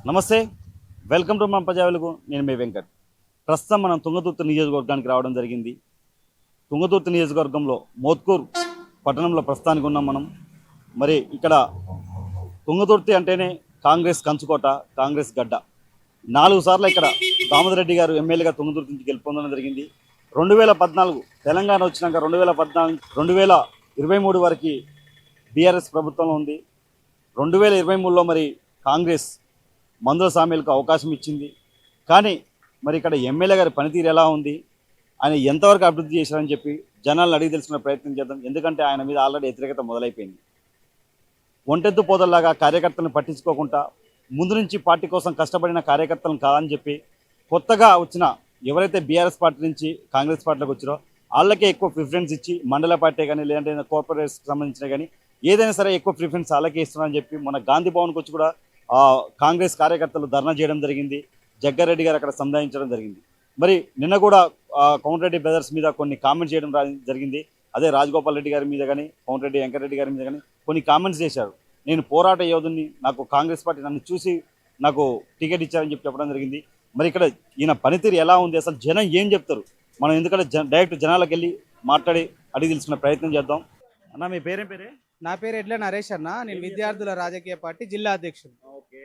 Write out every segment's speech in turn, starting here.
నమస్తే, welcome to మన ప్రజావేలుగు. నేను మీ వెంకట్. ప్రస్తుతం మనం తుంగతుర్తి నియోజకవర్గానికి రావడం జరిగింది. తుంగతుర్తి నియోజకవర్గంలో మోత్కూర్ పట్టణంలో ప్రస్తుతానికి ఉన్నాం మనం. మరి ఇక్కడ తుంగతుర్తి అంటేనే కాంగ్రెస్ కంచుకోట, కాంగ్రెస్ గడ్డ. 4 సార్లు ఇక్కడ దామోదర్ రెడ్డి గారు ఎమ్మెల్యేగా తుంగతుర్తి నుంచి గెలుపొందడం జరిగింది. 2014 తెలంగాణ వచ్చినాక 2023 వరకు బీఆర్ఎస్ ప్రభుత్వంలో ఉంది. 2023లో మరి కాంగ్రెస్ మందుల సామ్యాలకు అవకాశం ఇచ్చింది. కానీ మరి ఇక్కడ ఎమ్మెల్యే గారి పనితీరు ఎలా ఉంది, ఆయన ఎంతవరకు అభివృద్ధి చేశారని చెప్పి జనాలను అడిగి తెలుసుకునే ప్రయత్నం చేద్దాం. ఎందుకంటే ఆయన మీద ఆల్రెడీ వ్యతిరేకత మొదలైపోయింది. ఒంటెత్తు పోదల్లాగా కార్యకర్తలను పట్టించుకోకుండా ముందు నుంచి పార్టీ కోసం కష్టపడిన కార్యకర్తలను కాదని చెప్పి కొత్తగా వచ్చిన ఎవరైతే బీఆర్ఎస్ పార్టీ నుంచి కాంగ్రెస్ పార్టీలోకి వచ్చారో వాళ్ళకే ఎక్కువ ప్రిఫరెన్స్ ఇచ్చి మండల పార్టీ కానీ లేదంటే కార్పొరేట్స్కి సంబంధించిన కానీ ఏదైనా సరే ఎక్కువ ప్రిఫరెన్స్ వాళ్ళకే ఇస్తున్నారని చెప్పి మన గాంధీ భవన్కి వచ్చి కూడా కాంగ్రెస్ కార్యకర్తలు ధర్నా చేయడం జరిగింది. జగ్గారెడ్డి గారు అక్కడ సంధానించడం జరిగింది. మరి నిన్న కూడా కోమటిరెడ్డి బ్రదర్స్ మీద కొన్ని కామెంట్స్ చేయడం జరిగింది. అదే రాజగోపాల్ రెడ్డి గారి మీద కానీ కోమటిరెడ్డి వెంకటరెడ్డి గారి మీద కానీ కొన్ని కామెంట్స్ చేశారు. నేను పోరాట యోధుని, నాకు కాంగ్రెస్ పార్టీ నన్ను చూసి నాకు టికెట్ ఇచ్చారని చెప్పి చెప్పడం జరిగింది. మరి ఇక్కడ ఈయన పనితీరు ఎలా ఉంది, అసలు జనం ఏం చెప్తారు, మనం ఎందుకంటే డైరెక్ట్ జనాలకు వెళ్ళి మాట్లాడి అడిగి తెలుసుకునే ప్రయత్నం చేద్దాం. అన్న, మీ పేరేం పేరే? నా పేరు ఎడ్ల నరేష్ అన్న. నేను విద్యార్థుల రాజకీయ పార్టీ జిల్లా అధ్యక్షుడు. ఓకే,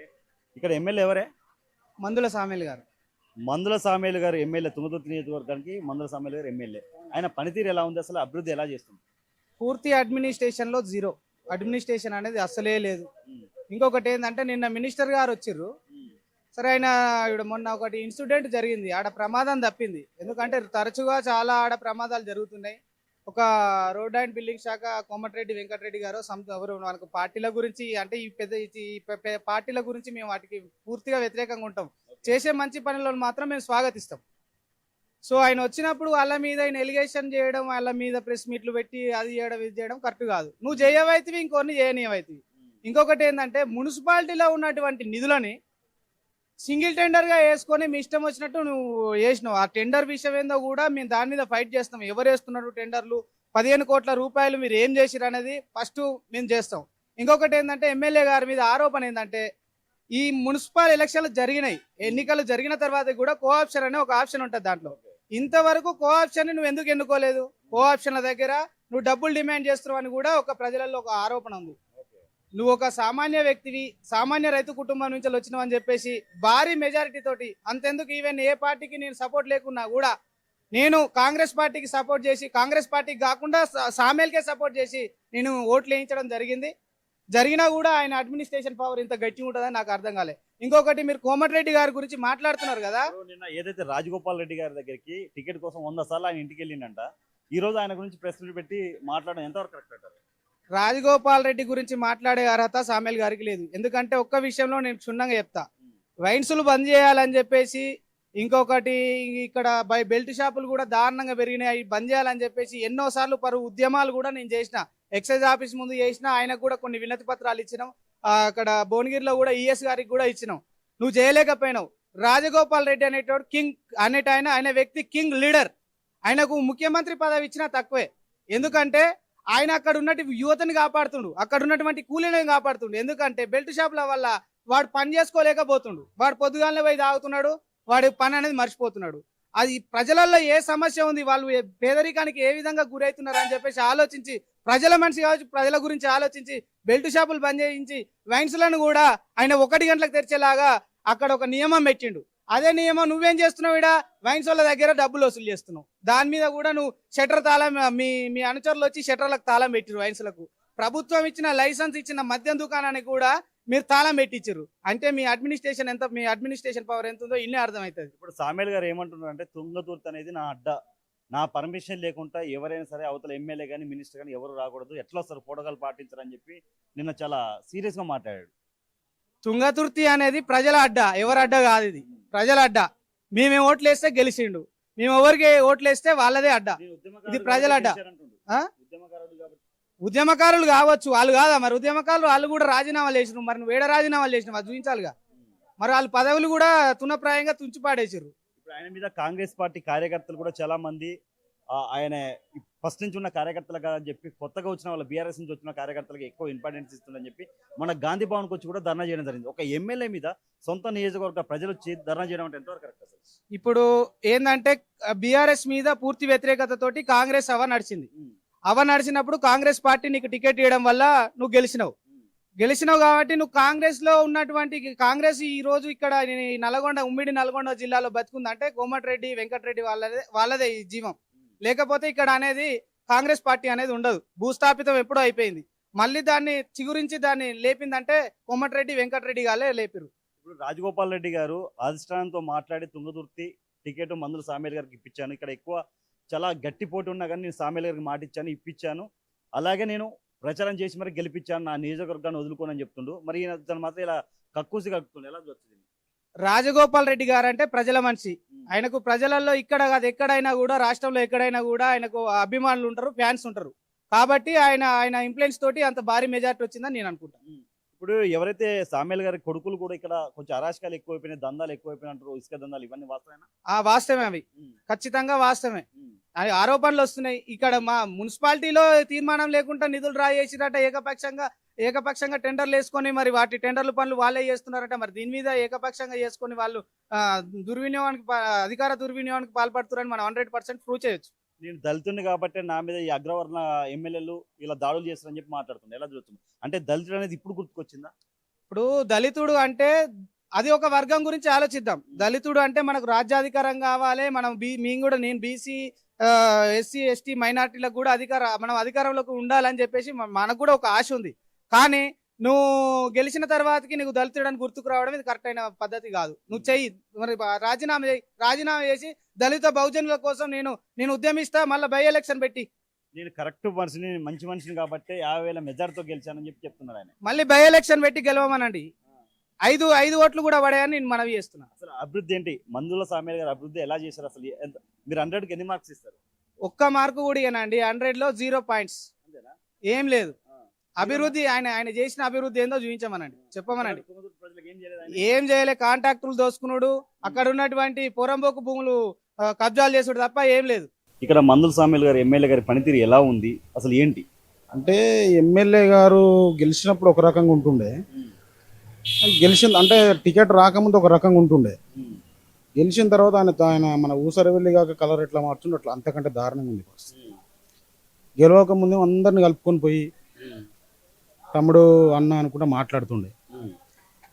ఇక్కడ ఎమ్మెల్యే ఎవరే? మందుల సామేల్ గారు. మందుల సామేలు గారు ఎమ్మెల్యే, తుంగతుర్తి నియోజకవర్గానికి మందుల సామేలు గారు ఎమ్మెల్యే. ఆయన పనితీరు ఎలా ఉంది, అసలు అభివృద్ధి ఎలా చేస్తుంది? పూర్తి అడ్మినిస్ట్రేషన్లో జీరో. అడ్మినిస్ట్రేషన్ అనేది అసలే లేదు. ఇంకొకటి ఏంటంటే నిన్న మినిస్టర్ గారు వచ్చిర్రు. సరే, ఆయన మొన్న ఒకటి ఇన్సిడెంట్ జరిగింది, ఆడ ప్రమాదం తప్పింది. ఎందుకంటే తరచుగా చాలా ఆడ ప్రమాదాలు జరుగుతున్నాయి. ఒక రోడ్ అండ్ బిల్డింగ్ శాఖ కోమటిరెడ్డి వెంకటరెడ్డి గారు ఎవరు మనకు పార్టీల గురించి అంటే ఈ పార్టీల గురించి మేము వాటికి పూర్తిగా వ్యతిరేకంగా ఉంటాం. చేసే మంచి పనులను మాత్రం మేము స్వాగతిస్తాం. సో ఆయన వచ్చినప్పుడు వాళ్ళ మీద ఆయన ఎలిగేషన్ చేయడం, వాళ్ళ మీద ప్రెస్ మీట్లు పెట్టి అది చేయడం ఇది చేయడం కరెక్ట్ కాదు. నువ్వు చేయవైతివి, ఇంకొన్ని చేయనీయవైతివి. ఇంకొకటి ఏంటంటే మున్సిపాలిటీలో ఉన్నటువంటి నిధులని సింగిల్ టెండర్గా వేసుకొని మీ ఇష్టం వచ్చినట్టు నువ్వు వేసినావు. ఆ టెండర్ విషయం ఏందో కూడా మేము దాని మీద ఫైట్ చేస్తాం. ఎవరు వేస్తున్నారు టెండర్లు, 15 కోట్ల రూపాయలు మీరు ఏం చేసిరు అనేది ఫస్ట్ మేము చేస్తాం. ఇంకొకటి ఏంటంటే ఎమ్మెల్యే గారి మీద ఆరోపణ ఏంటంటే ఈ మున్సిపల్ ఎలక్షన్లు జరిగినాయి, ఎన్నికలు జరిగిన తర్వాత కూడా కోఆప్షన్ అనే ఒక ఆప్షన్ ఉంటుంది. దాంట్లో ఇంతవరకు కోఆప్షన్ నువ్వు ఎందుకు ఎన్నుకోలేదు? కోఆప్షన్ల దగ్గర నువ్వు డబ్బులు డిమాండ్ చేస్తున్నావు అని కూడా ఒక ప్రజలలో ఒక ఆరోపణ ఉంది. నువ్వు ఒక సామాన్య వ్యక్తివి, సామాన్య రైతు కుటుంబం నుంచి వచ్చినావు అని చెప్పేసి భారీ మెజారిటీ తోటి, అంతెందుకు ఈవెన్ ఏ పార్టీకి నేను సపోర్ట్ లేకున్నా కూడా నేను కాంగ్రెస్ పార్టీకి సపోర్ట్ చేసి, కాంగ్రెస్ పార్టీకి కాకుండా సామేల్కే సపోర్ట్ చేసి నేను ఓట్లు వేయించడం జరిగింది. జరిగినా కూడా ఆయన అడ్మినిస్ట్రేషన్ పవర్ ఇంత గట్టి ఉంటుందని నాకు అర్థం కాలే. ఇంకొకటి, మీరు కోమటిరెడ్డి గారి గురించి మాట్లాడుతున్నారు కదా. నిన్న ఏదైతే రాజగోపాల్ రెడ్డి గారి దగ్గరికి టికెట్ కోసం 100 సార్లు ఆయన ఇంటికి వెళ్ళిందంట, ఈ రోజు ఆయన గురించి ప్రెస్ మీట్ పెట్టి మాట్లాడడం ఎంతవరకు కరెక్ట్ అంటారు? రాజగోపాల్ రెడ్డి గురించి మాట్లాడే అర్హత సామేల్ గారికి లేదు. ఎందుకంటే ఒక్క విషయంలో నేను క్షుణ్ణంగా చెప్తా. వైన్సులు బంద్ చేయాలని చెప్పేసి, ఇంకొకటి ఇక్కడ బెల్ట్ షాపులు కూడా దారుణంగా పెరిగినాయి, బంద్ చేయాలని చెప్పేసి ఎన్నోసార్లు ఉద్యమాలు కూడా నేను చేసిన. ఎక్సైజ్ ఆఫీస్ ముందు చేసిన, ఆయనకు కూడా కొన్ని వినతి పత్రాలు ఇచ్చినాం. అక్కడ భువనగిరిలో కూడా ఈఎస్ గారికి కూడా ఇచ్చినాం. నువ్వు చేయలేకపోయినావు. రాజగోపాల్ రెడ్డి అనేటోడు కింగ్ ఆయన వ్యక్తి, కింగ్ లీడర్. ఆయనకు ముఖ్యమంత్రి పదవి ఇచ్చినా తక్కువే. ఎందుకంటే ఆయన అక్కడ ఉన్నట్టు యువతని కాపాడుతుండు, అక్కడ ఉన్నటువంటి కూలీలను కాపాడుతుండు. ఎందుకంటే బెల్ట్ షాపుల వల్ల వాడు పని చేసుకోలేకపోతుండు. వాడు పొద్దుగాలనే పోయి తాగుతున్నాడు, వాడి పని అనేది మర్చిపోతున్నాడు. అది ప్రజలలో ఏ సమస్య ఉంది, వాళ్ళు పేదరికానికి ఏ విధంగా గురవుతున్నారు అని చెప్పేసి ఆలోచించి, ప్రజల మనిషి కావచ్చు, ప్రజల గురించి ఆలోచించి బెల్ట్ షాపులు బంద్ చేయించి వైన్స్లను కూడా ఆయన 1 గంటలకు తెరిచేలాగా అక్కడ ఒక నియమం పెట్టిండు. అదే నియమం నువ్వేం చేస్తున్నావు, ఇక్కడ వైన్స్ వాళ్ళ దగ్గర డబ్బులు వసూలు చేస్తున్నావు. దాని మీద కూడా నువ్వు షట్టర్ తాళం, మీ అనుచరులు వచ్చి షట్టర్లకు తాళం పెట్టిరు. వైన్స్లకు ప్రభుత్వం ఇచ్చిన లైసెన్స్ ఇచ్చిన మద్యం దుకాణానికి కూడా మీరు తాళం పెట్టించారు. అంటే మీ అడ్మినిస్ట్రేషన్ పవర్ ఎంత ఉందో ఇన్నే అర్థమవుతుంది. ఇప్పుడు సామేల్ గారు ఏమంటున్నారు అంటే, తుంగతుర్తి అనేది నా అడ్డ, నా పర్మిషన్ లేకుండా ఎవరైనా సరే అవతల ఎమ్మెల్యే కానీ మినిస్టర్ కానీ ఎవరు రాకూడదు, ఎట్లా వస్తారు ప్రోటోకాల్ పాటించారని చెప్పి నిన్న చాలా సీరియస్గా మాట్లాడాడు. తుంగతుర్తి అనేది ప్రజల అడ్డ, ఎవరి అడ్డ కాదు. ఇది ప్రజల అడ్డ. మేమే ఓట్లు వేస్తే గెలిచిండు, మేము ఎవరికి ఓట్లు వేస్తే వాళ్ళదే అడ్డ. ఇది ప్రజల అడ్డ. ఉద్యమకారులు కావచ్చు, వాళ్ళు కాదా మరి ఉద్యమకారులు? వాళ్ళు కూడా రాజీనామాలు చేసినారు. మరి నువ్వు ఏడ రాజీనామాలు చేసినావు అది చూపించాలిగా. మరి వాళ్ళ పదవులు కూడా తునప్రాయంగా తుంచి పాడేసారు. ఇప్పుడు ఆయన మీద కాంగ్రెస్ పార్టీ కార్యకర్తలు కూడా చాలా మంది ఆయన ఫస్ట్ నుంచి ఉన్న కార్యకర్తలకు అని చెప్పి కొత్తగా వచ్చిన వాళ్ళ బీఆర్ఎస్ నుంచి వచ్చిన కార్యకర్తలకు ఎక్కువ ఇంపార్టెన్స్ ఇస్తుందని చెప్పి మన గాంధీ భవన్కి వచ్చి కూడా ధర్నా చేయడం జరిగింది. ఒక ఎమ్మెల్యే మీద సొంత నియోజకవర్గ ప్రజలు వచ్చి ధర్నా చేయడం అంటే ఎంతవరకు కరెక్ట్ అసలు? ఇప్పుడు ఏంటంటే బీఆర్ఎస్ మీద పూర్తి వ్యతిరేకతతోటి కాంగ్రెస్ హవా నడిచింది. హవా నడిచినప్పుడు కాంగ్రెస్ పార్టీ నీకు టికెట్ ఇవ్వడం వల్ల నువ్వు గెలిచినావు కాబట్టి నువ్వు కాంగ్రెస్ లో ఉన్నటువంటి కాంగ్రెస్ ఈ రోజు ఇక్కడ ఉమ్మడి నల్గొండ జిల్లాలో బతుకుందంటే కోమటిరెడ్డి వెంకటరెడ్డి వాళ్ళదే ఈ జీవం. లేకపోతే ఇక్కడ అనేది కాంగ్రెస్ పార్టీ అనేది ఉండదు. భూస్థాపితం ఎప్పుడో అయిపోయింది. మళ్ళీ దాన్ని చిగురించి దాన్ని లేపిందంటే కోమటిరెడ్డి వెంకటరెడ్డి గాలే లేపిరు. ఇప్పుడు రాజగోపాల్ రెడ్డి గారు అధిష్టానంతో మాట్లాడి తుంగతుర్తి టికెట్ మందుల సామేల్ గారికి ఇప్పించాను, ఇక్కడ ఎక్కువ చాలా గట్టి పోటీ ఉన్నా కానీ నేను సామేల్ గారికి మాట ఇచ్చాను, ఇప్పించాను, అలాగే నేను ప్రచారం చేసి మరి గెలిపించాను, నా నియోజకవర్గాన్ని వదులుకోనని చెప్తుండు. మరి తను మాత్రం ఇలా కక్కుసి కక్కుతుండు, ఎలా చూస్తుంది? రాజగోపాల్ రెడ్డి గారు అంటే ప్రజల మనిషి. ఆయనకు ప్రజలలో ఇక్కడ కాదు ఎక్కడైనా కూడా, రాష్ట్రంలో ఎక్కడైనా కూడా ఆయనకు అభిమానులు ఉంటారు, ఫ్యాన్స్ ఉంటారు. కాబట్టి ఆయన ఇన్ఫ్లుయెన్స్ తోటి అంత భారీ మెజార్టీ వచ్చిందని నేను అనుకుంటాను. ఇప్పుడు ఎవరైతే సామేల్ గారి కొడుకులు కూడా ఇక్కడ కొంచెం అరాచకాలు ఎక్కువైపోయినాయి, దందాలు ఎక్కువైపోయినాయి అంటారు, ఇసుక దందాలు, ఇవన్నీ వాస్తవేనా? వాస్తవమే, అవి ఖచ్చితంగా వాస్తవమే. అది ఆరోపణలు వస్తున్నాయి. ఇక్కడ మా మున్సిపాలిటీలో తీర్మానం లేకుండా నిధులు డ్రా చేసిరట, ఏకపక్షంగా టెండర్లు వేసుకొని మరి వాటి టెండర్ల పనులు వాళ్ళే చేస్తున్నారట. మరి దీని మీద ఏకపక్షంగా చేసుకొని వాళ్ళు అధికార దుర్వినియోగానికి పాల్పడుతున్నారని మనం 100% ప్రూవ్ చేయొచ్చు. నేను దళితుడిని కాబట్టి నా మీద ఈ అగ్రవర్ణ ఎమ్మెల్యేలు ఇలా దాడులు చేస్తారని చెప్పి మాట్లాడుతుంది, ఎలా చూస్తుంది? అంటే దళితుడు అనేది ఇప్పుడు గుర్తుకొచ్చిందా? ఇప్పుడు దళితుడు అంటే అది ఒక వర్గం గురించి ఆలోచిద్దాం. దళితుడు అంటే మనకు రాజ్యాధికారం కావాలి, నేను బీసీ ఎస్సీ ఎస్టీ మైనార్టీలకు కూడా మనం అధికారంలోకి ఉండాలని చెప్పేసి మనకు కూడా ఒక ఆశ ఉంది. కానీ నువ్వు గెలిచిన తర్వాతకి నీకు దళితుడని గుర్తుకు రావడం ఇది కరెక్ట్ అయిన పద్ధతి కాదు. నువ్వు చెయ్యి, మరి రాజీనామా చేసి దళిత బహుజనుల కోసం నేను ఉద్యమిస్తా, మళ్ళీ బై ఎలక్షన్ పెట్టి. నేను కరెక్ట్ మనిషిని, మంచి మనిషిని కాబట్టి 50,000 మెజార్టీతో గెలిచానని చెప్పి చెప్తున్నారు ఆయన. మళ్ళీ బై ఎలక్షన్ పెట్టి గెలవమనండి. 5 ఓట్లు కూడా పడాయని నేను మనవి చేస్తున్నా. అసలు అభివృద్ధి ఏంటి? మందుల సామేల్ గారు అభివృద్ధి ఎలా చేశారు అసలు? మీరు 100కి ఎన్ని మార్క్స్ ఇస్తారు? ఒక్క మార్కు కూడా ఇవ్వనండి. 100లో 0 పాయింట్స్, ఏం లేదు. అభివృద్ధి ఆయన చేసిన అభివృద్ధి ఏందో చూపించమనండి, చెప్పమనండి. ఏం చేయలే, కాంట్రాక్టులు దోసుకున్నాడు, అక్కడ ఉన్నటువంటి పొరంబోకు భూములు కబ్జాలు చేసుడు తప్ప ఏం లేదు. ఇక్కడ మందుల సామేల్ గారు ఎమ్మెల్యే గారి పనితీరు ఎలా ఉంది అసలు ఏంటి? అంటే ఎమ్మెల్యే గారు గెలిచినప్పుడు ఒక రకంగా ఉంటుండే, అంటే టికెట్ రాకముందు ఒక రకంగా ఉంటుండే, గెలిచిన తర్వాత ఆయన మన ఊసరవెల్లి కాక కలర్ ఎట్లా మార్చుండే అట్లా అంతకంటే దారుణంగా ఉంది. గెలవక ముందే అందరిని కలుపుకొని పోయి తమ్ముడు అన్న అనుకుంటా మాట్లాడుతుండే.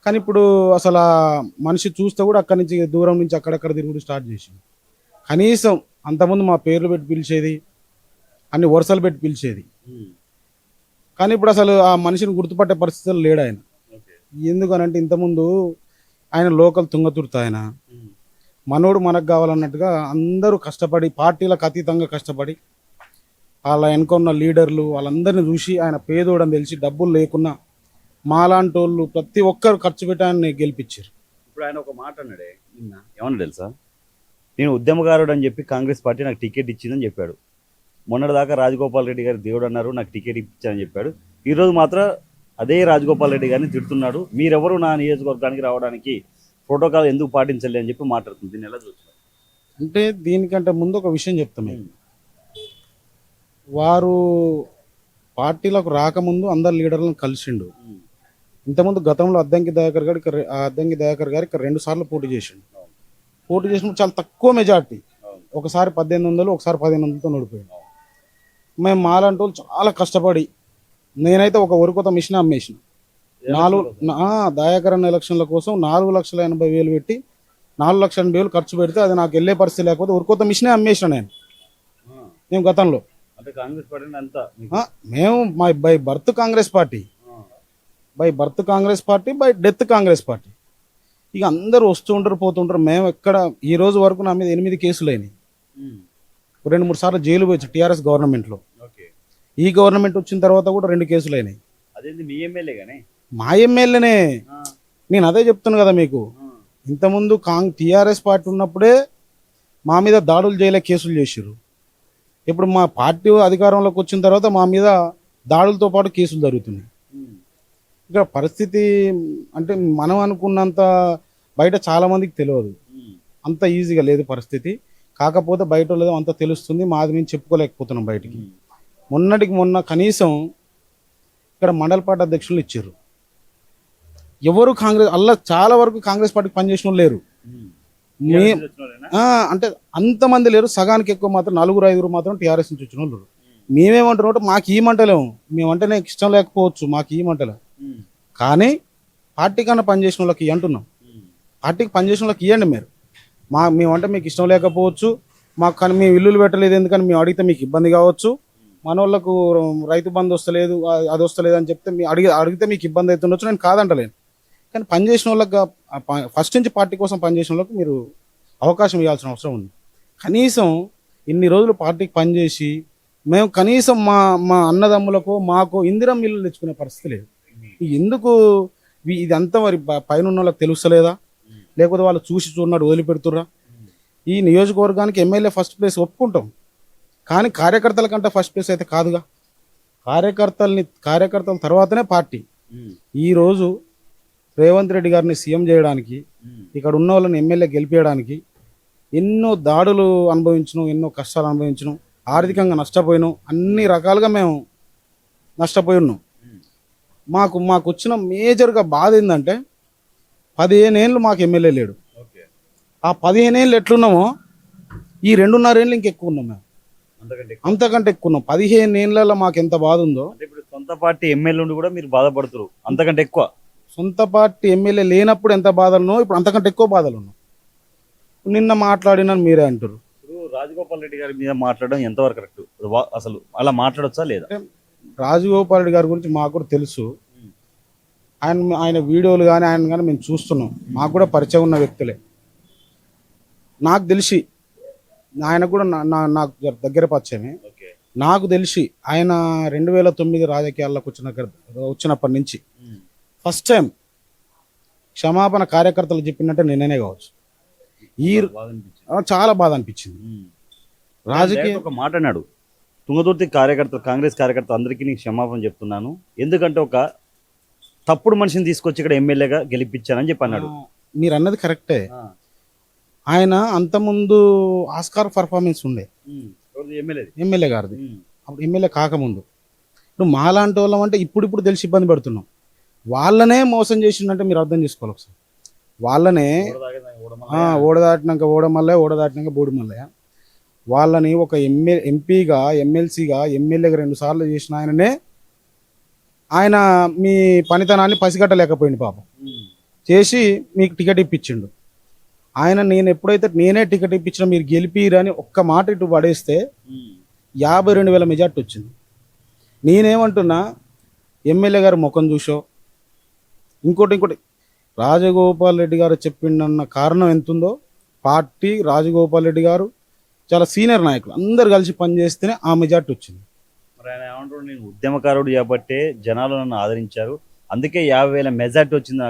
కానీ ఇప్పుడు అసలు మనిషి చూస్తే కూడా అక్కడి నుంచి దూరం నుంచి అక్కడక్కడ తిరుగుడు స్టార్ట్ చేసింది. కనీసం అంతకుముందు మా పేర్లు పెట్టి పిలిచేది, అన్ని వరుసలు పెట్టి పిలిచేది. కానీ ఇప్పుడు అసలు ఆ మనిషిని గుర్తుపట్టే పరిస్థితులు లేడు ఆయన. ఎందుకనంటే ఇంతకుముందు ఆయన లోకల్ తుంగతుర్తి, ఆయన మనోడు మనకు కావాలన్నట్టుగా అందరూ కష్టపడి, పార్టీలకు అతీతంగా కష్టపడి, వాళ్ళ వెనుకున్న లీడర్లు వాళ్ళందరినీ చూసి ఆయన పేదోడని తెలిసి డబ్బులు లేకున్నా మాలాంటి వాళ్ళు ప్రతి ఒక్కరు ఖర్చు పెట్టి ఆయన గెలిపించారు. ఇప్పుడు ఆయన ఒక మాట అన్నాడే నిన్న, ఏమన్నా తెలుసా? నేను ఉద్యమకారుడు అని చెప్పి కాంగ్రెస్ పార్టీ నాకు టికెట్ ఇచ్చిందని చెప్పాడు. మొన్నటిదాకా రాజగోపాల్ రెడ్డి గారు దేవుడు అన్నారు, నాకు టికెట్ ఇచ్చానని చెప్పాడు. ఈరోజు మాత్రం అదే రాజగోపాల్ రెడ్డి గారిని తిడుతున్నాడు. మీరెవరు నా నియోజకవర్గానికి రావడానికి ప్రోటోకాల్ ఎందుకు పాటించలే అని చెప్పి మాట్లాడుతుంది. దీన్ని ఎలా చూస్తున్నారు? అంటే దీనికంటే ముందు ఒక విషయం చెప్తాం. వారు పార్టీలకు రాకముందు అందరు లీడర్లను కలిసిండు. ఇంతకుముందు గతంలో అద్దంకి దయాకర్ గారు ఇక్కడ 2 సార్లు పోటీ చేసిండు. పోటీ చేసినప్పుడు చాలా తక్కువ మెజార్టీ, ఒకసారి 1800, ఒకసారి 1500తో ఓడిపోయాడు. మేము మాలాంటి వాళ్ళు చాలా కష్టపడి, నేనైతే ఒక వరికోత మిషన్ అమ్మేసిన. దయాకర్ అన్న ఎలక్షన్ల కోసం 4,80,000 పెట్టి 4,80,000 ఖర్చు పెడితే అది నాకు వెళ్ళే పరిస్థితి లేకపోతే వరికోత మిషనే అమ్మేసిన మేము గతంలో. మేము by birth Congress party, by death Congress party. ఇక అందరూ వస్తూ ఉంటారు, పోతుంటారు. మేము ఎక్కడ ఈ రోజు వరకు నా మీద 8 కేసులు అయినాయి. 2-3 సార్లు జైలు పోయి టీఆర్ఎస్ గవర్నమెంట్లో. ఈ గవర్నమెంట్ వచ్చిన తర్వాత కూడా 2 కేసులు అయినాయి. మా ఎమ్మెల్యేనే. నేను అదే చెప్తున్నాను కదా మీకు. ఇంతకుముందు టీఆర్ఎస్ పార్టీ ఉన్నప్పుడే మా మీద దాడులు చేయలే కేసులు చేశారు. ఇప్పుడు మా పార్టీ అధికారంలోకి వచ్చిన తర్వాత మా మీద దాడులతో పాటు కేసులు జరుగుతున్నాయి. ఇక్కడ పరిస్థితి అంటే మనం అనుకున్నంత బయట చాలా మందికి తెలియదు, అంత ఈజీగా లేదు పరిస్థితి. కాకపోతే బయట వాళ్ళదో అంత తెలుస్తుంది, మాది మేము చెప్పుకోలేకపోతున్నాం బయటికి. మొన్నటికి మొన్న కనీసం ఇక్కడ మండల పార్టీ అధ్యక్షులు ఇచ్చారు. ఎవరు కాంగ్రెస్ అలా చాలా వరకు కాంగ్రెస్ పార్టీకి పనిచేసిన వాళ్ళు లేరు. అంటే అంతమంది లేరు, సగానికి ఎక్కువ మాత్రం 4-5 మాత్రం టీఆర్ఎస్ నుంచి వచ్చిన వాళ్ళు. మేమేమంటున్నాం, మాకు ఈమంటలేము, మేమంటే నాకు ఇష్టం లేకపోవచ్చు, మాకు ఈమంటలేము, కానీ పార్టీ కన్నా పనిచేసిన వాళ్ళకి అంటున్నాం. పార్టీకి పనిచేసిన వాళ్ళకి ఇవ్వండి మీరు. మేమంటే మీకు ఇష్టం లేకపోవచ్చు, మాకు కానీ మేము ఇల్లులు పెట్టలేదు ఎందుకని మేము అడిగితే మీకు ఇబ్బంది కావచ్చు, మన వాళ్ళకు రైతు బంధు వస్తలేదు అది వస్తలేదు అని చెప్తే అడిగితే మీకు ఇబ్బంది అవుతుండొచ్చు, నేను కాదంటలేను. కానీ పనిచేసిన వాళ్ళకి ఫస్ట్ నుంచి పార్టీ కోసం పనిచేసిన వాళ్ళకి మీరు అవకాశం ఇవ్వాల్సిన అవసరం ఉంది. కనీసం ఇన్ని రోజులు పార్టీకి పనిచేసి మేము కనీసం మా అన్నదమ్ములకు మాకు ఇందిరం ఇల్లు తెచ్చుకునే పరిస్థితి లేదు. ఎందుకు ఇదంతా మరి పైన ఉన్న వాళ్ళకి తెలుస్తలేదా, లేకపోతే వాళ్ళు చూసి చూడన్నాడు వదిలిపెడుతుర్రా? ఈ నియోజకవర్గానికి ఎమ్మెల్యే ఫస్ట్ ప్లేస్ ఒప్పుకుంటాం, కానీ కార్యకర్తల కంటే ఫస్ట్ ప్లేస్ అయితే కాదుగా. కార్యకర్తల తర్వాతనే పార్టీ. ఈరోజు రేవంత్ రెడ్డి గారిని సీఎం చేయడానికి, ఇక్కడ ఉన్న వాళ్ళని ఎమ్మెల్యే గెలిపించడానికి ఎన్నో దాడులు అనుభవించడం, ఎన్నో కష్టాలు అనుభవించడం, ఆర్థికంగా నష్టపోయినాం, అన్ని రకాలుగా మేము నష్టపోయి ఉన్నాం. మాకు వచ్చిన మేజర్గా బాధ ఏంటంటే 15 ఏళ్ళు మాకు ఎమ్మెల్యే లేడు. ఆ 15 ఏళ్ళు ఎట్లున్నామో ఈ 2.5 ఏళ్ళు ఇంకెక్కువ ఉన్నాం మేము, అంతకంటే ఎక్కువ ఉన్నాం. 15 ఏళ్ళలో మాకు ఎంత బాధ ఉందో. ఇప్పుడు సొంత పార్టీ ఎమ్మెల్యే ఉండి కూడా మీరు బాధపడుతున్నారు, అంతకంటే ఎక్కువ. సొంత పార్టీ ఎమ్మెల్యే లేనప్పుడు ఎంత బాధలున్నావు, ఇప్పుడు అంతకంటే ఎక్కువ బాధలు ఉన్నాం. నిన్న మాట్లాడినని మీరే అంటారు. ఇప్పుడు రాజగోపాల్ రెడ్డి గారి మీద మాట్లాడడం ఎంతవరకు కరెక్ట్? అసలు అలా మాట్లాడొచ్చా లేదా? రాజగోపాల్ రెడ్డి గారి గురించి మాకు కూడా తెలుసు. ఆయన వీడియోలు కానీ ఆయన కానీ మేము చూస్తున్నాం, మాకు కూడా పరిచయం ఉన్న వ్యక్తులే. నాకు తెలిసి ఆయన కూడా నాకు దగ్గర పరిచయమే. నాకు తెలిసి ఆయన 2009 రాజకీయాల్లోకి వచ్చినప్పటి నుంచి ఫస్ట్ టైం క్షమాపణ కార్యకర్తలు చెప్పినట్టే నేనే కావచ్చు. చాలా బాధ అనిపించింది. రాజకీయ ఒక మాట అన్నాడు, తుంగతుర్తి కార్యకర్తలు, కాంగ్రెస్ కార్యకర్తలు అందరికీ నేను క్షమాపణ చెప్తున్నాను, ఎందుకంటే ఒక తప్పుడు మనిషిని తీసుకొచ్చి ఇక్కడ ఎమ్మెల్యేగా గెలిపించానని చెప్పి అన్నాడు. మీరు అన్నది కరెక్టే. ఆయన అంతకుముందు ఆస్కార్ పర్ఫార్మెన్స్ ఉండే ఎమ్మెల్యే గారిది, అప్పుడు ఎమ్మెల్యే కాకముందు. ఇప్పుడు మాలాంటి వాళ్ళం అంటే ఇప్పుడు తెలిసి ఇబ్బంది పడుతున్నాం. వాళ్ళనే మోసం చేసిందంటే మీరు అర్థం చేసుకోవాలి ఒకసారి. వాళ్ళనే ఓడదాటినాక ఓడదాటినాక బోడిమల్లయ్య వాళ్ళని ఒక ఎంపీగా, ఎమ్మెల్సీగా, ఎమ్మెల్యేగా 2 సార్లు చేసిన ఆయన మీ పనితనాన్ని పసిగట్టలేకపోయింది పాపం. చేసి మీకు టికెట్ ఇప్పించిండు. ఆయన నేనే టికెట్ ఇప్పించిన మీరు గెలిపిరని ఒక్క మాట ఇటు పడేస్తే 52,000 మెజార్టీ వచ్చింది. నేనేమంటున్నా, ఎమ్మెల్యే గారు ముఖం చూసో ఇంకోటి రాజగోపాల్ రెడ్డి గారు చెప్పిండన్న కారణం ఎంతుందో, పార్టీ రాజగోపాల్ రెడ్డి గారు చాలా సీనియర్ నాయకులు అందరు కలిసి పనిచేస్తేనే ఆ మెజార్టీ వచ్చింది. మరి ఆయన ఏమంటారు, నేను ఉద్యమకారుడు కాబట్టే జనాలు నన్ను ఆదరించారు, అందుకే 50,000 మెజార్టీ వచ్చింది,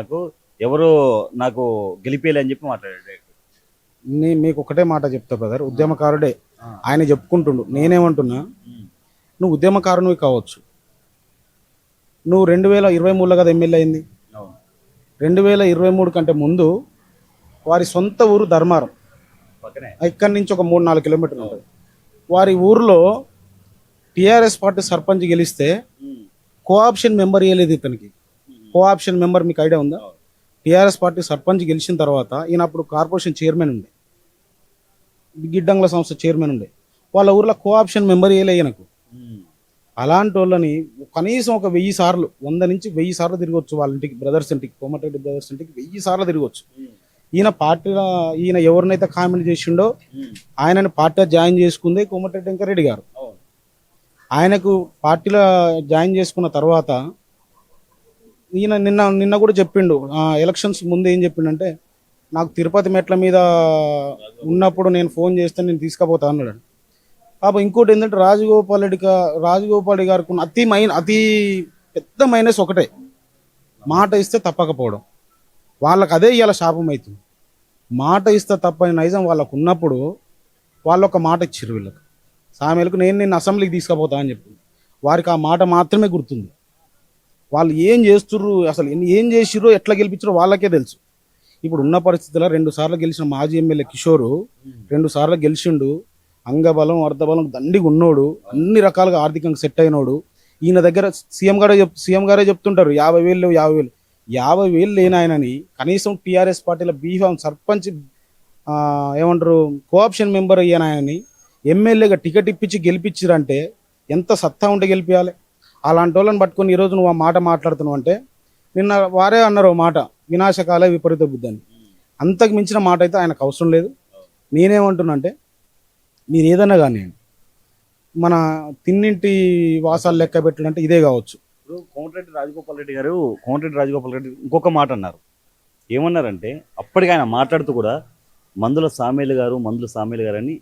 ఎవరు నాకు గెలిపేయాలి అని చెప్పి మాట్లాడాడు. మీకు ఒకటే మాట చెప్తా బ్రదర్, ఉద్యమకారుడే ఆయన చెప్పుకుంటుండు. నేనేమంటున్నా, నువ్వు ఉద్యమకారునివి కావచ్చు, నువ్వు 2023లో కదా ఎమ్మెల్యే అయింది. 2023 కంటే ముందు వారి సొంత ఊరు ధర్మారం, ఇక్కడి నుంచి ఒక 3-4 కిలోమీటర్లు ఉంటుంది. వారి ఊర్లో టీఆర్ఎస్ పార్టీ సర్పంచ్ గెలిస్తే కోఆప్షన్ మెంబర్ ఇవ్వలేదు ఇతనికి. కోఆప్షన్ మెంబర్ మీకు ఐడియా ఉందా? టీఆర్ఎస్ పార్టీ సర్పంచ్ గెలిచిన తర్వాత ఈయన అప్పుడు కార్పొరేషన్ చైర్మన్ ఉండే, గిడ్డంగుల సంస్థ చైర్మన్ ఉండే, వాళ్ళ ఊర్లో కోఆప్షన్ మెంబర్ ఇవ్వలే ఈయనకు. అలాంటి వాళ్ళని కనీసం ఒక 1000 సార్లు, 100 నుంచి 1000 సార్లు తిరగవచ్చు వాళ్ళ ఇంటికి, బ్రదర్స్ ఇంటికి, కోమటిరెడ్డి బ్రదర్స్ ఇంటికి 1000 సార్లు తిరగవచ్చు. ఈయన ఎవరినైతే కామెంట్ చేసిండో ఆయనని పార్టీలో జాయిన్ చేసుకుందే కోమటిరెడ్డి వెంకరెడ్డి గారు. ఆయనకు పార్టీలో జాయిన్ చేసుకున్న తర్వాత ఈయన నిన్న కూడా చెప్పిండు, ఎలక్షన్స్ ముందు ఏం చెప్పిండంటే, నాకు తిరుపతి మెట్ల మీద ఉన్నప్పుడు నేను ఫోన్ చేస్తే నేను తీసుకుపోతా అన్నాడు. పాప ఇంకోటి ఏంటంటే, రాజగోపాల్ రెడ్డి గారికి అతి పెద్ద మైనస్ ఒకటే, మాట ఇస్తే తప్పకపోవడం. వాళ్ళకి అదే ఇవాళ శాపం అవుతుంది. మాట ఇస్తే తప్పని నైజం వాళ్ళకు ఉన్నప్పుడు వాళ్ళు ఒక మాట ఇచ్చారు వీళ్ళకి, సామెలకు నేను అసెంబ్లీకి తీసుకుపోతా అని చెప్పి. వారికి ఆ మాట మాత్రమే గుర్తుంది. వాళ్ళు ఏం చేస్తుర్రు, అసలు ఏం చేసిర్రో, ఎట్లా గెలిపించారో వాళ్ళకే తెలుసు. ఇప్పుడు ఉన్న పరిస్థితుల్లో 2 సార్లు గెలిచిన మాజీ ఎమ్మెల్యే కిషోరు 2 సార్లు గెలిచిండు, అంగబలం అర్ధబలం దండిగా ఉన్నోడు, అన్ని రకాలుగా ఆర్థికంగా సెట్ అయినోడు. ఈయన దగ్గర సీఎం గారే చెప్తుంటారు 50,000 50,000 లేని ఆయనని కనీసం టీఆర్ఎస్ పార్టీలో బీఫామ్ సర్పంచ్ ఏమంటారు కోఆప్షన్ మెంబర్ అయ్యాను ఆయనని ఎమ్మెల్యేగా టికెట్ ఇప్పించి గెలిపించారంటే ఎంత సత్తా ఉంటే గెలిపించాలి. అలాంటి వాళ్ళని పట్టుకొని ఈరోజు నువ్వు ఆ మాట మాట్లాడుతున్నావు అంటే, నిన్న వారే అన్నారు ఓ మాట, వినాశకాల విపరీత బుద్ధి అని. అంతకు మించిన మాట అయితే ఆయనకు అవసరం లేదు. నేనేమంటున్నా అంటే, మీరు ఏదన్నా కానీ మన తిన్నింటి వాసాలు లెక్క పెట్టాలంటే ఇదే కావచ్చు. ఇప్పుడు కోమటిరెడ్డి రాజగోపాల్ రెడ్డి ఇంకొక మాట అన్నారు. ఏమన్నారంటే అప్పటికి ఆయన మాట్లాడుతూ కూడా మందుల సామేలు గారు అని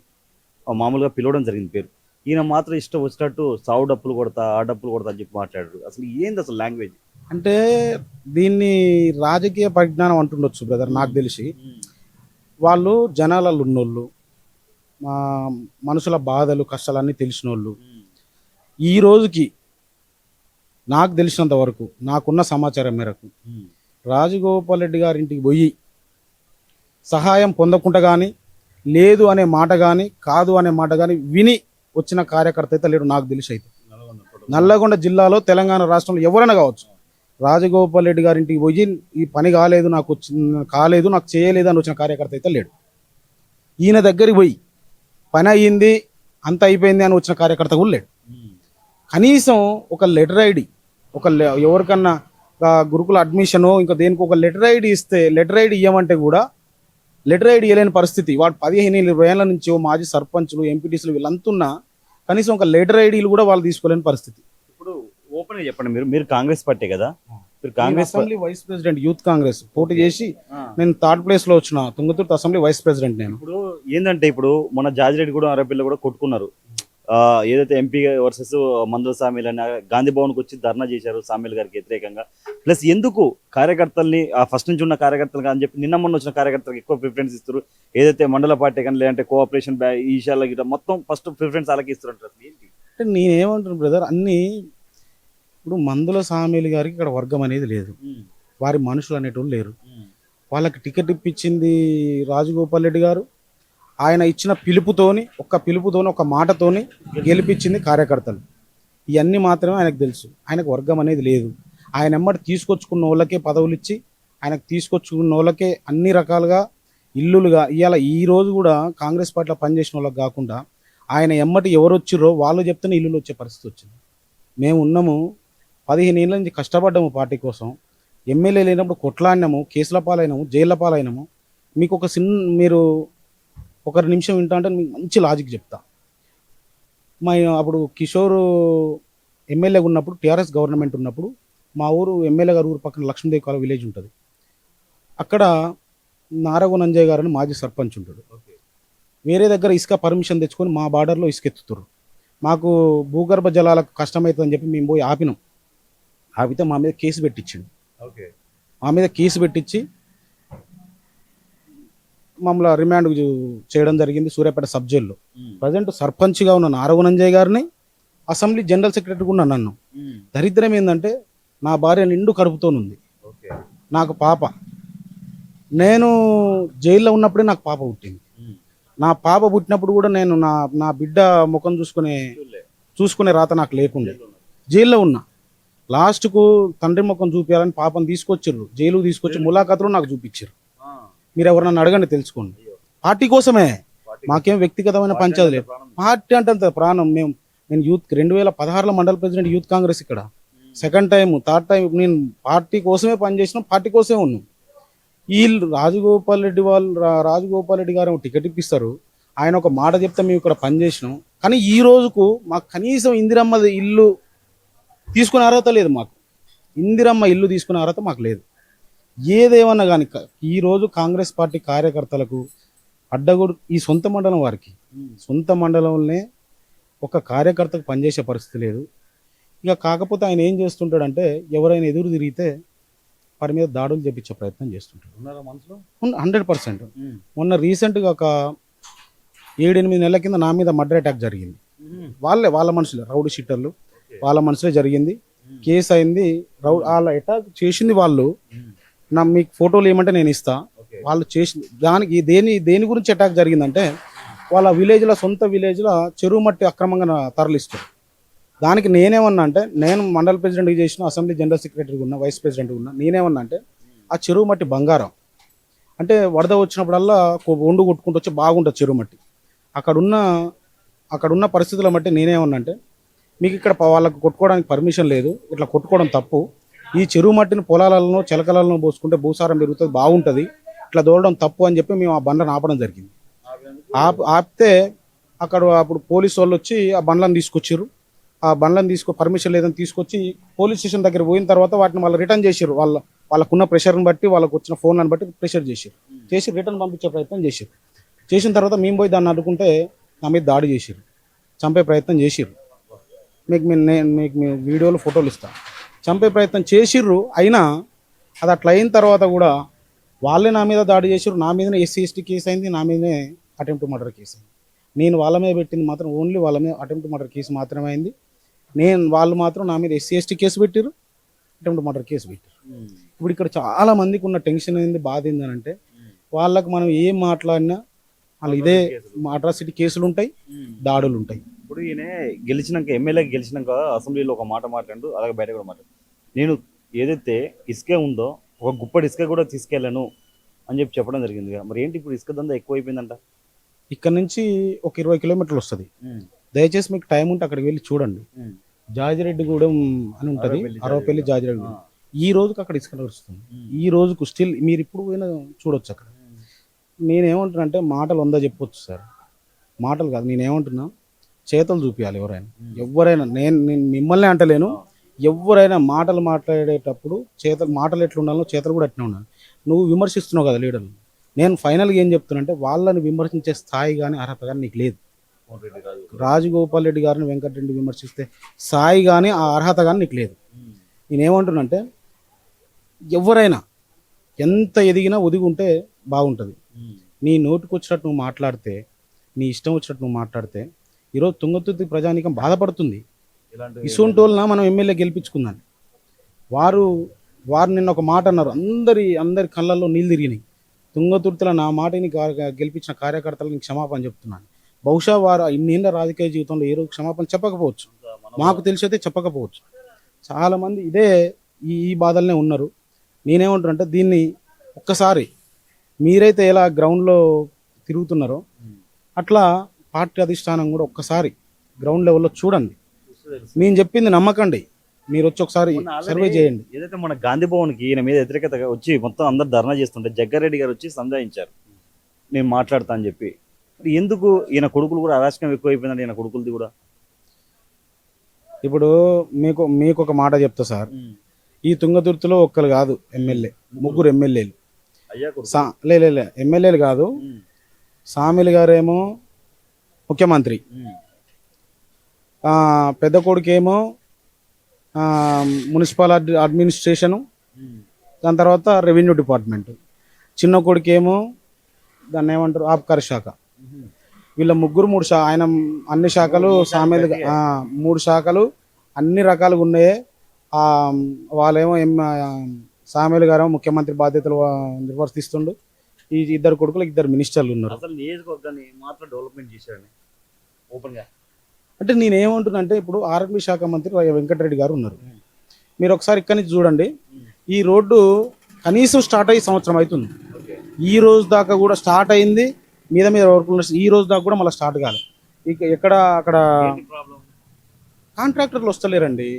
మామూలుగా పిలవడం జరిగింది పేరు. ఈయన మాత్రం ఇష్టం వచ్చినట్టు సావు డప్పులు కొడతా ఆ డప్పులు కొడతా అని చెప్పి మాట్లాడారు. అసలు ఏంది అసలు లాంగ్వేజ్ అంటే దీన్ని రాజకీయ పరిజ్ఞానం అంటుండొచ్చు బ్రదర్. నాకు తెలిసి వాళ్ళు జనాలలో ఉన్నోళ్ళు, మనుషుల బాధలు కష్టాలన్నీ తెలిసిన వాళ్ళు. ఈ రోజుకి నాకు తెలిసినంత వరకు, నాకున్న సమాచారం మేరకు రాజగోపాల్ రెడ్డి గారి ఇంటికి పోయి సహాయం పొందకుండా కానీ, లేదు అనే మాట కానీ, కాదు అనే మాట కానీ విని వచ్చిన కార్యకర్త అయితే లేడు నాకు తెలిసి. అయితే నల్లగొండ జిల్లాలో తెలంగాణ రాష్ట్రంలో ఎవరైనా కావచ్చు, రాజగోపాల్ రెడ్డి గారి ఇంటికి పోయి ఈ పని కాలేదు నాకు చేయలేదు అని వచ్చిన కార్యకర్త అయితే లేడు. ఈయన దగ్గరికి పోయి పని అయ్యింది అంత అయిపోయింది అని వచ్చిన కార్యకర్త కూడా లేడు. కనీసం ఒక లెటర్ ఐడి, ఎవరికన్నా గురుకుల అడ్మిషను ఇంకా దేనికి ఒక లెటర్ ఐడి ఇస్తే, లెటర్ ఐడి ఇవ్వమంటే కూడా లెటర్ ఐడి ఇవ్వలేని పరిస్థితి. వాడు 15-20 ఏళ్ల నుంచి మాజీ సర్పంచులు ఎంపీటీసీలు వీళ్ళంతున్నా కనీసం ఒక లెటర్ ఐడీలు కూడా వాళ్ళు తీసుకోలేని పరిస్థితి. ఇప్పుడు ఓపెన్ గా చెప్పండి, మీరు కాంగ్రెస్ పార్టీ కదా, మీరు Congress assembly vice president youth Congress పోటీ చేసి నేను 3rd ప్లేస్ లో వచ్చిన తుంగతుర్తి అసెంబ్లీ వైస్ ప్రెసిడెంట్ నేను. ఇప్పుడు ఏంటంటే ఇప్పుడు మన జాజిరెడ్డి కూడా అరపిల్ల కూడా కొట్టుకున్నారు. ఏదైతే ఎంపీ వర్సెస్ మందుల సామీల్ అని గాంధీ భవన్కి వచ్చి ధర్నా చేశారు సామీల్ గారికి వ్యతిరేకంగా. ప్లస్ ఎందుకు కార్యకర్తల్ని ఫస్ట్ నుంచి ఉన్న కార్యకర్తలు అని చెప్పి నిన్న మొన్న వచ్చిన కార్యకర్తలకు ఎక్కువ ప్రిఫరెన్స్ ఇస్తారు. ఏదైతే మండల పార్టీ కానీ లేదంటే కోఆపరేషన్ ఈ విషయాల్లో గిట్ట మొత్తం ఫస్ట్ ప్రిఫరెన్స్ అలాగే ఇస్తారు. ఏంటి అంటే నేనేమంటున్నాను బ్రదర్, అన్ని ఇప్పుడు మందుల సామీల్ గారికి ఇక్కడ వర్గం అనేది లేదు, వారి మనుషులు అనేటోళ్ళు లేరు. వాళ్ళకి టికెట్ ఇప్పించింది రాజగోపాల్ రెడ్డి గారు. ఆయన ఇచ్చిన పిలుపుతోని ఒక మాటతోని గెలిపించింది కార్యకర్తలు. ఇవన్నీ మాత్రమే ఆయనకు తెలుసు. ఆయనకు వర్గం అనేది లేదు. ఆయన ఎమ్మటి తీసుకొచ్చుకున్న వాళ్ళకే పదవులు ఇచ్చి, ఆయనకు తీసుకొచ్చుకున్న వాళ్ళకే అన్ని రకాలుగా ఇల్లులుగా ఇవాళ ఈ రోజు కూడా కాంగ్రెస్ పార్టీలో పనిచేసిన వాళ్ళకి కాకుండా ఆయన ఎమ్మటి ఎవరు వచ్చిర్రో వాళ్ళు చెప్తేనే ఇల్లులు వచ్చే పరిస్థితి వచ్చింది. మేము ఉన్నాము 15 ఏళ్ళ నుంచి కష్టపడ్డాము పార్టీ కోసం. ఎమ్మెల్యే లేనప్పుడు కొట్లాడినాము, కేసుల పాలైనాము, జైళ్ళ పాలైనాము. మీకు మీరు ఒక నిమిషం వింటా అంటే మీకు మంచి లాజిక్ చెప్తా. అప్పుడు కిషోర్ ఎమ్మెల్యేగా ఉన్నప్పుడు, టీఆర్ఎస్ గవర్నమెంట్ ఉన్నప్పుడు, మా ఊరు ఎమ్మెల్యే గారు ఊరు పక్కన లక్ష్మీదేవి కాల విలేజ్ ఉంటుంది. అక్కడ నారగో నంజయ్ గారు అని మాజీ సర్పంచ్ ఉంటాడు. వేరే దగ్గర ఇసుక పర్మిషన్ తెచ్చుకొని మా బార్డర్లో ఇసుక ఎత్తుతారు. మాకు భూగర్భ జలాలకు కష్టమవుతుందని చెప్పి మేము పోయి ఆపినాం. ఆపితే మా మీద కేసు పెట్టించిండు. పెట్టించి మమ్మల్ని రిమాండ్ చేయడం జరిగింది సూర్యాపేట సబ్ జైల్లో. ప్రజెంట్ సర్పంచ్గా ఉన్న నారగో నంజయ్ గారిని, అసెంబ్లీ జనరల్ సెక్రటరీ కూడా నన్ను. దరిద్రం ఏంటంటే నా భార్య నిండు కడుపుతోనుంది, నాకు పాప. నేను జైల్లో ఉన్నప్పుడే నాకు పాప పుట్టింది. నా పాప పుట్టినప్పుడు కూడా నేను నా బిడ్డ ముఖం చూసుకునే రాత నాకు లేకుండే జైల్లో ఉన్నా. లాస్ట్కు తండ్రి ముఖం చూపించాలని పాపను తీసుకొచ్చారు, జైలుకు తీసుకొచ్చి ములాఖాతులు నాకు చూపించారు. మీరు ఎవరన్నా అడగండి, తెలుసుకోండి. పార్టీ కోసమే, మాకేం వ్యక్తిగతమైన పంచాయతీ లేదు. పార్టీ అంటే ప్రాణం. నేను యూత్ 2016లో మండల ప్రెసిడెంట్ యూత్ కాంగ్రెస్ ఇక్కడ, 2nd టైం 3rd టైం నేను పార్టీ కోసమే పనిచేసిన, పార్టీ కోసమే ఉన్నాం. వీళ్ళు రాజగోపాల్ రెడ్డి గారు టికెట్ ఇప్పిస్తారు, ఆయన ఒక మాట చెప్తే మేము ఇక్కడ పనిచేసినాం. కానీ ఈ రోజుకు మాకు కనీసం ఇందిరమ్మ ఇల్లు తీసుకునే అర్హత లేదు. మాకు ఇందిరమ్మ ఇల్లు తీసుకునే అర్హత మాకు లేదు. ఏదేమన్నా కానీ ఈరోజు కాంగ్రెస్ పార్టీ కార్యకర్తలకు అడ్డగోడు ఈ సొంత మండలం వారికి, సొంత మండలంలోనే ఒక కార్యకర్తకు పనిచేసే పరిస్థితి లేదు. ఇక కాకపోతే ఆయన ఏం చేస్తుంటాడంటే, ఎవరైనా ఎదురు తిరిగితే వారి మీద దాడులు చేపించే ప్రయత్నం చేస్తుంటాడు. 100%. మొన్న రీసెంట్గా ఒక 7-8 నెలల కింద నా మీద మర్డర్ అటాక్ జరిగింది. వాళ్ళ మనుషులే, రౌడీ షీటర్లు వాళ్ళ మనుషులే జరిగింది. కేసు అయింది. వాళ్ళ అటాక్ చేసింది వాళ్ళు. మీకు ఫోటోలు ఏమంటే నేను ఇస్తా. వాళ్ళు చేసింది దానికి దేని గురించి అటాక్ జరిగిందంటే వాళ్ళ విలేజ్లో సొంత విలేజ్లో చెరువు మట్టి అక్రమంగా తరలిస్తారు. దానికి నేనేమన్నా అంటే, నేను మండల ప్రెసిడెంట్గా చేసిన, అసెంబ్లీ జనరల్ సెక్రటరీగా ఉన్నా, వైస్ ప్రెసిడెంట్గా ఉన్నా, నేనేమన్నా అంటే ఆ చెరువు మట్టి బంగారం. అంటే వరద వచ్చినప్పుడల్లా ఒండు కొట్టుకుంటూ వచ్చి బాగుంటుంది చెరువు మట్టి. అక్కడున్న పరిస్థితుల మట్టి నేనేమన్నా అంటే, మీకు ఇక్కడ వాళ్ళకు కొట్టుకోవడానికి పర్మిషన్ లేదు, ఇట్లా కొట్టుకోవడం తప్పు. ఈ చెరువు మట్టిని పొలాలలో చిలకలలో పోసుకుంటే భూసారం పెరుగుతుంది, బాగుంటుంది, ఇట్లా దోలడం తప్పు అని చెప్పి మేము ఆ బండ్లను ఆపడం జరిగింది. ఆపితే అప్పుడు పోలీసు వాళ్ళు వచ్చి ఆ బండ్లను తీసుకొచ్చారు. ఆ బండ్లను పర్మిషన్ లేదని తీసుకొచ్చి పోలీస్ స్టేషన్ దగ్గర పోయిన తర్వాత వాటిని వాళ్ళు రిటర్న్ చేశారు. వాళ్ళకున్న ప్రెషర్ని బట్టి, వాళ్ళకు వచ్చిన ఫోన్లను బట్టి ప్రెషర్ చేసి రిటర్న్ పంపించే ప్రయత్నం చేసిన తర్వాత మేము పోయి దాన్ని అడ్డుకుంటే నా మీద దాడి చేశారు, చంపే ప్రయత్నం చేసిర్రు. మీకు మీ వీడియోలు ఫోటోలు ఇస్తాను. చంపే ప్రయత్నం చేసిర్రు. అయినా అది అట్లా అయిన తర్వాత కూడా వాళ్ళే నా మీద దాడి చేసిర్రు. నా మీదనే SC/ST కేసు అయింది, నా మీదనే అటెంప్ట్ మర్డర్ కేసు అయింది. నేను వాళ్ళ మీద పెట్టింది మాత్రం ఓన్లీ వాళ్ళ మీద అటెంప్ట్ మర్డర్ కేసు మాత్రమే అయింది. వాళ్ళు మాత్రం నా మీద SC/ST కేసు పెట్టారు, అటెంప్ట్ మర్డర్ కేసు పెట్టారు. ఇప్పుడు ఇక్కడ చాలా మందికి ఉన్న టెన్షన్ ఏంది, బాధ ఏంటంటే వాళ్ళకు మనం ఏం మాట్లాడినా వాళ్ళు ఇదే అట్రాసిటీ కేసులు ఉంటాయి, దాడులు ఉంటాయి. ఇప్పుడు ఈయన ఎమ్మెల్యే గెలిచినాక అసెంబ్లీలో ఒక మాట మాట్లాడు, అలాగే బయట కూడా మాట్లాడు. నేను ఏదైతే ఇసుక ఉందో ఒక గుప్పటి ఇసుక కూడా తీసుకెళ్ళాను అని చెప్పడం జరిగింది. మరి ఏంటి ఇప్పుడు ఇసుక దందా ఎక్కువ అయిపోయిందంట? ఇక్కడ నుంచి ఒక 20 కిలోమీటర్లు వస్తుంది. దయచేసి మీకు టైం ఉంటే అక్కడికి వెళ్ళి చూడండి. జాజిరెడ్డిగూడెం అని ఉంటుంది, అరవపల్లి జాజిరెడ్డిగూడెం. ఈ రోజుకి అక్కడ ఇసుక నడుస్తుంది. ఈ రోజుకు స్టిల్ మీరు ఇప్పుడు పోయినా చూడొచ్చు అక్కడ. నేనేమంటున్నా మాటలు ఉందా చెప్పొచ్చు సార్, మాటలు కాదు. నేనేమంటున్నా, చేతలు చూపించాలి ఎవరైనా. నేను మిమ్మల్ని అంటలేను, ఎవరైనా మాటలు మాట్లాడేటప్పుడు మాటలు ఎట్లా ఉండాలో చేతలు కూడా అట్నే ఉండాలి. నువ్వు విమర్శిస్తున్నావు కదా లీడర్లు, నేను ఫైనల్గా ఏం చెప్తున్నా అంటే వాళ్ళని విమర్శించే స్థాయి కానీ అర్హత కానీ నీకు లేదు. రాజగోపాల్ రెడ్డి గారిని వెంకటరెడ్డి విమర్శిస్తే స్థాయి కానీ ఆ అర్హత కానీ నీకు లేదు. నేనేమంటున్నా అంటే ఎవరైనా ఎంత ఎదిగినా ఒదిగి ఉంటే బాగుంటుంది. నీ నోటికి వచ్చినట్టు నువ్వు మాట్లాడితే, నీ ఇష్టం వచ్చినట్టు నువ్వు మాట్లాడితే ఈరోజు తుంగతుర్తి ప్రజానీకం బాధపడుతుంది. ఇసుంటోళ్ళన మనం ఎమ్మెల్యే గెలిపించుకుందాం. వారు నిన్న ఒక మాట అన్నారు, అందరి కళ్ళల్లో నీళ్ళు తిరిగినాయి. తుంగతుర్తిలో నా మాటని గెలిపించిన కార్యకర్తలకు క్షమాపణ చెప్తున్నాను. బహుశా వారు ఇన్నేళ్ల రాజకీయ జీవితంలో ఏ రోజు క్షమాపణ చెప్పకపోవచ్చు, మాకు తెలిసి అయితే చెప్పకపోవచ్చు. చాలామంది ఇదే ఈ బాధలనే ఉన్నారు. నేనేమంటున్నానంటే దీన్ని ఒక్కసారి మీరైతే ఎలా గ్రౌండ్లో తిరుగుతున్నారో అట్లా పార్టీ అధిష్టానం కూడా ఒక్కసారి గ్రౌండ్ లెవెల్లో చూడండి. నేను చెప్పింది నమ్మకండి, మీరు వచ్చి ఒకసారి సర్వే చేయండి. ఏదైతే మన గాంధీ భవన్కి ఈయన మీద వ్యతిరేకతగా వచ్చి మొత్తం అందరు ధర్నా చేస్తుంటే జగ్గారెడ్డి గారు వచ్చి సంజాయించారు, నేను మాట్లాడతా అని చెప్పి. ఎందుకు ఈయన కొడుకులు కూడా అరాచకం ఎక్కువైపోయిందండి, ఈయన కొడుకులది కూడా. ఇప్పుడు మీకు ఒక మాట చెప్తా సార్, ఈ తుంగతుర్తిలో ఒక్కరు కాదు ఎమ్మెల్యే, ముగ్గురు ఎమ్మెల్యేలు. లే ఎమ్మెల్యేలు కాదు, సామిల్ గారేమో ముఖ్యమంత్రి, పెద్ద కొడుకేమో మున్సిపల్ అడ్మినిస్ట్రేషను, దాని తర్వాత రెవెన్యూ డిపార్ట్మెంట్, చిన్న కొడుకేమో దాన్ని ఏమంటారు ఆబ్కారీ శాఖ. వీళ్ళ ముగ్గురు ఆయన అన్ని శాఖలు సామిల్ 3 శాఖలు అన్ని రకాలుగా ఉన్నాయే. వాళ్ళేమో సామిల్ గారేమో ముఖ్యమంత్రి బాధ్యతలు నిర్వర్తిస్తుండు. ఈ ఇద్దరు కొడుకులు 2 మినిస్టర్లు ఉన్నారు. అసలు నియోజకవర్గాన్ని మాత్రం డెవలప్మెంట్ చేశారని ఓపెన్గా అంటే నేనేమంటున్నా అంటే, ఇప్పుడు ఆర్ఎండ్బి శాఖ మంత్రి వెంకటరెడ్డి గారు ఉన్నారు. మీరు ఒకసారి ఇక్కడి నుంచి చూడండి, ఈ రోడ్డు కనీసం స్టార్ట్ అయ్యి సంవత్సరం అవుతుంది. ఈ రోజు దాకా కూడా స్టార్ట్ అయింది, మీద వర్క్ ఈ రోజు దాకా కూడా మళ్ళీ స్టార్ట్ కాలేదు. అక్కడ కాంట్రాక్టర్లు వస్తలేరండి.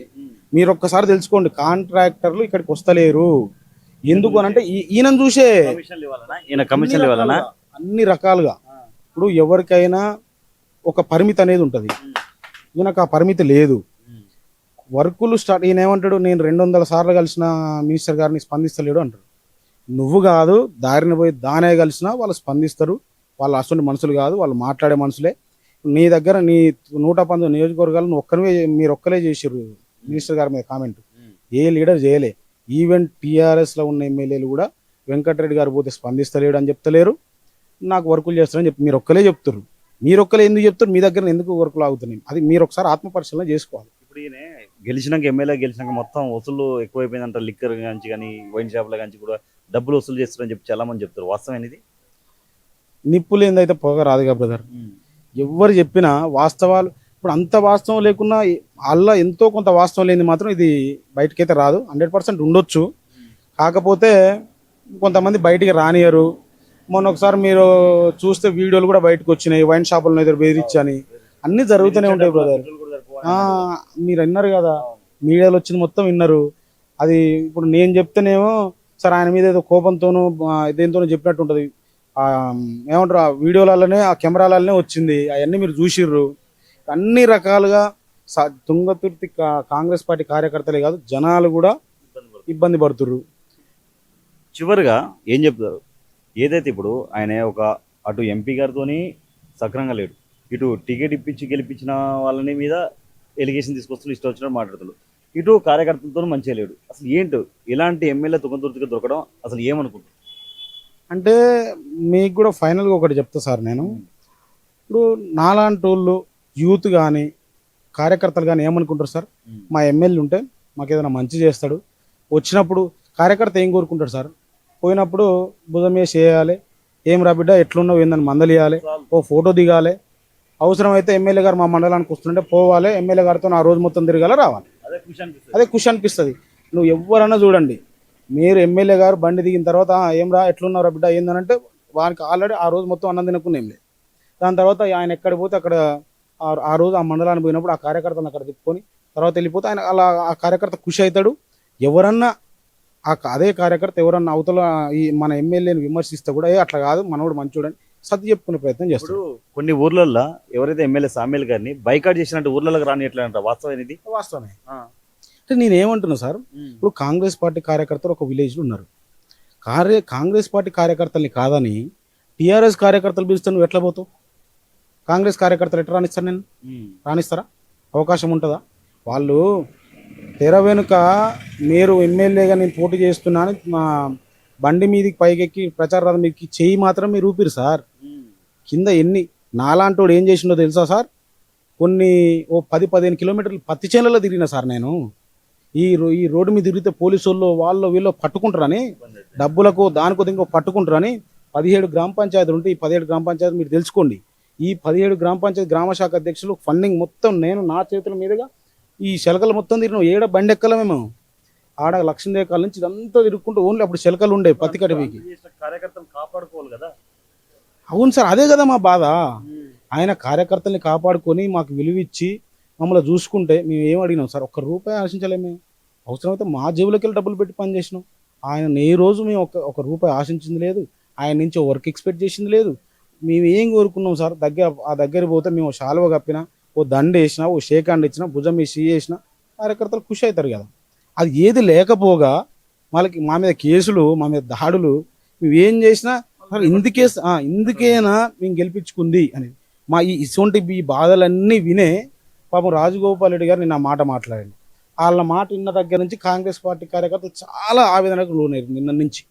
మీరు ఒక్కసారి తెలుసుకోండి, కాంట్రాక్టర్లు ఇక్కడికి వస్తలేరు. ఎందుకు అని అంటే ఈయనను చూసే అన్ని రకాలుగా. ఇప్పుడు ఎవరికైనా ఒక పరిమితి అనేది ఉంటుంది, ఈయనకు ఆ పరిమితి లేదు. వర్కులు స్టార్ట్, ఈయన ఏమంటాడు, నేను 200 సార్లు కలిసిన మినిస్టర్ గారిని స్పందిస్తలేడు అంటాడు. నువ్వు కాదు, దారిని పోయి దానే కలిసినా వాళ్ళు స్పందిస్తారు. వాళ్ళు అసలు మనుషులు కాదు, వాళ్ళు మాట్లాడే మనుషులే. నీ దగ్గర నీ 119 నియోజకవర్గాలను మీరు ఒక్కలే చేసారు మినిస్టర్ గారి మీద కామెంట్. ఏ లీడర్ చేయలే. ఈవెన్ టీఆర్ఎస్లో ఉన్న ఎమ్మెల్యేలు కూడా వెంకటరెడ్డి గారు పోతే స్పందిస్తలేడు అని చెప్తలేరు, నాకు వర్కులు చేస్తారని చెప్పి మీరు ఒక్కలే చెప్తారు. మీరు ఒక్కలే ఎందుకు చెప్తారు, మీ దగ్గర ఎందుకు వర్కులు ఆగుతున్నాయి, అది మీరు ఒకసారి ఆత్మపరిశీలన చేసుకోవాలి. ఇప్పుడు ఈయన ఎమ్మెల్యే గెలిచినాక మొత్తం వసూలు ఎక్కువైపోయిందంట. లిక్కర్ నుంచి కానీ వైన్ షాప్ల నుంచి కూడా డబ్బులు వసూలు చేస్తారని చెప్పి చాలా మంది చెప్తారు, వాస్తవం ఇది? నిప్పులు ఏందైతే పొగ రాదుగా బ్రదర్. ఎవరు చెప్పినా వాస్తవాలు ఇప్పుడు అంత వాస్తవం లేకున్నా అలా ఎంతో కొంత వాస్తవం లేని మాత్రం ఇది బయటకైతే రాదు. 100% ఉండొచ్చు, కాకపోతే కొంతమంది బయటికి రానియరు. మొన్న ఒకసారి మీరు చూస్తే వీడియోలు కూడా బయటకు వచ్చినాయి, వైన్ షాపులను ఎదురు బెదిరించని. అన్నీ జరుగుతూనే ఉంటాయి బ్రదర్. మీరు విన్నారు కదా, మీడియాలో వచ్చింది మొత్తం విన్నారు. అది ఇప్పుడు నేను చెప్తేనేమో సార్ ఆయన మీద ఏదో కోపంతోనూ దేంతోనూ చెప్పినట్టు ఉంటుంది. ఏమంటారు, ఆ వీడియోలలోనే ఆ కెమెరాలలోనే వచ్చింది, అవన్నీ మీరు చూసిర్రు. అన్ని రకాలుగా తుంగతుర్తి కాంగ్రెస్ పార్టీ కార్యకర్తలే కాదు, జనాలు కూడా ఇబ్బంది పడుతుర్రు. చివరిగా ఏం చెప్తారు? ఏదైతే ఇప్పుడు ఆయన ఒక అటు ఎంపీ గారితోని సక్రంగా లేడు, ఇటు టికెట్ ఇప్పించి గెలిపించిన వాళ్ళని మీద ఎలిగేషన్ తీసుకొస్తూ ఇష్టం వచ్చినట్టు మాట్లాడుతున్నాడు, ఇటు కార్యకర్తలతో మంచిగా లేడు. అసలు ఏంటో ఇలాంటి ఎమ్మెల్యే తుంగతుర్తిగా దొరకడం అసలు ఏమనుకుంటున్నారు? అంటే మీకు కూడా ఫైనల్గా ఒకటి చెప్తా సార్, నేను ఇప్పుడు నాలాంటి వాళ్ళు యూత్ కానీ కార్యకర్తలు కానీ ఏమనుకుంటారు సార్, మా ఎమ్మెల్యే ఉంటే మాకు ఏదైనా మంచి చేస్తాడు, వచ్చినప్పుడు కార్యకర్త ఏం కోరుకుంటాడు సార్, పోయినప్పుడు భుజం వేసి వేయాలి, ఏం రా బిడ్డ ఎట్లున్నావు ఏందని మందలియాలి, ఓ ఫోటో దిగాలి, అవసరమైతే ఎమ్మెల్యే గారు మా మండలానికి వస్తుంటే పోవాలి, ఎమ్మెల్యే గారితో ఆ రోజు మొత్తం తిరగాలి, రావాలి. అదే ఖుషి అనిపిస్తుంది. నువ్వు ఎవరన్నా చూడండి, మీరు ఎమ్మెల్యే గారు బండి దిగిన తర్వాత ఏం రా ఎట్లున్నారా బిడ్డ ఏందనంటే వానికి ఆల్రెడీ ఆ రోజు మొత్తం అన్నం తినకుండా ఏం లేదు. దాని తర్వాత ఆయన ఎక్కడ పోతే అక్కడ ఆ రోజు ఆ మండలానికి పోయినప్పుడు ఆ కార్యకర్తను అక్కడ తిప్పుకొని తర్వాత వెళ్ళిపోతే ఆయన అలా ఆ కార్యకర్త ఖుషి అవుతాడు. ఎవరన్నా అదే కార్యకర్త ఎవరన్నా అవతల ఈ మన ఎమ్మెల్యేని విమర్శిస్తే కూడా అట్లా కాదు మనోడు మంచోడని సర్ది చెప్పుకునే ప్రయత్నం చేస్తాడు. కొన్ని ఊర్లలో ఎవరైతే ఎమ్మెల్యే సామ్యుల్ గారిని బైకాట్ చేసినట్టు ఊర్లలోకి రాని ఎట్లా అంటారు, వాస్తవం ఇది? వాస్తవమే. అంటే నేను ఏమంటున్నా సార్, ఇప్పుడు కాంగ్రెస్ పార్టీ కార్యకర్తలు ఒక విలేజ్లో ఉన్నారు, కాంగ్రెస్ పార్టీ కార్యకర్తల్ని కాదని టీఆర్ఎస్ కార్యకర్తలు పిలిస్తే నువ్వు ఎట్లా పోతావు? కాంగ్రెస్ కార్యకర్తలు ఎట్లా రాణిస్తారు? నేను రాణిస్తారా? అవకాశం ఉంటుందా? వాళ్ళు తెర వెనుక మీరు ఎమ్మెల్యేగా నేను పోటీ చేస్తున్నాను మా బండి మీదకి పైకెక్కి ప్రచార రథం మీదకి చెయ్యి మాత్రం మీరు ఊపిరు సార్. కింద ఎన్ని నాలాంటోడు ఏం చేసిండో తెలుసా సార్, కొన్ని ఓ 10-15 కిలోమీటర్లు పత్తి చేనులలో తిరిగిన సార్ నేను. ఈ రోడ్డు మీద తిరిగితే పోలీసు వాళ్ళు వీళ్ళు పట్టుకుంటారని, డబ్బులకు దానికో ఇంకో పట్టుకుంటారని 17 గ్రామ పంచాయతీలు ఉంటే ఈ 17 గ్రామ పంచాయతీ మీరు తెలుసుకోండి. ఈ 17 గ్రామ పంచాయతీ గ్రామ శాఖ అధ్యక్షులు ఫండింగ్ మొత్తం నేను నా చేతుల మీదుగా ఈ శలకలు మొత్తం తిరిగినాం. ఏడ బండి ఎక్కలే మేము, ఆడ లక్ష్మీదేవి నుంచి ఇదంతా తిరుగుకుంటూ ఓన్లీ అప్పుడు శలకలు ఉండే పత్తి కడివికి. కార్యకర్తలు కాపాడుకోవాలి కదా. అవును సార్, అదే కదా మా బాధ. ఆయన కార్యకర్తల్ని కాపాడుకొని మాకు విలువిచ్చి మమ్మల్ని చూసుకుంటే మేము ఏం అడిగినాం సార్, ఒక్క రూపాయి ఆశించలేమే. అవసరమైతే మా జేబులోకి వెళ్ళి డబ్బులు పెట్టి పని చేసినాం. ఆయన ఏ రోజు మేము ఒక రూపాయి ఆశించింది లేదు, ఆయన నుంచి వర్క్ ఎక్స్పెక్ట్ చేసింది లేదు. మేము ఏం కోరుకున్నాం సార్, దగ్గర పోతే మేము శాలువ కప్పినా, ఓ దండ వేసినా, ఓ షేక్ హ్యాండ్ ఇచ్చినా, భుజం వేసి వేసినా కార్యకర్తలు ఖుషి అవుతారు కదా. అది ఏది లేకపోగా వాళ్ళకి మా మీద కేసులు, మా మీద దాడులు, మేము ఏం చేసినా ఇందుకేనా మేము గెలిపించుకుంది అని మా ఇటువంటి ఈ బాధలన్నీ వినే పాపం రాజగోపాల్ రెడ్డి గారు నిన్న మాట మాట్లాడండి. వాళ్ళ మాట విన్న దగ్గర నుంచి కాంగ్రెస్ పార్టీ కార్యకర్తలు చాలా ఆవేదనకు లోనయ్యారు. నిన్న నుంచి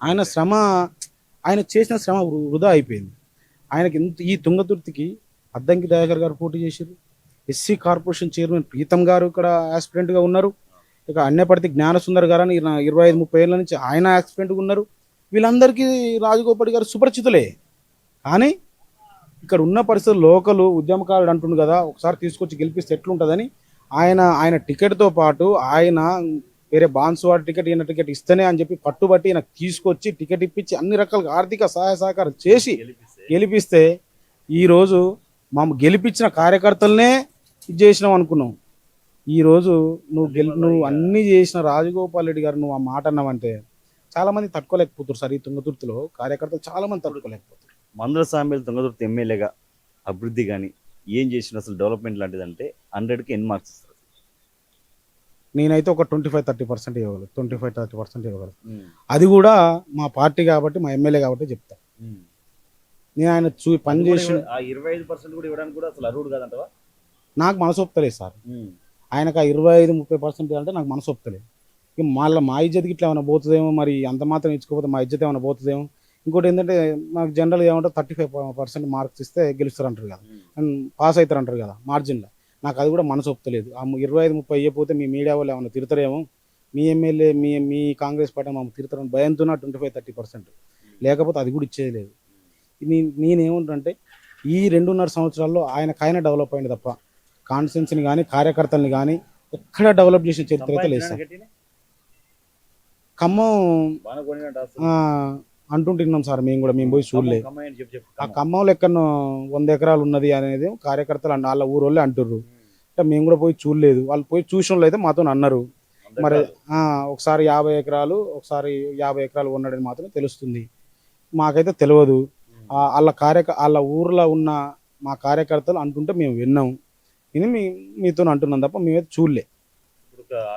ఆయన చేసిన శ్రమ వృధా అయిపోయింది. ఆయనకి ఈ తుంగతుర్తికి అద్దంకి దయాకర్ గారు పోటీ చేశారు, ఎస్సీ కార్పొరేషన్ చైర్మన్ ప్రీతం గారు ఇక్కడ యాస్పిరెంట్గా ఉన్నారు, ఇక అన్నపర్తి జ్ఞానసుందర్ గారు అని 25-30 ఏళ్ళ నుంచి ఆయన యాస్పిరెంట్గా ఉన్నారు. వీళ్ళందరికీ రాజగోపాల్ గారు సుపరిచితులే. కానీ ఇక్కడ ఉన్న పరిస్థితులు లోకలు ఉద్యమకారుడు అంటుండు కదా, ఒకసారి తీసుకొచ్చి గెలిపిస్తే ఎట్లుంటుందని ఆయన టికెట్తో పాటు ఆయన వేరే బాన్సువాడ టికెట్ ఈయన టికెట్ ఇస్తేనే అని చెప్పి పట్టుబట్టి ఈయన తీసుకొచ్చి టికెట్ ఇప్పించి అన్ని రకాలుగా ఆర్థిక సహాయ సహకారం చేసి గెలిపిస్తే ఈరోజు మా గెలిపించిన కార్యకర్తలనే ఇది చేసినాం అనుకున్నాం. ఈరోజు నువ్వు అన్నీ చేసిన రాజగోపాల్ రెడ్డి గారు నువ్వు ఆ మాట అన్నావంటే చాలా మంది తట్టుకోలేకపోతారు సార్. ఈ తుంగతుర్తిలో కార్యకర్తలు చాలా మంది తట్టుకోలేకపోతారు. మందుల సామ్యుల్ తుంగతుర్తి ఎమ్మెల్యేగా అభివృద్ధి కానీ ఏం చేసిన అసలు డెవలప్మెంట్ లాంటిదంటే 100కి ఎన్ని మార్క్స్ ఇస్తారు? నేనైతే ఒక 25-30% ఇవ్వగలను, 25-30% ఇవ్వగలను. అది కూడా మా పార్టీ కాబట్టి, మా ఎమ్మెల్యే కాబట్టి చెప్తా. నేను ఆయన పని చేసి 25% కూడా ఇవ్వడానికి కూడా అసలు అర్హుడు కాదంటవా? నాకు మనసు ఒప్పుతలేదు సార్. ఆయనకు ఆ 25-30% అంటే నాకు మనసు ఒప్పుతలేదు. ఇక మళ్ళీ మా ఇజ్జతకి ఇట్లా ఏమైనా పోతుందేమో, మరి అంత మాత్రం ఇచ్చుకోకపోతే మా ఇజ్జత్ ఏమైనా పోతుందేమో. ఇంకోటి ఏంటంటే నాకు జనరల్గా ఏమంటే 35% మార్క్స్ ఇస్తే గెలుస్తారు అంటారు కదా, పాస్ అవుతారు అంటారు కదా మార్జిన్లో. నాకు అది కూడా మనసు ఒప్పుతలేదు. ఆ 25-30 ఇవ్వకపోతే మీ మీడియా వాళ్ళు ఏమైనా తిడతారేమో, మీ ఎమ్మెల్యే మీ కాంగ్రెస్ పార్టీ మాకు తిరుగుతారని భయంతో 25-30%, లేకపోతే అది కూడా ఇచ్చేది లేదు. నేనేమంటుంటే ఈ 2.5 సంవత్సరాల్లో ఆయన డెవలప్ అయింది తప్ప కాన్స్టిట్యున్సీని కానీ కార్యకర్తల్ని కానీ ఎక్కడ డెవలప్ చేసిన చరిత్ర అయితే లేదు సార్. ఖమ్మం అంటుంటున్నాం సార్, మేము పోయి చూడలేదు. ఆ ఖమ్మంలో ఎక్కడో 100 ఎకరాలు ఉన్నది అనేది కార్యకర్తలు వాళ్ళ ఊరోళ్ళే అంటుర్రు. అంటే మేము కూడా పోయి చూడలేదు. వాళ్ళు పోయి చూసిన వాళ్ళు అయితే మాతో అన్నారు. మరి ఒకసారి 50 ఎకరాలు ఒకసారి 50 ఎకరాలు ఉన్నాడని మాత్రం తెలుస్తుంది. మాకైతే తెలియదు. వాళ్ళ ఊర్లో ఉన్న మా కార్యకర్తలు అంటుంటే మేము విన్నాం. ఇది మీతో అంటున్నాం తప్ప మేమైతే చూడలే.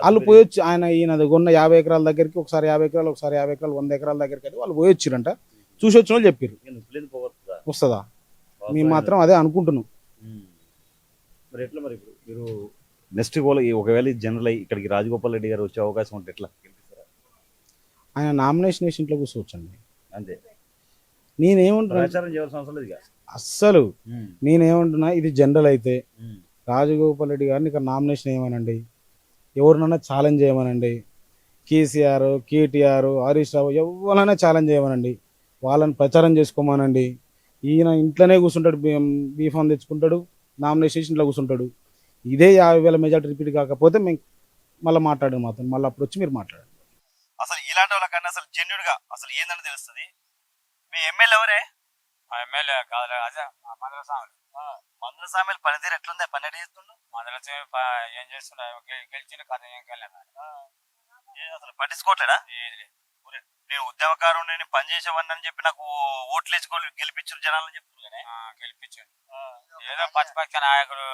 వాళ్ళు పోయొచ్చు ఈయన కొన్న 50 ఎకరాల దగ్గరికి ఒకసారి 50 ఎకరాలు ఒకసారి 50 ఎకరాలు 100 ఎకరాల దగ్గరికి అయితే వాళ్ళు పోయొచ్చిరంట. చూసి వచ్చిన వాళ్ళు చెప్పారు. వస్తుందా? మేము మాత్రం అదే అనుకుంటున్నాం. మరి ఎట్లా మరి ఇప్పుడు మీరు నెక్స్ట్ ఒకవేళ జనరల్ ఇక్కడికి రాజగోపాల్ రెడ్డి గారు వచ్చే అవకాశం ఉంటే ఎట్లా గెలిపిస్తారా? ఆయన నామినేషన్ వేసి ఇంట్లో కూర్చోవచ్చండి. అంతే. నేనేమంటున్నా ప్రచారం చేయాల్సిన అవసరం లేదు అస్సలు. నేనేమంటున్నా ఇది జనరల్ అయితే రాజగోపాల్ రెడ్డి గారిని ఇక్కడ నామినేషన్ వేయమనండి, ఎవరినైనా ఛాలెంజ్ చేయమనండి. కేసీఆర్, కేటీఆర్, హరీష్ రావు ఎవరైనా ఛాలెంజ్ చేయమనండి. వాళ్ళని ప్రచారం చేసుకోమనండి. ఈయన ఇంట్లోనే కూర్చుంటాడు, బీఫామ్ తెచ్చుకుంటాడు, నామినేషన్ ఇంట్లో కూర్చుంటాడు. ఇదే 50,000 మెజార్టీ రిపీట్ కాకపోతే మేము మళ్ళీ మాట్లాడారు మాత్రం, మళ్ళీ అప్పుడు వచ్చి మీరు మాట్లాడండి. అసలు ఇలాంటి వాళ్ళకన్నా అసలు జెన్యున్ గా అసలు ఏందని తెలుస్తుంది. మీ ఎమ్మెల్యే ఎవరే? ఎమ్మెల్యే కాదు, అదే మందల స్వామి. మందుల సామెలు పనితీరు ఎట్లుంది? పని ఎట్లా చేస్తుండు? మందల ఏం చేస్తుండ గెలిచిన కథ ఏం వెళ్ళాను అసలు పట్టించుకోవట్లేడా? ఏది లేదు. నేను ఉద్యమకారు నేను పని చేసేవాడిని అని చెప్పి నాకు ఓట్లు వేసుకోవాలి గెలిపించారు జనాలని చెప్తున్నారు. గెలిపించండి. ఏదో ప్రతిపక్ష నాయకుడు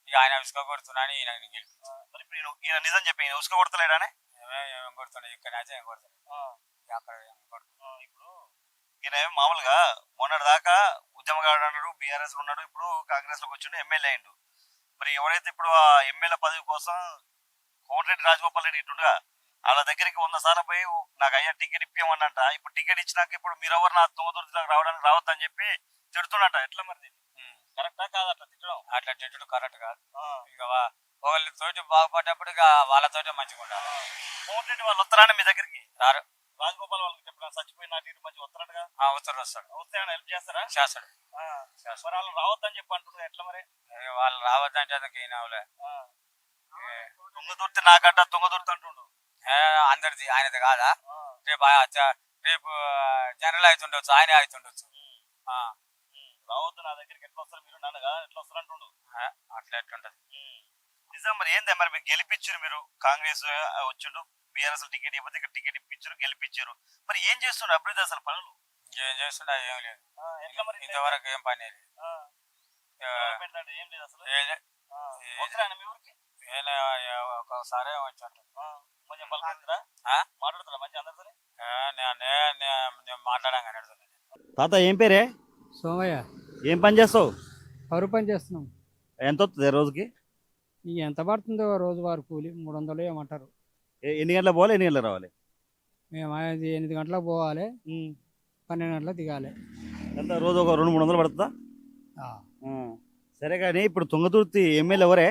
ఇక ఆయన ఉసుక కొడుతున్నాని ఈయన గెలిపించాడు. మరి ఇప్పుడు ఈయన నిజం చెప్పి ఈయన ఉసుక కొడతలేడానే? ఏం కొడుతున్నాడు ఇక్కడ అయితే ఏం కొడతాడు, అక్కడ ఏం కొడుతున్నాడు. ఇప్పుడు ఈయన మామూలుగా మొన్నటి దాకా ఉద్యమకారుడు అన్నాడు, బీఆర్ఎస్ ఉన్నాడు, ఇప్పుడు కాంగ్రెస్ లోకి వచ్చిండు, ఎమ్మెల్యే అయిండు. మరి ఎవరైతే ఇప్పుడు ఆ ఎమ్మెల్యే పదవి కోసం కోమటిరెడ్డి రాజగోపాల్ రెడ్డి ఇటుండగా వాళ్ళ దగ్గరికి 100 సార్లు పోయి నాకు అయ్యా టికెట్ ఇప్పియమన్నంట. ఇప్పుడు టికెట్ ఇచ్చినాక ఇప్పుడు మీరెవరు నా తుంగతుర్తిలోకి రావడానికి రావద్దని చెప్పి తిడుతున్నట్ట. ఎట్లా మరి కరెక్టా కాదు? అట్లా తిట్టడం, అట్లా తిట్టుడు కరెక్ట్ కాదు. ఇక ఒకళ్ళతోటి బాగుపడ్డప్పుడు ఇక వాళ్ళతోటి మంచిగా ఉండాలి. కోమటిరెడ్డి వాళ్ళు వస్తారని మీ దగ్గరికి రారు. రాజగోపాల్ వాళ్ళకి చెప్పిన చచ్చిపోయిన నాటి మంచి వస్తారటగా. ఉత్తరు వస్తాడు. వస్తే హెల్ప్ చేస్తారా? చేస్తాడు. మరి వాళ్ళు రావద్దని చెప్పి అంటున్నారు. ఎట్లా మరి? వాళ్ళు రావద్దంటే అందుకు ఈయన తుంగతుర్తి నా గడ్డ తుంగతుర్తి అంటుండు. అందరిది ఆయనది కాదా? రేపు జనరల్ అవుతుండొచ్చు, ఆయన అవుతుండొచ్చు. రావద్దు నా దగ్గరికి ఎట్లా వస్తారు మీరు నాన్నగా ఎట్లా వస్తారు అంటుండు. అట్లా ఎట్లుంటది నిజం. మరి ఏంది మరి మీరు గెలిపించారు, మీరు కాంగ్రెస్ వచ్చిండు, బీఆర్ఎస్ టికెట్ ఇవ్వదు, ఇక్కడ టికెట్ ఇప్పించారు, గెలిపించారు. మరి ఏం చేస్తుండ్రు అభివృద్ధి అసలు పనులు? ఏం చేస్తుండే ఏం లేదు. ఎట్లా మరి ఇంతవరకు ఏం పని లేదు. ఏం లేదు అసలు. మీ ఊరికి ఒకసారి వచ్చాడు. కొంచెం పలకరిస్తారా? మాట్లాడతారా మంచి అందరితో? నేను మాట్లాడాను. తాత ఏం పేరే? సోమయ్య. ఏం పని చేస్తావు? కరువు పని చేస్తున్నాం. ఎంత వస్తుంది రోజుకి? ఎంత పడుతుందో రోజువారి కూలి 300 ఏమంటారు. ఎన్ని గంటలకు పోవాలి, ఎన్ని గంటలకు రావాలి? మేము 8 గంటలకు పోవాలి, 12 గంటలకు దిగాలి. ఎంత రోజు ఒక 200-300 పడుతుందా? సరే కానీ ఇప్పుడు తుంగతుర్తి ఎమ్మెల్యే ఎవరే?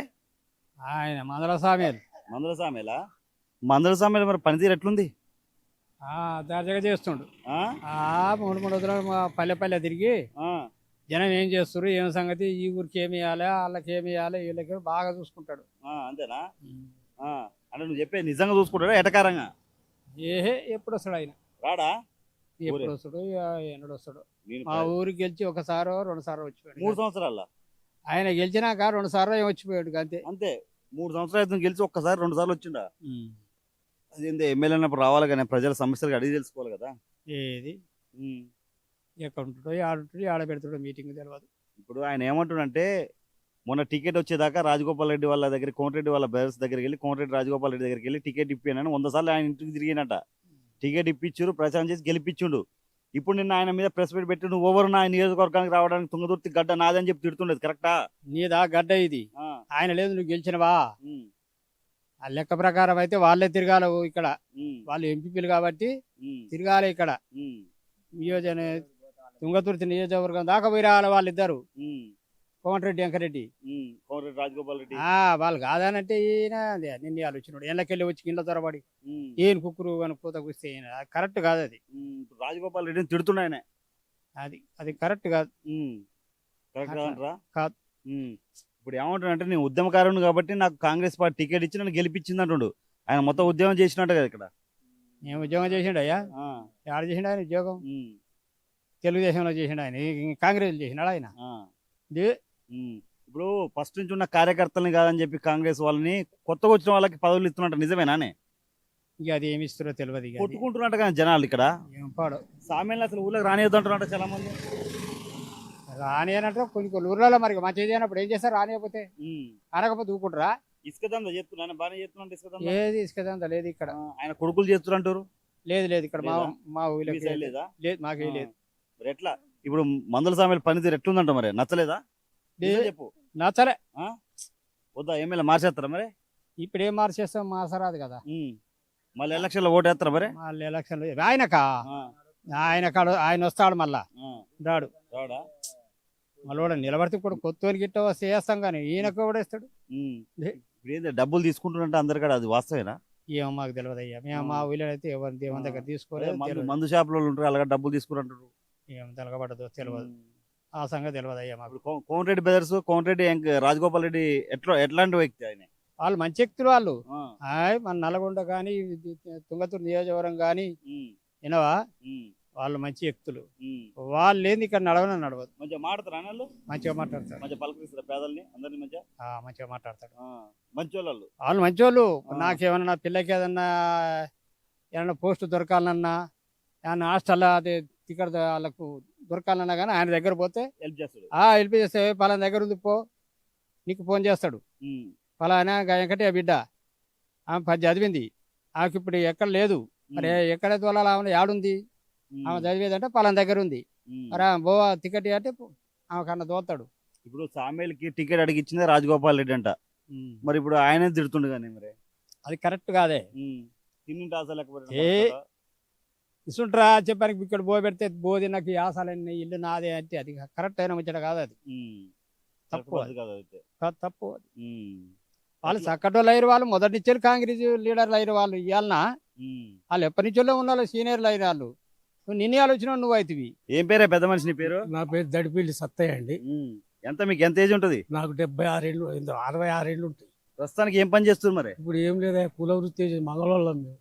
ఆయన మందల సామేలు. మందల సామేలా? మందల సామేలు మరి పనితీరు ఎట్లుంది? దర్జాగా చేస్తుండు. 3 రోజులు పల్లె తిరిగి జనం ఏం చేస్తారు, ఏం సంగతి, ఈ ఊరికి ఏమి ఇవ్వాలి, వాళ్ళకి ఏమి ఇవ్వాలి, వీళ్ళకి బాగా చూసుకుంటాడు. అంతేనా? అంటే నువ్వు చెప్పే నిజంగా చూసుకుంటాడా ఎటకారంగా? ఎప్పుడు వస్తాడు ఆయన? రాడా? ఎప్పుడు వస్తాడు, ఎన్నడు వస్తాడు? మా ఊరికి గెలిచి 1 సారో 2 సారో వచ్చిపోయాడు. 3 సంవత్సరాల ఆయన గెలిచినాక 2 సార్లు వచ్చిపోయాడు అంతే. అంతే. 3 సంవత్సరాలు గెలిచి 1 సారి 2 సార్లు వచ్చిండా? అదేంటి ఎమ్మెల్యే అన్నప్పుడు రావాలి కానీ ప్రజల సమస్యలు అడిగి తెలుసుకోవాలి కదా. ఏది ఎక్కడ ఉంటుందో ఆడుంటుందో ఆడ పెడుతుండో మీటింగ్ తెలియదు. ఇప్పుడు ఆయన ఏమంటుండంటే మొన్న టికెట్ వచ్చేదాకా రాజగోపాల్ రెడ్డి వాళ్ళ దగ్గర కోమటిరెడ్డి వాళ్ళ బ్రదర్స్ దగ్గరికి వెళ్ళి కోమటిరెడ్డి రాజగోపాల్ రెడ్డి దగ్గరికి వెళ్ళి టికెట్ ఇప్పానని 100 సార్లు ఆయన ఇంటికి తిరిగినట్ట. టికెట్ ఇప్పించారు, ప్రచారం చేసి గెలిపించుండు. ఇప్పుడు నిన్న ఆయన మీద ప్రెస్ మీట్ పెట్టి నువ్వు ఓవర్ నా నియోజకవర్గానికి రావడానికి తుంగతుర్తి గడ్డ నాదని చెప్పి తిడుతుండేది కరెక్టా? నీదా గడ్డ ఇది, ఆయన లేదు, నువ్వు గెలిచినవా? ఆ లెక్క ప్రకారం అయితే వాళ్ళే తిరగాలి ఇక్కడ. వాళ్ళు ఎంపీలు కాబట్టి తిరగాలి ఇక్కడ. తుంగతుర్తి నియోజకవర్గం దాకా పోయి రావాలి వాళ్ళిద్దరు, కోమటిరెడ్డి వెంకరెడ్డి. కోమటిరెడ్డి రాజగోపాల్ రెడ్డి. వాళ్ళు కాదనంటే ఈయన అదే నిర్ణయాలు వచ్చినాడు ఎండ్లకెళ్ళి వచ్చి కింద దొరబడి ఉమ్, ఈయన కుక్కురు అని పూత కూస్తే ఈయన కరెక్ట్ కాదు అది ఇప్పుడు రాజగోపాల్ రెడ్డిని తిడుతున్నాయనే. అది కరెక్ట్ కాదు. కరెక్ట్ అట్లా కాదంటారా? కాదు. ఇప్పుడు ఏమంటాడంటే నేను ఉద్యమకారుని కాబట్టి నాకు కాంగ్రెస్ పార్టీ టికెట్ ఇచ్చి నన్ను గెలిపించింది అంటుండు. ఆయన మొత్తం ఉద్యమం చేసినట్టు కదా ఇక్కడ. ఏం ఉద్యోగం చేసిండు అయ్యా? ఆ, ఆడ చేసిండు ఆయన ఉద్యోగం? ఉమ్, తెలుగుదేశంలో చేసిండు ఆయన, కాంగ్రెస్ చేసినాడు ఆయన. ఆ, ఇది ఇప్పుడు ఫస్ట్ నుంచి ఉన్న కార్యకర్తల్ని కాదని చెప్పి కాంగ్రెస్ వాళ్ళని కొత్తగా వచ్చిన వాళ్ళకి పదవులు ఇస్తున్నట్టు నిజమేనానే? ఇక అది ఏమి ఇస్తారో తెలియదు. ఇక అది కొట్టుకుంటున్నట్టు కానీ జనాలు ఇక్కడ ఏం పాడు సామెల్ని అసలు ఊళ్ళకి రానియద్దంటున్నట్టు చాలా మంది. రాని అంటే కొన్ని కొన్ని ఊర్లలో మరి మంచిగా చేయనప్పుడు ఏం చేస్తారు? రానియకపోతే అనకపోతే ఊకుంటారా? ఇసుక దందా చేస్తున్నా బాగానే చేస్తున్నా ఇసుక దందా. ఏది ఇసుకదంతా లేదు ఇక్కడ. ఆయన కొడుకులు చేస్తున్నారు. లేదు ఇక్కడ మా లేదా? మా ఊళ్ళో మీ సైడ్ లేదా? లేదు, మాకే లేదు. మరి ఎట్లా ఇప్పుడు మందుల సామెల పనితీరు ఎట్లుందంట మరి? నచ్చలేదా? నిజం చెప్పు. నచ్చలే. వద్దా ఎమ్మెల్యే మార్చేస్తారా మరి? ఇప్పుడు ఏం మార్చేస్తాం? మార్చరాదు కదా. మళ్ళీ ఎలక్షన్ లో ఓటు వేస్తారా మరి? మళ్ళీ ఎలక్షన్ ఆయనకా ఆయన వస్తాడు మళ్ళా రాడు. రాడా? మళ్ళీ కూడా నిలబడితే ఇప్పుడు కొత్తోని గిట్ట వస్తే వేస్తాం కానీ ఈయనకు కూడా ఇస్తాడు. ఇప్పుడు ఏంది డబ్బులు తీసుకుంటున్నట్టు అందరు కూడా అది వాస్తవేనా? ఏమో మాకు తెలియదు అయ్యా. మేము మా ఊళ్ళో అయితే ఎవరి దేవుని దగ్గర తీసుకోలేదు. మందు షాపులో ఉంటారు అలాగే డబ్బులు తీసుకుంటారు. ఏం తెలగబడదు తెలియదు. ఆ సంగతి తెలియదు అయ్యా మాకు. కోమటిరెడ్డి బ్రదర్స్, కోమటిరెడ్డి రాజగోపాల్ రెడ్డి ఎట్లాంటి వ్యక్తి ఆయన? వాళ్ళు మంచి వ్యక్తులు వాళ్ళు. మన నల్గొండ కానీ తుంగతుర్తి నియోజకవర్గం కానీ వినవా, వాళ్ళు మంచి వ్యక్తులు. వాళ్ళు లేని ఇక్కడ నడవదు. మంచిగా మాట్లాడతారు అన్నలు? మంచిగా మాట్లాడతారు. మంచిగా పలకరిస్తారు పేదల్ని అందరినీ మంచిగా. మంచిగా మాట్లాడతాడు. మంచి వాళ్ళు. వాళ్ళు మంచోళ్ళు. నాకేమన్నా నా పిల్లకి ఏదన్నా పోస్ట్ దొరకాలన్నా, ఏమన్నా హాస్టల్ అదే టికెట్ వాళ్ళకు దొరకాలన్నా కానీ ఆయన దగ్గర పోతే హెల్ప్ చేస్తాడు. హెల్ప్ చేస్తే పలానా దగ్గర ఉంది పో, నీకు ఫోన్ చేస్తాడు. పలానా వెంకటే బిడ్డ ఆమె 10 చదివింది, ఆమెకి ఇప్పుడు ఎక్కడ లేదు, మరి ఎక్కడ తోలాలి, ఆమె యాడుంది, ఆమె చదివేదంటే పలానా దగ్గర ఉంది, మరి ఆమె బోవా టికెట్ అంటే ఆమె కన్నా దోతాడు. ఇప్పుడు సామేల్కి టికెట్ అడిగిచ్చిందే రాజగోపాల్ రెడ్డి అంట. మరి ఇప్పుడు ఆయనే తిడుతుండు కానీ మరి అది కరెక్ట్ కాదే. తిన్నింటి ఆశ లేకపోతే ఇసుంట్రా చెప్పానికి ఇక్కడ బో పెడితే బోది నాకు ఈ ఆశలన్నీ ఇల్లు నాదే అంటే అది కరెక్ట్ అయినా ముచ్చట కాదు. అది తప్పు. తప్పు. వాళ్ళు చక్కటోళ్ళు అయ్యారు. వాళ్ళు మొదటి నుంచి కాంగ్రెస్ లీడర్లు అయ్యారు. వాళ్ళు ఇవ్వాలన్నా వాళ్ళు ఎప్పటి నుంచో ఉన్నారు, సీనియర్లు అయిన వాళ్ళు. నిన్నే ఆలోచన నువ్వు అవుతుంది. ఏం పేరే పెద్ద మనిషి నీ పేరు? నా పేరు దడిపిల్లి సత్తయ్య అండి. ఎంత మీకు ఎంత ఏజ్ ఉంటది? నాకు 76 ఏళ్ళు, 66 ఏళ్ళు ఉంటాయి. ప్రస్తుతానికి ఏం పని చేస్తుంది మరి? ఇప్పుడు ఏం లేదా, కుల వృత్తి మంగళవాళ్ళం మేము.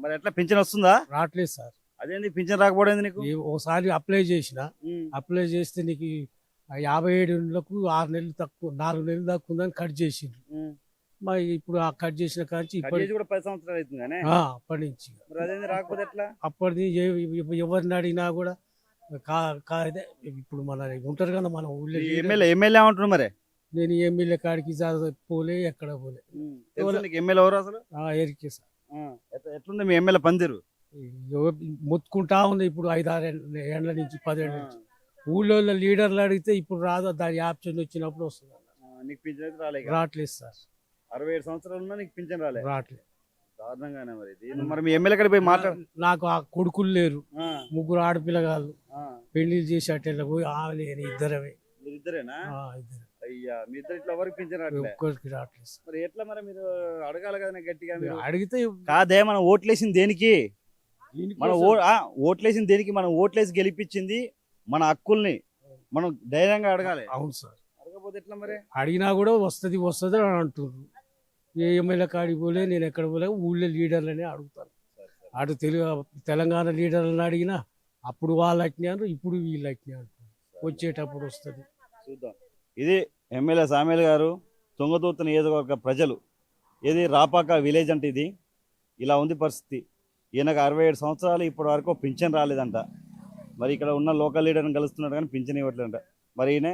మరి ఎట్లా పింఛన్ వస్తుందా? రావట్లేదు సార్. అదేంది పింఛన్ రాకపోవడం నీకు? ఒకసారి అప్లై చేసిన, అప్లై చేస్తే నీకు 57 ఏళ్ళకు 6 నెలలు తక్కువ, 4 నెలలు తక్కువ ఉందని కట్ చేసిండ్రు. మరి ఇప్పుడు ఆ కట్ చేసిన కాంచి కూడా 10 సంవత్సరాలు అవుతుంది కానీ అప్పటి నుంచి రాకపోతే ఎట్లా? అప్పటిది ఎవరిని అడిగినా కూడా ఇప్పుడు మన ఉంటారు కదా మన ఊళ్ళో ఎమ్మెల్యే అంటున్నారు. మరి నేను ఎమ్మెల్యే కాడికి పోలే, ఎక్కడ పోలే. ఎమ్మెల్యే ఎవరు అసలు? ఎరికే సార్. ఎట్లుంది మీ ఎమ్మెల్యే పనితీరు? మొత్తుకుంటా ఉంది ఇప్పుడు 5-6 ఏళ్ళ నుంచి 10 ఏళ్ళ నుంచి. ఊళ్ళో లీడర్లు అడిగితే ఇప్పుడు రాదు, దాని ఆప్షన్ వచ్చినప్పుడు వస్తుంది. నీకు పింఛన్ రాలేదు? రావట్లేదు సార్. 67 సంవత్సరాలు ఉన్నా నీకు పింఛన్ రాలేదు? రావట్లేదు. దారుణంగానే మరి మీ ఎమ్మెల్యే కాడికి పోయి మాట్లాడు. నాకు ఆ కొడుకులు లేరు, 3 ఆడపిల్లగాళ్ళు. పెళ్లిళ్ళు చేసి అట్టేళ్ళ పోయి ఆమె ఇద్దరమే. ఇద్దరేనా? ఇద్దరు. అయ్యా మీ ఇద్దరు ఇట్లా ఎవరికి పింఛన్ రావట్లేదు? ఒక్కరికి రావట్లేదు. మరి ఎట్లా మరి మీరు అడగాలి కదా గట్టిగా. అడిగితే కాదే మనం ఓట్లేసింది దేనికి? మనం ఓట్లేసింది దేనికి? మనం ఓట్లేసి గెలిపించింది మన హక్కుల్ని మనం ధైర్యంగా అడగాలి. అవును సార్. అడగకపోతే ఎట్లా మరి? అడిగినా కూడా వస్తుంది అని అంటున్నారు. ఏ ఎమ్మెల్యే కాడికి పోలే, నేను ఎక్కడ పోలే, ఊళ్ళో లీడర్లనే అడుగుతాను. అటు తెలంగాణ లీడర్లను అడిగినా అప్పుడు వాళ్ళు అట్టినారు, ఇప్పుడు వీళ్ళు అట్టినారు. వచ్చేటప్పుడు వస్తుంది. చూద్దాం. ఇది ఎమ్మెల్యే సామేల్ గారు, తుంగతుర్తి నియోజకవర్గ ప్రజలు. ఇది రాపాక విలేజ్ అంటే ఇది. ఇలా ఉంది పరిస్థితి. ఈయనకు 67 సంవత్సరాలు ఇప్పటి వరకు పింఛన్ రాలేదంట. మరి ఇక్కడ ఉన్న లోకల్ లీడర్ని కలుస్తున్నాడు కానీ పింఛన్ ఇవ్వట్లేదంట. మరి ఈయన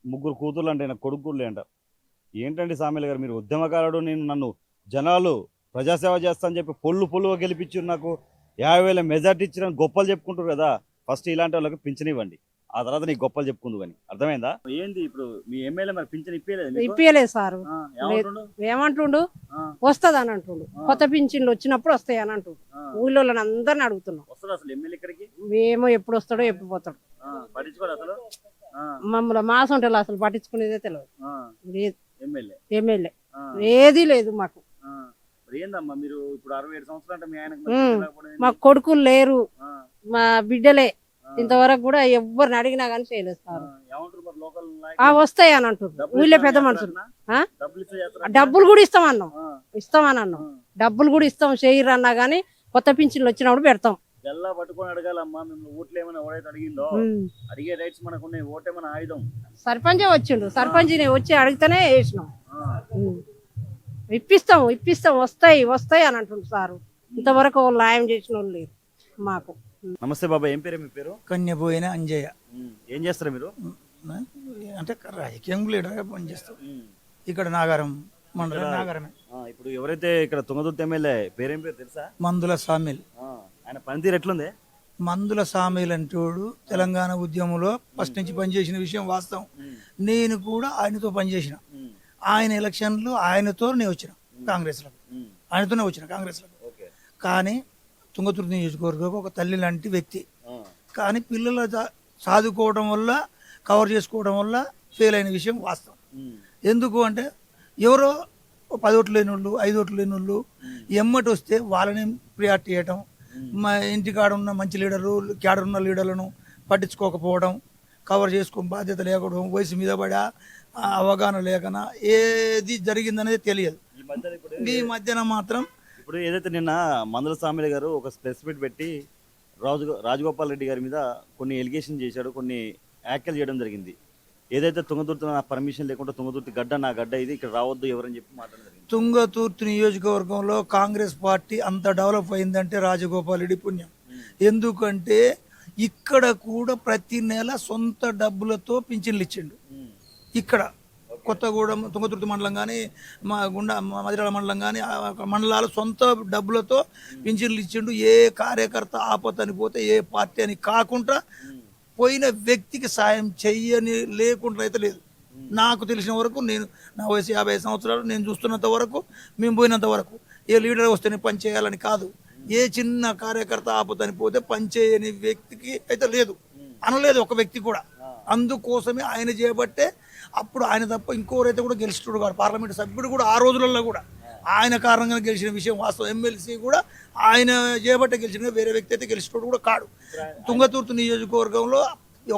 3 కూతుర్లు అంటే, ఈయన కొడుకులే అంట. ఏంటండి సామేల్ గారు, మీరు ఉద్యమకారుడు, నేను నన్ను జనాలు ప్రజాసేవ చేస్తా అని చెప్పి పొల్లుగా గెలిపించారు, నాకు 50,000 మెజార్టీ ఇచ్చిన గొప్పలు చెప్పుకుంటారు కదా. ఫస్ట్ ఇలాంటి వాళ్ళకి పింఛన్ ఇవ్వండి, ఆ తర్వాత నీకు గొప్పలు చెప్పుకుందు కానీ. అర్థమైందా? ఏంది ఇప్పుడు మీ ఎమ్మెల్యే మరి పింఛన్ ఇప్పలేదు సార్. ఏమంటుండు? వస్తుంది అని అంటుండు. కొత్త పింఛన్లు వచ్చినప్పుడు వస్తాయి అని అంటుండు. ఊళ్ళో అందరిని అడుగుతున్నాం. అసలు ఎమ్మెల్యే ఇక్కడికి ఏమో ఎప్పుడు వస్తాడో ఎప్పుడు పోతాడు. పట్టించుకోరు అసలు. మమ్మల్ని మాసం అసలు పట్టించుకునేదే తెలియదు. ఎమ్మెల్యే ఎమ్మెల్యే ఏది లేదు మాకు. మరి ఏందమ్మా మీరు ఇప్పుడు 67 సంవత్సరాలు అంటే మీ ఆయనకు ఉమ్. మంచి లేకపోవడం ఏంది? మా కొడుకులు లేరు, ఆ, మా బిడ్డలే. ఆ, ఇంతవరకు కూడా ఎవరిని అడిగినా కానీ చేయలేదు ఆ, సార్. ఏమంటారు మరి లోకల్ వస్తాయి అని అంటారు డబ్బులు ఊళ్ళో ఇస్తా పెద్ద చేస్తారా మనుషులు. అన్నా? ఆ? డబ్బులు ఇస్తా చేస్తారా? డబ్బులు కూడా ఇస్తామన్నాం, ఆ, ఇస్తామని అన్నాం. ఆ. డబ్బులు కూడా ఇస్తాం, చేయరు అన్నా కానీ కొత్త పింఛన్లు వచ్చినప్పుడు పెడతాం. జల్లా పట్టుకొని అడగాలమ్మా, మిమ్మల్ని ఓట్లు ఏమైనా ఎవరైతే అడిగిందో ఉమ్. అడిగే రైట్స్ మనకు ఉన్నాయి. ఓటేమైనా ఆయుధం. సర్పంచే వచ్చిండు, సర్పంచ్ని వచ్చి అడిగితేనే వేసినాం. ఆ, ఉమ్. ఇప్పిస్తాం వస్తాయి అని అంటుండ్రు సారు. ఇంతవరకు వాళ్ళు న్యాయం చేసిన వాళ్ళు లేరు మాకు. నమస్తే బాబా, ఏం పేరు మీ పేరు? కన్యపోయిన అంజయ్య. ఏం చేస్తారు మీరు? అంటే రాజకీయం లీడర్గా పనిచేస్తాం ఇక్కడ నాగారం మండలం. ఇక్కడ- నాగారమే. ఇప్పుడు ఎవరైతే ఇక్కడ తుంగతుర్తి ఎమ్మెల్యే పేరేం పేరు తెలుసా? మందుల సామిల్. ఆయన పనితీరు ఎట్లుంది? మందుల సామిల్ అంటోడు తెలంగాణ ఉద్యమంలో ఫస్ట్ నుంచి పనిచేసిన విషయం వాస్తవం. నేను కూడా ఆయనతో పనిచేసిన. ఆయన ఎలక్షన్లు ఆయనతో నేను వచ్చిన కాంగ్రెస్లో, ఆయనతోనే వచ్చిన కాంగ్రెస్లో. ఓకే. కానీ తుంగతుర్తి నియోజకవర్గం ఒక తల్లి లాంటి వ్యక్తి. కానీ పిల్లల చదువుకోవడం వల్ల కవర్ చేసుకోవడం వల్ల ఫెయిల్ అయిన విషయం వాస్తవం. ఎందుకు అంటే ఎవరో 10 ఓట్లు లేని వాళ్ళు, 5 ఓట్లు లేని వాళ్ళు ఎమ్మటి వస్తే వాళ్ళని ప్రియారిటీ చేయటం, మా ఇంటికాడ ఉన్న మంచి లీడర్లు క్యాడర్ ఉన్న లీడర్లను పట్టించుకోకపోవడం, కవర్ చేసుకుని బాధ్యత లేకపోవడం, వయసు మీద పడా అవగాహన లేకనా ఏది జరిగిందనేది తెలియదు. ఈ మధ్యన మాత్రం ఇప్పుడు ఏదైతే నిన్న మందుల సామిల గారు ఒక ప్రెస్ మీట్ పెట్టి రాజగోపాల్ రెడ్డి గారి మీద కొన్ని ఎలిగేషన్ చేశాడు, కొన్ని వ్యాఖ్యలు చేయడం జరిగింది. ఏదైతే తుంగతుర్తి నా పర్మిషన్ లేకుండా తుంగతుర్తి గడ్డ నా గడ్డ, ఇది ఇక్కడ రావద్దు ఎవరని చెప్పి మాట్లాడడం జరిగింది. తుంగతుర్తి నియోజకవర్గంలో కాంగ్రెస్ పార్టీ అంత డెవలప్ అయిందంటే రాజగోపాల్ రెడ్డి పుణ్యం. ఎందుకంటే ఇక్కడ కూడా ప్రతి నెల సొంత డబ్బులతో పింఛన్లు ఇచ్చిండు. ఇక్కడ కొత్తగూడెం తుంగతుర్తి మండలం కానీ మా మదిరాల మండలం కానీ మండలాలు సొంత డబ్బులతో పింఛన్లు ఇచ్చిండు. ఏ కార్యకర్త ఆపతని పోతే ఏ పార్టీ అని కాకుండా పోయిన వ్యక్తికి సాయం చెయ్యని లేకుండా అయితే లేదు. నాకు తెలిసిన వరకు, నేను నా వయసు 50 సంవత్సరాలు, నేను చూస్తున్నంత వరకు, మేము పోయినంత వరకు ఏ లీడర్ వస్తేనే పని చేయాలని కాదు, ఏ చిన్న కార్యకర్త ఆపతని పోతే పని చేయని వ్యక్తికి అయితే లేదు, అనలేదు ఒక వ్యక్తి కూడా. అందుకోసమే ఆయన చేయబట్టే అప్పుడు ఆయన తప్ప ఇంకోరైతే కూడా గెలిచినోడు కాదు. పార్లమెంట్ సభ్యుడు కూడా ఆ రోజులలో కూడా ఆయన కారణంగా గెలిచిన విషయం వాస్తవం. ఎమ్మెల్సీ కూడా ఆయన చేయబట్టే గెలిచిన, వేరే వ్యక్తి అయితే గెలిచినోడు కూడా కాడు. తుంగతుర్తి నియోజకవర్గంలో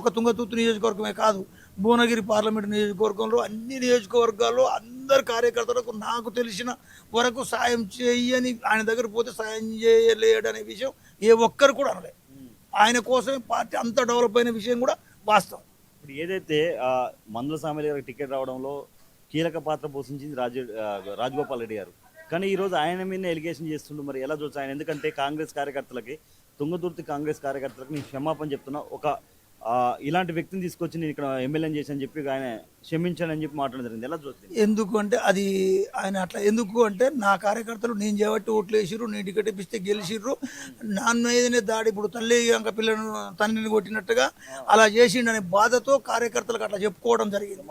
ఒక తుంగతుర్తి నియోజకవర్గమే కాదు, భువనగిరి పార్లమెంట్ నియోజకవర్గంలో అన్ని నియోజకవర్గాల్లో అందరు కార్యకర్తలకు నాకు తెలిసిన వరకు సాయం చేయని, ఆయన దగ్గర పోతే సాయం చేయలేడనే విషయం ఏ ఒక్కరు కూడా అనలేదు. ఆయన కోసమే పార్టీ అంత డెవలప్ అయిన విషయం కూడా వాస్తవం. ఇప్పుడు ఏదైతే మందుల సామిల గారికి టికెట్ రావడంలో కీలక పాత్ర పోషించింది రాజగోపాల్ రెడ్డి గారు, కానీ ఈరోజు ఆయన మీద ఎలిగేషన్ చేస్తుండ్రు. మరి ఎలా చూడచ్చు ఆయన? ఎందుకంటే కాంగ్రెస్ కార్యకర్తలకి, తుంగతుర్తి కాంగ్రెస్ కార్యకర్తలకు నేను క్షమాపణ చెప్తున్నా, ఒక ఇలాంటి వ్యక్తిని తీసుకొచ్చి నేను ఇక్కడ ఎమ్మెల్యేని చేశాను చెప్పి ఆయన క్షమించానని చెప్పి మాట్లాడడం జరిగింది. ఎలా చూస్తుంది? ఎందుకు అంటే అది ఆయన అట్లా ఎందుకు అంటే నా కార్యకర్తలు నేను చేయబట్టి ఓట్లు వేసిర్రు, నేను టికెట్ ఇప్పిస్తే గెలిచిర్రు, నన్ను ఏదైనా దాడి ఇప్పుడు తల్లి ఇంకా పిల్లను తండ్రిని కొట్టినట్టుగా అలా చేసిండనే బాధతో కార్యకర్తలకు అట్లా చెప్పుకోవడం జరిగింది.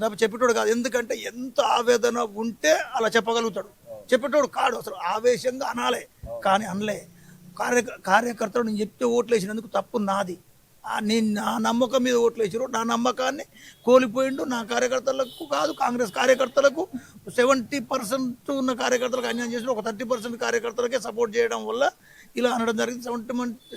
తప్ప చెప్పేటోడు కాదు. ఎందుకంటే ఎంత ఆవేదన ఉంటే అలా చెప్పగలుగుతాడు, చెప్పేటోడు కాడు. అసలు ఆవేశంగా అనాలే కానీ అనలే. కార్యకర్తలు నేను చెప్తే ఓట్లు వేసినందుకు తప్పు నాది. నేను నా నమ్మకం మీద ఓట్లు వేసారు, నా నమ్మకాన్ని కోల్పోయిండు. నా కార్యకర్తలకు కాదు, కాంగ్రెస్ కార్యకర్తలకు 70% ఉన్న కార్యకర్తలకు అన్యాయం చేసిన, ఒక 30% కార్యకర్తలకే సపోర్ట్ చేయడం వల్ల ఇలా అనడం జరిగింది.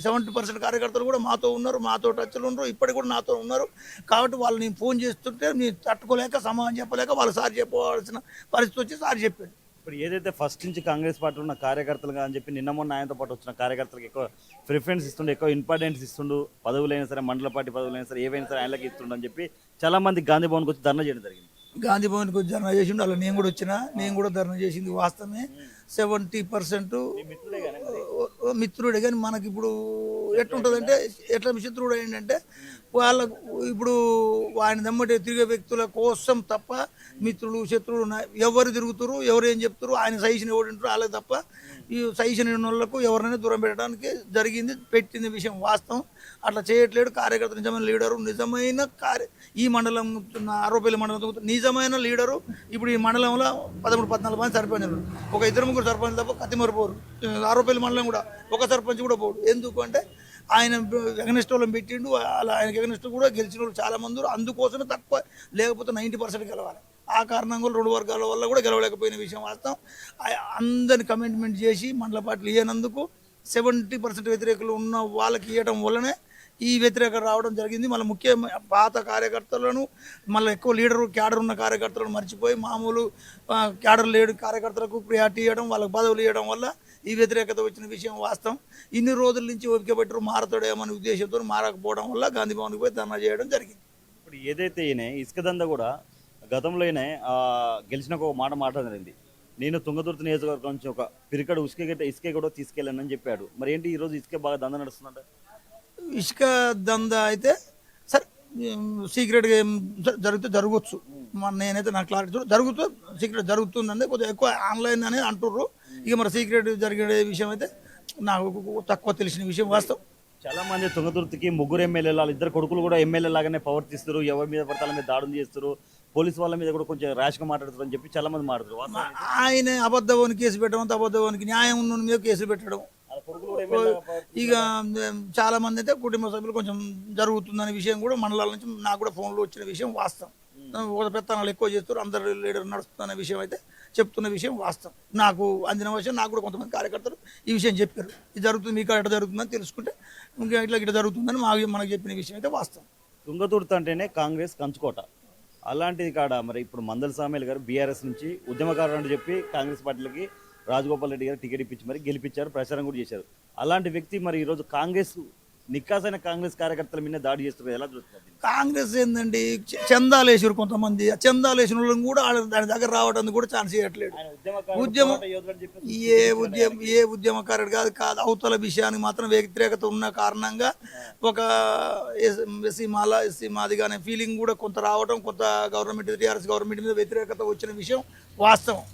70% కార్యకర్తలు కూడా మాతో ఉన్నారు, మాతో టచ్లు ఉన్నారు, ఇప్పటికి కూడా నాతో ఉన్నారు. కాబట్టి వాళ్ళు నేను ఫోన్ చేస్తుంటే నేను తట్టుకోలేక సమాధానం చెప్పలేక వాళ్ళు సార్ చెప్పవలసిన పరిస్థితి వచ్చి సార్ చెప్పాడు. ఇప్పుడు ఏదైతే ఫస్ట్ నుంచి కాంగ్రెస్ పార్టీ ఉన్న కార్యకర్తలుగా అని చెప్పి నిన్న మొన్న ఆయనతో పాటు వచ్చిన కార్యకర్తలకు ఎక్కువ ప్రిఫరెన్స్ ఇస్తుండే, ఎక్కువ ఇంపార్టెన్స్ ఇస్తుండు, పదవులైనా సరే మండల పార్టీ పదవులైనా సరే ఏవైనా సరే ఆయనకి ఇస్తుండ అని చెప్పి చాలా మంది గాంధీ భవన్కి వచ్చి ధర్నా చేయడం జరిగింది. గాంధీ భవన్కి వచ్చి ధర్నా చేసిండు, అలా నేను కూడా వచ్చిన, నేను కూడా ధర్నా చేసింది వాస్తవమే. 70% మిత్రుడే. కానీ మనకి ఇప్పుడు ఎట్లుంటుందంటే, ఎట్లా మిత్రుడు ఏంటంటే వాళ్ళకు ఇప్పుడు ఆయన దమ్మటే తిరిగే వ్యక్తుల కోసం తప్ప మిత్రులు శత్రువులు ఎవరు తిరుగుతారు, ఎవరు ఏం చెప్తారు, ఆయన సజెషన్ ఎవరు వింటారు వాళ్ళకి తప్ప ఈ సజెషన్ ఉన్న వాళ్ళకు ఎవరినైనా దూరం పెట్టడానికి జరిగింది, పెట్టిన విషయం వాస్తవం. అట్లా చేయట్లేడు. కార్యకర్త నిజమైన లీడరు, నిజమైన ఈ మండలం ఆరోపల్లి మండలం నిజమైన లీడరు. ఇప్పుడు ఈ మండలంలో 13-14 మంది సర్పంచులు, ఒక 2-3 సర్పంచ్ తప్ప కత్తిమూరు పోరు. ఆరోపల్లి మండలం కూడా ఒక సర్పంచ్ కూడా పోడు. ఎందుకు అంటే ఆయన ఎగనెస్ట్ వాళ్ళని పెట్టిండు, అలా ఆయనకి ఎగనెస్ట్ కూడా గెలిచిన వాళ్ళు చాలా మంది. అందుకోసమే తక్కువ, లేకపోతే 90% గెలవాలి. ఆ కారణంగా 2 వర్గాల వల్ల కూడా గెలవలేకపోయిన విషయం వాస్తవం. అందరిని కమిట్మెంట్ చేసి మండల పార్టీలు ఇవ్వనందుకు 70% వ్యతిరేకులు ఉన్న వాళ్ళకి ఇవ్వడం వల్లనే ఈ వ్యతిరేకత రావడం జరిగింది. మళ్ళీ ముఖ్యమైన పాత కార్యకర్తలను మళ్ళీ ఎక్కువ క్యాడర్ ఉన్న కార్యకర్తలను మర్చిపోయి మామూలు క్యాడర్ లేడు కార్యకర్తలకు ప్రియారిటీ ఇవ్వడం, వాళ్ళకి పదవులు ఇవ్వడం వల్ల ఈ వ్యతిరేకత వచ్చిన విషయం వాస్తవం. ఇన్ని రోజుల నుంచి ఓపిక పెట్టరు మారతాడేమనే ఉద్దేశంతో మారకపోవడం వల్ల గాంధీ భవన్కి పోయి ధర్నా చేయడం జరిగింది. ఇప్పుడు ఏదైతే ఈయన ఇసుక దంద కూడా గతంలో ఈయన గెలిచిన ఒక మాట మాట్లాడింది, నేను తుంగతుర్తి నియోజకవర్గం నుంచి ఒక పిరికడు ఇసుక కూడా తీసుకెళ్ళానని చెప్పాడు. మరి ఏంటి ఈరోజు ఇసుక బాగా దంద నడుస్తుందంట? ఇసుక దందా అయితే సరే సీక్రెట్గా ఏం జరిగితే జరగవచ్చు, నేనైతే నాకు క్లారిటీ సీక్రెట్ జరుగుతుందంటే కొద్దిగా ఎక్కువ ఆన్లైన్ అనేది అంటుర్రు. ఇక మరి సీక్రెట్ జరిగే విషయం అయితే నాకు తక్కువ తెలిసిన విషయం వాస్తవం. చాలా మంది తుంగతుర్తికి 3 ఎమ్మెల్యేలు, వాళ్ళ 2 కొడుకులు కూడా ఎమ్మెల్యే లాగానే పవర్ తీస్తారు, ఎవరి మీద పడతాల మీద దాడులు చేస్తారు, పోలీసు వాళ్ళ మీద కూడా కొంచెం ర్యాష్గా మాట్లాడుతారు అని చెప్పి చాలా మంది మాట్లాడుతారు. ఆయన అబద్ధవానికి కేసు పెట్టడం, అబద్ధవానికి న్యాయం ఉన్న మీద కేసు పెట్టడం, ఇక చాలా మంది అయితే కుటుంబ సభ్యులు కొంచెం జరుగుతుందనే విషయం కూడా మండలాల నుంచి నాకు కూడా ఫోన్లో వచ్చిన విషయం వాస్తవం. ఒక పెత్తనాలు ఎక్కువ చేస్తారు, అందరు లీడర్ నడుస్తున్న విషయం అయితే చెప్తున్న విషయం వాస్తవం. నాకు అందిన విషయం నాకు కూడా కొంతమంది కార్యకర్తలు ఈ విషయం చెప్పారు, ఇది జరుగుతుంది మీకు ఎట్లా జరుగుతుందని తెలుసుకుంటే ఇంకా ఇట్లా జరుగుతుందని మనకు చెప్పిన విషయం అయితే వాస్తవం. తుంగతుర్తి అంటేనే కాంగ్రెస్ కంచుకోట, అలాంటిది కాడ మరి ఇప్పుడు మందల సామేల్ గారు బీఆర్ఎస్ నుంచి ఉద్యమకారులు అని చెప్పి కాంగ్రెస్ పార్టీలకి రాజగోపాల్ రెడ్డి గారు టికెట్ ఇప్పించి మరి గెలిపించారు, ప్రచారం కూడా చేశారు. అలాంటి వ్యక్తి మరి ఈరోజు కాంగ్రెస్ నిక్కాసైన కాంగ్రెస్ కార్యకర్తల మీద దాడి చేస్తున్నారు, ఎలా చూస్తున్నారు? కాంగ్రెస్ ఏంటండి చందాలు వేసారు కొంతమంది, ఆ చందాలు వేసిన వాళ్ళని కూడా దాని దగ్గర రావడానికి కూడా ఛాన్స్ ఇవ్వట్లేదు. ఏ ఉద్యమకారుడు కాదు అవతల విషయానికి మాత్రం వ్యతిరేకత ఉన్న కారణంగా ఒక ఎస్సీ మాదిగా అనే ఫీలింగ్ కూడా కొంత రావడం, కొంత గవర్నమెంట్ టీఆర్ఎస్ గవర్నమెంట్ మీద వ్యతిరేకత వచ్చిన విషయం వాస్తవం.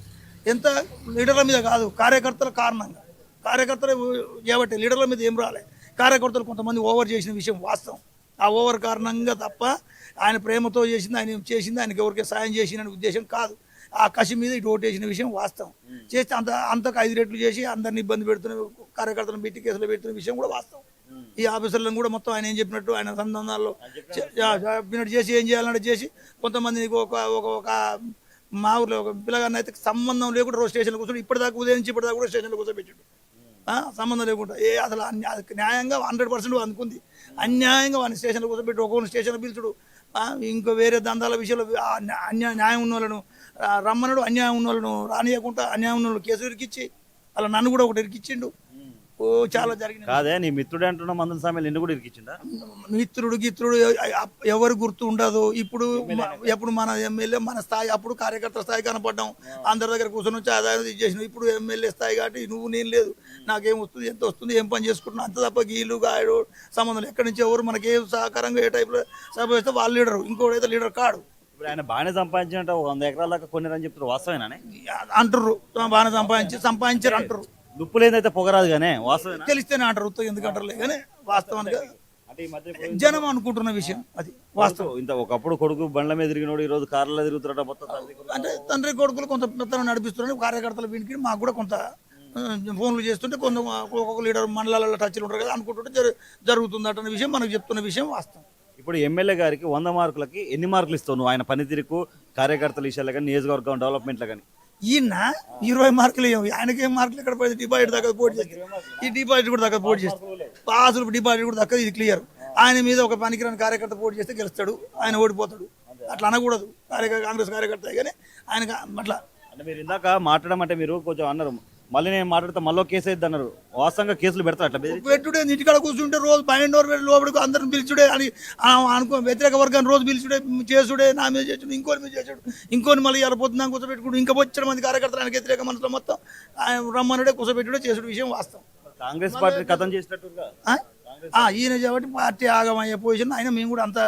ఎంత లీడర్ల మీద కాదు, కార్యకర్తల కారణంగా, కార్యకర్తలు చేయబట్టి లీడర్ల మీద ఏం రాలే, కార్యకర్తలు కొంతమంది ఓవర్ చేసిన విషయం వాస్తవం. ఆ ఓవర్ కారణంగా తప్ప ఆయన ప్రేమతో చేసింది, ఆయన చేసింది ఆయనకి ఎవరికి సాయం చేసిన ఉద్దేశం కాదు. ఆ కసి మీద ఇటు ఓటేసిన విషయం వాస్తవం. చేస్తే అంతకు 5 రెట్లు చేసి అందరిని ఇబ్బంది పెడుతున్న కార్యకర్తలను పెట్టి కేసులు పెడుతున్న విషయం కూడా వాస్తవం. ఈ ఆఫీసర్లను కూడా మొత్తం ఆయన ఏం చెప్పినట్టు ఆయన సంబంధాల్లో చెప్పినట్టు చేసి ఏం చేయాలన్నట్టు చేసి కొంతమందికి ఒక మా ఊర్లో ఒక పిల్లగాన్ని అయితే సంబంధం లేకుండా రోజు స్టేషన్లో కూర్చొని ఇప్పటిదాకా ఉదయం నుంచి ఇప్పటిదాకా కూడా స్టేషన్లో కూర్చోబెట్టాడు, సంబంధం లేకుండా. అసలు న్యాయంగా 100% అనుకుంది, అన్యాయంగా వాడిని స్టేషన్లో కూర్చోబెట్టి ఒక్కొక్క స్టేషన్లో పిలుచుడు, ఇంకో వేరే దందాల విషయంలో న్యాయం ఉన్న వాళ్ళను రమ్మనుడు, అన్యాయం ఉన్న వాళ్ళను రానియకుండా అన్యాయం ఉన్న వాళ్ళు కేసులు ఇరికిచ్చి అలా నన్ను కూడా ఒకటి ఇరికిచ్చిండు. చాలా జరిగింది. కాదే నీ మిత్రుడు అంటున్నా మందల సామేల్ నిన్ను కూడా ఇరికిచ్చిండా? మిత్రుడు ఎవరు గుర్తు ఉండదు. ఇప్పుడు మన ఎమ్మెల్యే మన స్థాయి, అప్పుడు కార్యకర్తల స్థాయి కనపడ్డాం, అందరి దగ్గర కూర్చొని వచ్చి ఆదాయం చేసినాం. ఇప్పుడు ఎమ్మెల్యే స్థాయి కాబట్టి నువ్వు నేను లేదు, నాకేం వస్తుంది, ఎంత వస్తుంది, ఏం పని చేసుకుంటున్నా అంత తప్ప గీళ్ళు గాయడు సంబంధం ఎక్కడి నుంచి ఎవరు మనకి ఏ సహకారంగా ఏ టైప్లో సభ వేస్తే వాళ్ళు లీడరు, ఇంకోడైతే లీడర్ కాడు. ఇప్పుడు ఆయన బాగానే సంపాదించినట్టు 100 ఎకరాల దాకా కొన్నారని చెప్తారు, వాస్తవేనా అంటుర్రు. బాగానే సంపాదించారు అంటారు. దుప్పు లేదైతే పొగరాదు కానీ వాస్తవేనా? తెలిస్తేనే అంటారు, ఎందుకంటారు కానీ వాస్తవానికి జనం అనుకుంటున్న విషయం అది వాస్తవం. ఇంత ఒకప్పుడు కొడుకు బండ్ల మీద తిరిగినోడు ఈ రోజు కార్లలో తిరుగుతున్నాడు మొత్తం. అంటే తండ్రి కొడుకులు కొంత పెత్తనం నడిపిస్తున్నారు, కార్యకర్తల వీనికి మాకు కూడా కొంత ఫోన్లు చేస్తుంటే కొంత ఒక్కొక్క లీడర్ మండలాలలో టచ్లు ఉంటారు కదా అనుకుంటుంటే జరుగుతుందన్న విషయం మనకు చెప్తున్న విషయం వాస్తవం. ఇప్పుడు ఎమ్మెల్యే గారికి 100 మార్కులకి ఎన్ని మార్కులు ఇస్తావు నువ్వు ఆయన పనితీరుకు, కార్యకర్తల విషయాలు కానీ, నియోజకవర్గం డెవలప్మెంట్లో కానీ? ఈయన 20 మార్కులు ఇవ్వవు, ఆయనకి ఏం మార్కులు ఎక్కడ పడితే డిపాజిట్ దాకా పోటీ చేస్తారు, ఈ డిపాజిట్ కూడా దాకా పోటీ చేస్తారు, పాసులు డిపాజిట్ కూడా దక్కదు, ఇది క్లియర్. ఆయన మీద ఒక పనికిరాని కార్యకర్త పోటీ చేస్తే గెలుస్తాడు, ఆయన ఓడిపోతాడు. అట్లా అనకూడదు, కాంగ్రెస్ కార్యకర్త కానీ ఆయన అట్లా. అంటే మీరు ఇందాక మాట్లాడమంటే మీరు కొంచెం అన్నారు, మళ్ళీ నేను మాట్లాడితే మళ్ళీ కేసు అయితే అన్నారు, వాస్తవంగా కేసులు పెడతారు అట్లా పెట్టుడే? ఇంటికాడ కూర్చుంటే రోజు బయట లోపలికి అందరిని పిలిచుడే అని అనుకో, వ్యతిరేక వర్గాన్ని రోజు పిలిచుడే, చేసుడే, నా మీద చేసాడు, ఇంకోని మీద చేసాడు, ఇంకోని మళ్ళీ ఇలా పొద్దున కూర్చోబెట్టుకుంటూ ఇంకా వచ్చిన మంది కార్యకర్తలు ఆయనకి వ్యతిరేక మనసులో మొత్తం ఆయన రమ్మనుడే కూర్చోబెట్టుడే చేసుడు విషయం వాస్తవం. కాంగ్రెస్ పార్టీ కథం చేసినట్టుగా ఈయన కాబట్టి పార్టీ ఆగమయ్యే పొజిషన్ ఆయన. మేము కూడా అంత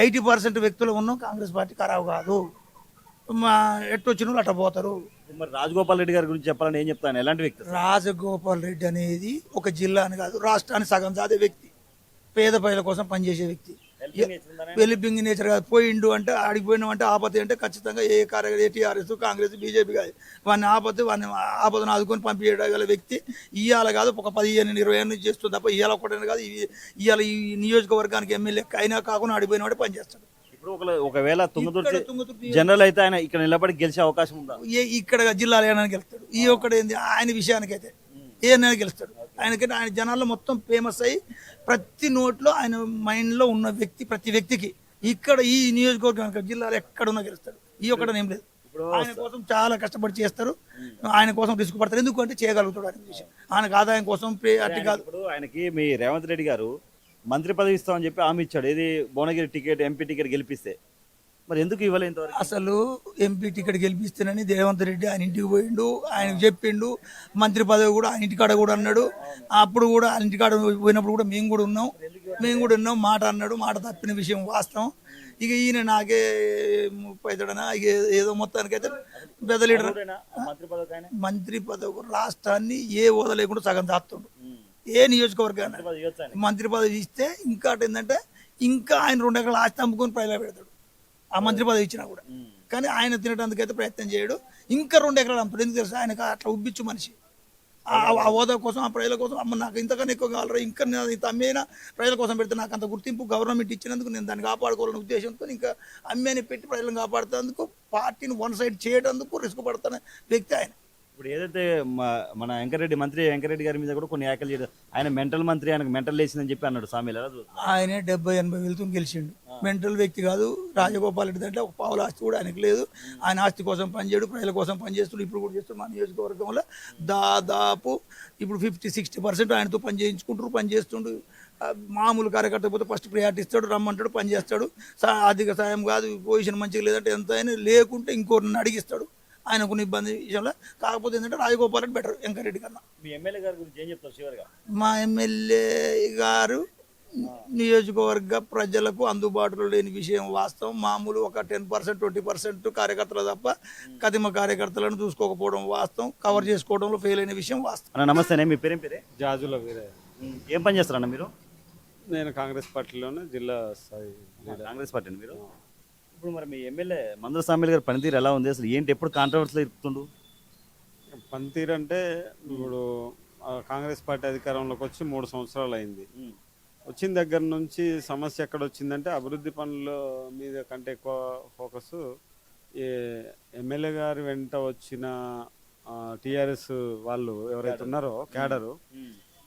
80% వ్యక్తులు ఉన్నాం, కాంగ్రెస్ పార్టీ ఖరాబు కాదు, ఎట్టొచ్చిన అట్ట పోతారు. మరి రాజగోపాల్ రెడ్డి గారి గురించి చెప్పాలని ఏం చెప్తాను, ఎలాంటి వ్యక్తి? రాజగోపాల్ రెడ్డి అనేది ఒక జిల్లా అని కాదు, రాష్ట్రాన్ని సగం సాదే వ్యక్తి, పేద ప్రజల కోసం పనిచేసే వ్యక్తి, వెలిపింగ్ నేచర్ కాదు. పోయిండు అంటే ఆడికి పోయినామంటే ఆపత్తి అంటే ఖచ్చితంగా ఏ టీఆర్ఎస్ కాంగ్రెస్ బీజేపీ కాదు, వాడిని ఆపదను ఆదుకొని పంపించగల వ్యక్తి. ఇవాళ కాదు, ఒక 15-20 ఏళ్ళ నుంచి చేస్తుంది తప్ప ఇవాళ ఒకటే కాదు. ఇవాళ ఈ నియోజకవర్గానికి ఎమ్మెల్యే అయినా కాకుండా ఆడిపోయినామంటే పనిచేస్తాడు. ఇప్పుడు ఒకవేళ తుంగతుర్తి ఇక్కడ తుంగతుర్తి జనరల్ అయితే ఆయన ఇక్కడ నిలబడి గెలిచే అవకాశం ఉందా? ఇక్కడ జిల్లాలో ఏమైనా గెలుస్తాడు. ఈ ఒక్కడు ఏంది ఆయన విషయానికైతే ఏమైనా గెలుస్తాడు. ఆయనకైతే ఆయన జనాల్లో మొత్తం ఫేమస్ అయ్యి ప్రతి నోట్లో ఆయన మైండ్లో ఉన్న వ్యక్తి ప్రతి వ్యక్తికి ఇక్కడ ఈ నియోజకవర్గం జిల్లాలో ఎక్కడున్నా గెలుస్తాడు. ఈ ఒక్కడని ఏం లేదు. ఆయన కోసం చాలా కష్టపడి చేస్తారు. ఆయన కోసం రిస్క్ పడతారు. ఎందుకంటే చేయగలుగుతాడు ఆయన విషయం. ఆయనకు ఆదాయం కోసం అట్టి కాదు. ఇప్పుడు ఆయనకి మీ రేవంత్ రెడ్డి గారు మంత్రి పదవి ఇస్తామని చెప్పి హామీ ఇచ్చాడు. ఏది భువనగిరి టికెట్, ఎంపీ టికెట్ గెలిపిస్తే, మరి ఎందుకు ఇవ్వలే ఇంతవరకు? అసలు ఎంపీ టికెట్ గెలిపిస్తేనని రేవంత్ రెడ్డి ఆయన ఇంటికి పోయిండు, ఆయనకు చెప్పిండు. మంత్రి పదవి కూడా ఆయన ఇంటికాడ కూడా అన్నాడు. అప్పుడు కూడా ఆయన ఇంటికాడ పోయినప్పుడు కూడా మేము కూడా ఉన్నాం. మాట అన్నాడు. మాట తప్పిన విషయం వాస్తవం. ఇక ఈయన నాకే 30 తడనా ఇక ఏదో మొత్తానికైతే పెద్ద లీడర్. మంత్రి పదవి రాష్ట్రాన్ని ఏ హోదా లేకుండా సగం దాస్తుండు. ఏ నియోజకవర్గాన్ని మంత్రి పదవి ఇస్తే ఇంకా ఏంటంటే ఇంకా ఆయన 2 ఎకరాల ఆస్తి అమ్ముకొని ప్రజలు పెడతాడు. ఆ మంత్రి పదవి ఇచ్చినా కూడా. కానీ ఆయన తినడానికైతే ప్రయత్నం చేయడు. ఇంకా 2 ఎకరాలు అమ్ముతాడు. ఎందుకు తెలుసు? ఆయనకు అట్లా ఉబ్బిచ్చు మనిషి. ఆ హోదా కోసం, ఆ ప్రజల కోసం, అమ్మ నాకు ఇంతకన్నా ఎక్కువ కావాలరా, ఇంకా ఇంత అమ్మేనా ప్రజల కోసం పెడితే నాకు అంత గుర్తింపు గవర్నమెంట్ ఇచ్చినందుకు నేను దాన్ని కాపాడుకోవాలనే ఉద్దేశంతో ఇంకా అమ్మేని పెట్టి ప్రజలను కాపాడుతున్నందుకు పార్టీని వన్ సైడ్ చేయడానికి రిస్క్ పడుతున్న వ్యక్తి ఆయన. ఇప్పుడు ఏదైతే మన మంత్రి వెంకరెడ్డి గారి మీద కూడా కొన్ని వ్యాఖ్యలు చేయడం, ఆయన మెంటల్ మంత్రి, ఆయనకు మెంటల్ లేచిందని చెప్పి అన్నాడు సామీల. ఆయనే 70-80 వేలతో గెలిచిండు. మెంటల్ వ్యక్తి కాదు. రాజగోపాల్ రెడ్డి అంటే ఒక పావుల ఆస్తి కూడా ఆయనకు లేదు. ఆయన ఆస్తి కోసం పనిచేయడు, ప్రజల కోసం పనిచేస్తుడు. ఇప్పుడు కూడా చేస్తాడు. మా నియోజకవర్గంలో దాదాపు ఇప్పుడు 50-60% ఆయనతో పని చేస్తుండు. మామూలు కార్యకర్త పోతే ఫస్ట్ ప్రయారిటీ ఇస్తాడు, రమ్మంటాడు, పని చేస్తాడు. ఆర్థిక సాయం కాదు, పొజిషన్ మంచిగా లేదంటే ఎంత అయినా లేకుంటే ఇంకోరిని అడిగిస్తాడు. ఆయనకున్న ఇబ్బంది విషయంలో. కాకపోతే ఏంటంటే రాజగోపాల్ రెడ్డి బెటర్ వెంకరెడ్డి కన్నా. మీ ఎమ్మెల్యే గారి గురించి ఏం చెప్తారు చివరిగా? మా ఎమ్మెల్యే గారు నియోజకవర్గ ప్రజలకు అందుబాటులో లేని విషయం వాస్తవం. మామూలు ఒక 10% 20% కార్యకర్తలు తప్ప కదిమ కార్యకర్తలను చూసుకోకపోవడం వాస్తవం. కవర్ చేసుకోవడంలో ఫెయిల్ అయిన విషయం వాస్తవం. అన్న నమస్తే. మీ పేరే? జాజుల వీరే. ఏం పని చేస్తారన్న మీరు? నేను కాంగ్రెస్ పార్టీలోనే జిల్లా స్థాయి లీడర్. కాంగ్రెస్ పార్టీ మీరు? ఇప్పుడు మరి మీ ఎమ్మెల్యే మందుల సామీల గారి పనితీరు ఎలా ఉంది? అసలు ఏంటి, ఎప్పుడు కాంట్రవర్సీలో ఇరుకుతుండు? పనితీరు అంటే ఇప్పుడు కాంగ్రెస్ పార్టీ అధికారంలోకి వచ్చి 3 సంవత్సరాలు అయింది. వచ్చిన దగ్గర నుంచి సమస్య ఎక్కడ వచ్చిందంటే అభివృద్ధి పనుల మీద కంటే ఎక్కువ ఫోకస్ ఈ ఎమ్మెల్యే గారి వెంట వచ్చిన టీఆర్ఎస్ వాళ్ళు ఎవరైతే ఉన్నారో క్యాడరు,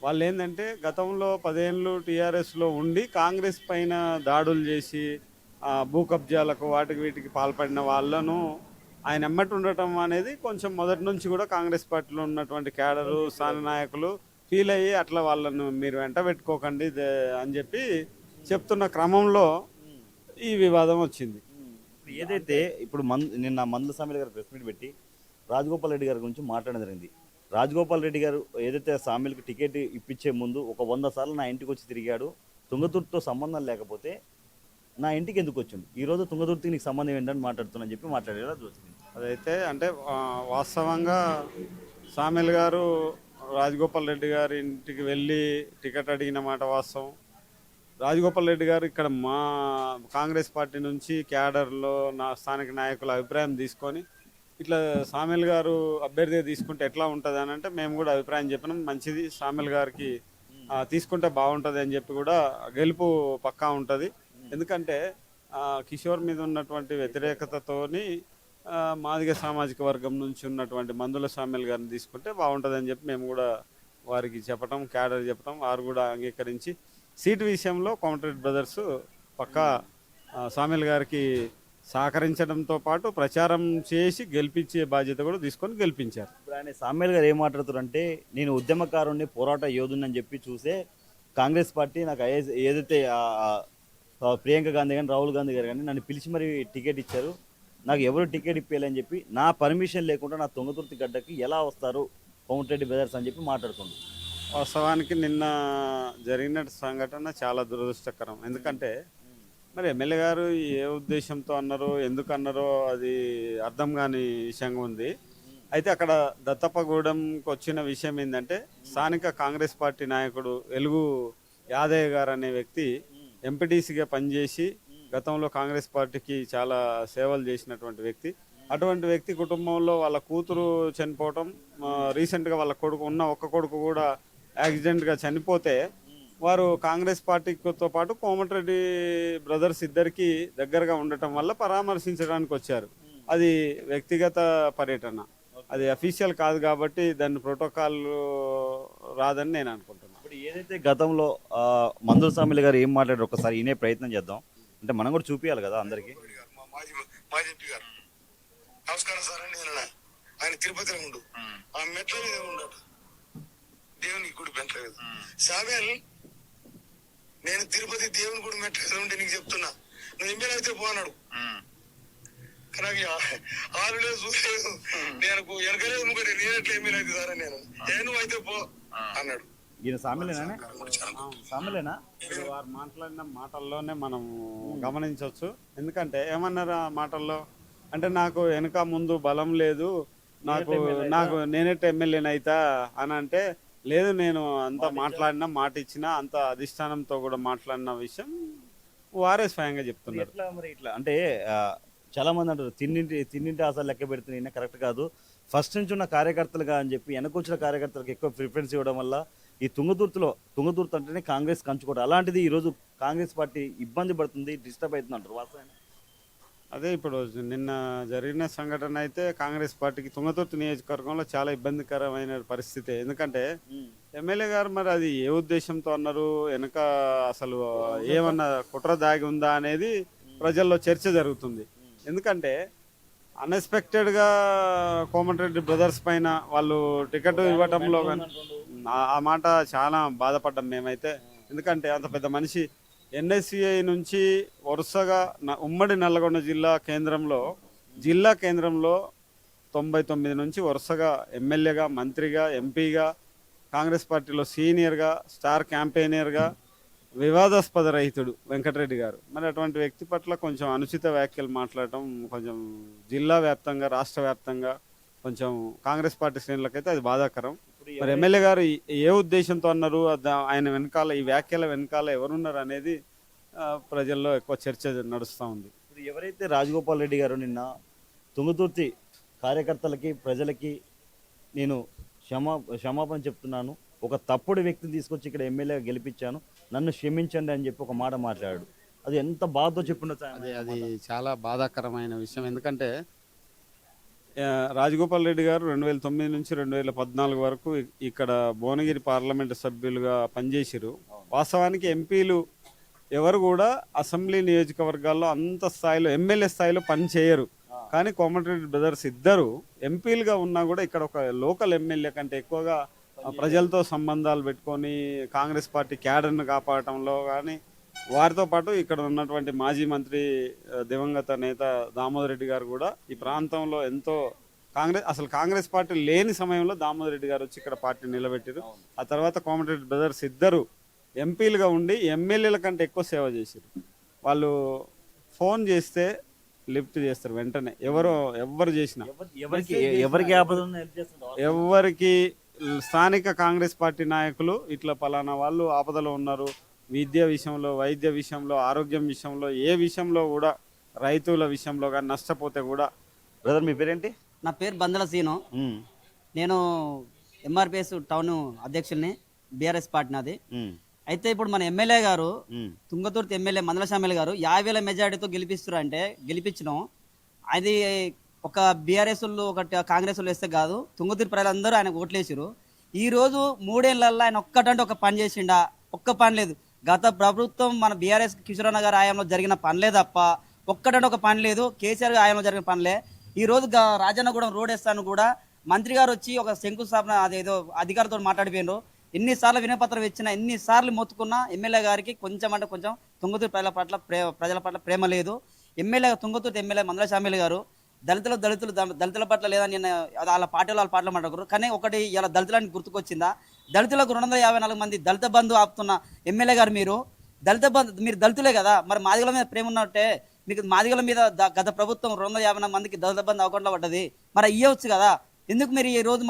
వాళ్ళు ఏంటంటే గతంలో 10 ఏళ్ళు టీఆర్ఎస్లో ఉండి కాంగ్రెస్ పైన దాడులు చేసి భూ కబ్జాలకు వాటికి వీటికి పాల్పడిన వాళ్ళను ఆయన ఎమ్మటి ఉండటం అనేది కొంచెం మొదటి నుంచి కూడా కాంగ్రెస్ పార్టీలో ఉన్నటువంటి క్యాడరు, స్థానిక నాయకులు ఫీల్ అయ్యి అట్లా వాళ్ళను మీరు వెంట పెట్టుకోకండి అని చెప్పి చెప్తున్న క్రమంలో ఈ వివాదం వచ్చింది. ఏదైతే ఇప్పుడు నిన్న మందుల సామీల గారు ప్రెస్ మీట్ పెట్టి రాజగోపాల్ రెడ్డి గారి గురించి మాట్లాడడం జరిగింది. రాజగోపాల్ రెడ్డి గారు ఏదైతే సామీలకు టికెట్ ఇప్పించే ముందు ఒక 100 సార్లు నా ఇంటికి వచ్చి తిరిగాడు, తుంగతుర్తితో సంబంధం లేకపోతే నా ఇంటికి ఎందుకు వచ్చిండు, ఈరోజు తుంగతుర్తికి నీకు సంబంధం ఏంటని మాట్లాడుతున్నా చెప్పి మాట్లాడేలా చూస్తుంది. అదైతే అంటే వాస్తవంగా సామీల్ గారు రాజగోపాల్ రెడ్డి గారి ఇంటికి వెళ్ళి టికెట్ అడిగిన మాట వాస్తవం. రాజగోపాల్ రెడ్డి గారు ఇక్కడ మా కాంగ్రెస్ పార్టీ నుంచి క్యాడర్లో స్థానిక నాయకుల అభిప్రాయం తీసుకొని ఇట్లా సామీల్ గారు అభ్యర్థిగా తీసుకుంటే ఎట్లా ఉంటుంది అని అంటే మేము కూడా అభిప్రాయం చెప్పినాం. మంచిది, సామీల్ గారికి తీసుకుంటే బాగుంటుంది అని చెప్పి కూడా గెలుపు పక్కా ఉంటుంది. ఎందుకంటే కిషోర్ మీద ఉన్నటువంటి వ్యతిరేకతతోని మాదిగ సామాజిక వర్గం నుంచి ఉన్నటువంటి మందుల సామీల్ గారిని తీసుకుంటే బాగుంటుంది అని చెప్పి మేము కూడా వారికి చెప్పటం, క్యాడర్ చెప్పటం, వారు కూడా అంగీకరించి సీటు విషయంలో కోమటిరెడ్డి బ్రదర్స్ పక్కా సామీల్ గారికి సహకరించడంతో పాటు ప్రచారం చేసి గెలిపించే బాధ్యత కూడా తీసుకొని గెలిపించారు. ఇప్పుడు ఆయన సామీల్ గారు ఏం మాట్లాడుతారంటే, నేను ఉద్యమకారుణ్ణి, పోరాట యోధుని చెప్పి చూసే కాంగ్రెస్ పార్టీ నాకు ఏదైతే ప్రియాంక గాంధీ కానీ రాహుల్ గాంధీ గారు కానీ నన్ను పిలిచి మరి టికెట్ ఇచ్చారు, నాకు ఎవరు టికెట్ ఇప్పేయాలని చెప్పి నా పర్మిషన్ లేకుండా నా తుంగతుర్తి గడ్డకి ఎలా వస్తారు కోమటిరెడ్డి బ్రదర్స్ అని చెప్పి మాట్లాడుతుంది. వాస్తవానికి నిన్న జరిగిన సంఘటన చాలా దురదృష్టకరం. ఎందుకంటే మరి ఎమ్మెల్యే గారు ఏ ఉద్దేశంతో అన్నారో, ఎందుకు అన్నారో అది అర్థం కాని విషయంగా ఉంది. అయితే అక్కడ దత్తప్పగూడెంకి వచ్చిన విషయం ఏంటంటే, స్థానిక కాంగ్రెస్ పార్టీ నాయకుడు ఎలుగు యాదయ్య గారు అనే వ్యక్తి ఎంపీటీసీగా పనిచేసి గతంలో కాంగ్రెస్ పార్టీకి చాలా సేవలు చేసినటువంటి వ్యక్తి. అటువంటి వ్యక్తి కుటుంబంలో వాళ్ళ కూతురు చనిపోవటం, రీసెంట్గా వాళ్ళ కొడుకు ఒక్క కొడుకు కూడా యాక్సిడెంట్గా చనిపోతే వారు కాంగ్రెస్ పార్టీతో పాటు కోమటిరెడ్డి బ్రదర్స్ ఇద్దరికి దగ్గరగా ఉండటం వల్ల పరామర్శించడానికి వచ్చారు. అది వ్యక్తిగత పర్యటన, అది అఫీషియల్ కాదు కాబట్టి దాన్ని ప్రోటోకాల్ రాదని నేను అనుకుంటున్నాను. ఇప్పుడు ఏదైతే గతంలో మందుల సామిల్ గారు ఏం మాట్లాడారు ఒకసారి వినే ప్రయత్నం చేద్దాం. అంటే మనం కూడా చూపించాలి కదా అందరికి. మాజీ ఎంపీ గారు నమస్కారం సార్ అండి. ఆయన తిరుపతిలో ఉండు, ఆ మెట్ల మీద ఉండట దేవుని గుడి మెట్ల మీద. సామేల్, నేను తిరుపతి దేవుని గుడి మెట్ల మీద ఉంటే నీకు చెప్తున్నా, నువ్వు ఎమ్మెల్యే అయితే పోనాడు. కానీ ఆరు లేదు చూడలేదు, నేను వెనకలేదు ముగ్గురు నేనెట్లా ఎమ్మెల్యే అయితే సార్ నేను అయితే పో అన్నాడు. ఈయన సామిలేనా? సామిలేనా? వారు మాట్లాడిన మాటల్లోనే మనం గమనించవచ్చు. ఎందుకంటే ఏమన్నారు ఆ మాటల్లో అంటే, నాకు వెనక ముందు బలం లేదు, నాకు నేనైతే ఎమ్మెల్యేనైతా అని అంటే, లేదు నేను అంత మాట్లాడినా, మాట ఇచ్చినా, అంత అధిష్టానంతో కూడా మాట్లాడిన విషయం వారే స్వయంగా చెప్తున్నారు. ఎట్లా మరి ఇట్లా అంటే చాలా మంది అంటారు తిన్నింటి ఆశలు లెక్క పెడుతున్నా కరెక్ట్ కాదు, ఫస్ట్ నుంచి ఉన్న కార్యకర్తలుగా అని చెప్పి వెనకొచ్చిన కార్యకర్తలకు ఎక్కువ ప్రిఫరెన్స్ ఇవ్వడం వల్ల ఈ తుంగతుర్తి అంటేనే కాంగ్రెస్ కంచుకోవడం, అలాంటిది ఈరోజు కాంగ్రెస్ పార్టీ ఇబ్బంది పడుతుంది, డిస్టర్బ్ అవుతుంది అంటారు వాస్తవం. అదే ఇప్పుడు నిన్న జరిగిన సంఘటన అయితే కాంగ్రెస్ పార్టీకి తుంగతుర్తి నియోజకవర్గంలో చాలా ఇబ్బందికరమైన పరిస్థితి. ఎందుకంటే ఎమ్మెల్యే గారు మరి అది ఏ ఉద్దేశంతో అన్నారు, వెనక అసలు ఏమన్నా కుట్ర దాగి ఉందా అనేది ప్రజల్లో చర్చ జరుగుతుంది. ఎందుకంటే అన్ఎక్స్పెక్టెడ్గా కోమటిరెడ్డి బ్రదర్స్ పైన వాళ్ళు టికెట్ ఇవ్వటంలో ఆ మాట చాలా బాధపడ్డాం మేమైతే. ఎందుకంటే అంత పెద్ద మనిషి ఎన్ఎస్సిఐ నుంచి వరుసగా ఉమ్మడి నల్లగొండ జిల్లా కేంద్రంలో 99 నుంచి వరుసగా ఎమ్మెల్యేగా, మంత్రిగా, ఎంపీగా, కాంగ్రెస్ పార్టీలో సీనియర్గా, స్టార్ క్యాంపెయినర్గా, వివాదాస్పద రహితుడు వెంకటరెడ్డి గారు. మరి అటువంటి వ్యక్తి పట్ల కొంచెం అనుచిత వ్యాఖ్యలు మాట్లాడటం కొంచెం జిల్లా వ్యాప్తంగా, రాష్ట్ర వ్యాప్తంగా కొంచెం కాంగ్రెస్ పార్టీ శ్రేణులకైతే అది బాధాకరం. మరి ఎమ్మెల్యే గారు ఏ ఉద్దేశంతో అన్నారు, ఆయన వెనకాల ఈ వ్యాఖ్యల వెనకాల ఎవరున్నారు అనేది ప్రజల్లో ఎక్కువ చర్చ నడుస్తూ ఉంది. ఇప్పుడు ఎవరైతే రాజగోపాల్ రెడ్డి గారు నిన్న తుంగతుర్తి కార్యకర్తలకి, ప్రజలకి నేను క్షమాపణ చెప్తున్నాను, ఒక తప్పుడు వ్యక్తిని తీసుకొచ్చి ఇక్కడ ఎమ్మెల్యేగా గెలిపించాను, నన్ను క్షమించండి అని చెప్పి ఒక మాట మాట్లాడాడు. అది ఎంత బాధతో చెప్పుండొచ్చు. అది చాలా బాధాకరమైన విషయం. ఎందుకంటే రాజగోపాల్ రెడ్డి గారు 2009 నుంచి 2014 వరకు ఇక్కడ భువనగిరి పార్లమెంటు సభ్యులుగా పనిచేసారు. వాస్తవానికి ఎంపీలు ఎవరు కూడా అసెంబ్లీ నియోజకవర్గాల్లో అంత స్థాయిలో ఎమ్మెల్యే స్థాయిలో పని చేయరు. కానీ కోమటిరెడ్డి బ్రదర్స్ ఇద్దరు ఎంపీలుగా ఉన్నా కూడా ఇక్కడ ఒక లోకల్ ఎమ్మెల్యే కంటే ఎక్కువగా ప్రజలతో సంబంధాలు పెట్టుకొని కాంగ్రెస్ పార్టీ క్యాడర్ను కాపాడటంలో కానీ, వారితో పాటు ఇక్కడ ఉన్నటువంటి మాజీ మంత్రి దివంగత నేత దామోదర్ రెడ్డి గారు కూడా ఈ ప్రాంతంలో ఎంతో కాంగ్రెస్ పార్టీ లేని సమయంలో దామోదర్ రెడ్డి గారు వచ్చి ఇక్కడ పార్టీ నిలబెట్టారు. ఆ తర్వాత కోమటిరెడ్డి బ్రదర్స్ ఇద్దరు ఎంపీలుగా ఉండి ఎమ్మెల్యేల కంటే ఎక్కువ సేవ చేశారు. వాళ్ళు ఫోన్ చేస్తే లిఫ్ట్ చేస్తారు వెంటనే, ఎవరు చేసినా, ఎవరికి స్థానిక కాంగ్రెస్ పార్టీ నాయకులు ఇట్లా పలానా వాళ్ళు ఆపదలో ఉన్నారు, విద్య విషయంలో, వైద్య విషయంలో, ఆరోగ్యం విషయంలో, ఏ విషయంలో కూడా, రైతుల విషయంలో కానీ నష్టపోతే కూడా. బ్రదర్ మీ పేరేంటి? నా పేరు బందల సీను. నేను ఎంఆర్పిఎస్ టౌన్ అధ్యక్షుల్ని, బీఆర్ఎస్ పార్టీ నాది. అయితే ఇప్పుడు మన ఎమ్మెల్యే గారు తుంగతుర్తి ఎమ్మెల్యే మందల సామిల్ గారు 50,000 మెజార్టీతో గెలిపించడం అది ఒక బీఆర్ఎస్ వాళ్ళు ఒకటి కాంగ్రెస్ వాళ్ళు వేస్తే కాదు, తుంగతుర్తి ప్రజలందరూ ఆయన ఓట్లేసారు. ఈ రోజు 3 ఏళ్లలో ఆయన ఒక్కటంటే ఒక పని చేసిండా? ఒక్క పని లేదు. గత ప్రభుత్వం మన బీఆర్ఎస్ కిషోరన్న గారి ఆయంలో జరిగిన పనిలే తప్ప ఒక్కటంటే ఒక పని లేదు. కేసీఆర్ ఆయంలో జరిగిన పనిలే. ఈ రోజు రాజన్నగూడెం రోడ్ వేస్తాను కూడా మంత్రి గారు వచ్చి ఒక శంకుస్థాపన అదేదో అధికారులతో మాట్లాడిపోయినారు. ఎన్నిసార్లు వినపత్రం ఇచ్చినా, ఎన్నిసార్లు మొత్తుకున్నా ఎమ్మెల్యే గారికి కొంచెం అంటే కొంచెం తుంగతుర్తి ప్రజల పట్ల ప్రేమ లేదు. తుంగతుర్తి ఎమ్మెల్యే మందల సామిల్ గారు దళితుల పట్ల లేదా నేను వాళ్ళ పార్టీలో మాట్లాడుకున్నారు. కానీ ఒకటి ఇలా దళితులని గుర్తుకొచ్చిందా? దళితులకు 254 మంది దళిత బంధు ఆపుతున్న ఎమ్మెల్యే గారు మీరు దళితులే కదా, మరి మాదిగల మీద ప్రేమ ఉన్నట్టే మీకు మాదిగల మీద గత ప్రభుత్వం 254 మందికి దళిత బంధు అవ్వకుండా పడ్డది, మరి ఇవ్వచ్చు కదా. ఎందుకు మీరు ఈ రోజు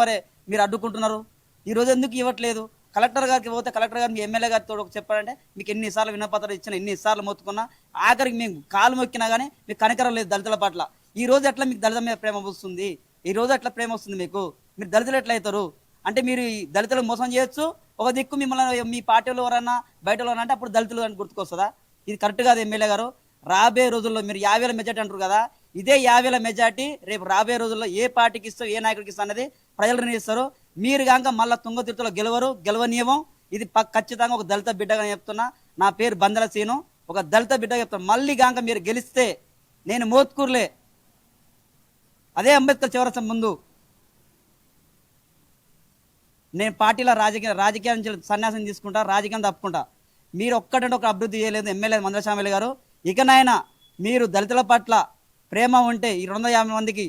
మీరు అడ్డుకుంటున్నారు? ఈ రోజు ఎందుకు ఇవ్వట్లేదు? కలెక్టర్ గారికి పోతే కలెక్టర్ గారు మీ ఎమ్మెల్యే గారితో చెప్పారంటే మీకు ఎన్నిసార్లు వినపత్రాలు ఇచ్చినా, ఎన్నిసార్లు మొత్తుకున్నా, ఆఖరికి మేము కాలు మొక్కినా కానీ మీకు కనికరం లేదు దళితుల పట్ల. ఈ రోజు ఎట్లా మీకు దళిత మీద ప్రేమ వస్తుంది? ఈ రోజు ఎట్లా ప్రేమ వస్తుంది మీకు? మీరు దళితులు ఎట్లా అవుతారు? అంటే మీరు దళితులకు మోసం చేయొచ్చు, ఒక దిక్కు మిమ్మల్ని మీ పార్టీలో ఎవరన్నా బయట అంటే అప్పుడు దళితులు అని గుర్తుకొస్తుందా? ఇది కరెక్ట్ కాదు ఎమ్మెల్యే గారు. రాబోయే రోజుల్లో మీరు 50,000 మెజార్టీ అంటారు కదా, ఇదే 50,000 మెజార్టీ రేపు రాబోయే రోజుల్లో ఏ పార్టీకి ఇస్తో ఏ నాయకుడికి ఇస్తా అనేది ప్రజలు నిర్ణయిస్తారు. మీరు కాక మళ్ళీ తుంగతుర్తిలో గెలవనీయమం. ఇది ఖచ్చితంగా ఒక దళిత బిడ్డగా చెప్తున్నా. నా పేరు బందల సీను, ఒక దళిత బిడ్డగా చెప్తున్నా. మళ్ళీ కాక మీరు గెలిస్తే నేను మోత్కూర్లే అదే అంబేద్కర్ చౌరస్తా ముందు నేను పార్టీలో రాజకీయాల నుంచి సన్యాసం తీసుకుంటా, రాజకీయం తప్పుకుంటా. మీరు ఒక్కటంటే ఒక అభివృద్ధి చేయలేదు ఎమ్మెల్యే మందల శామిల్ గారు. ఇకనైనా మీరు దళితుల పట్ల ప్రేమ ఉంటే ఈ 250 మందికి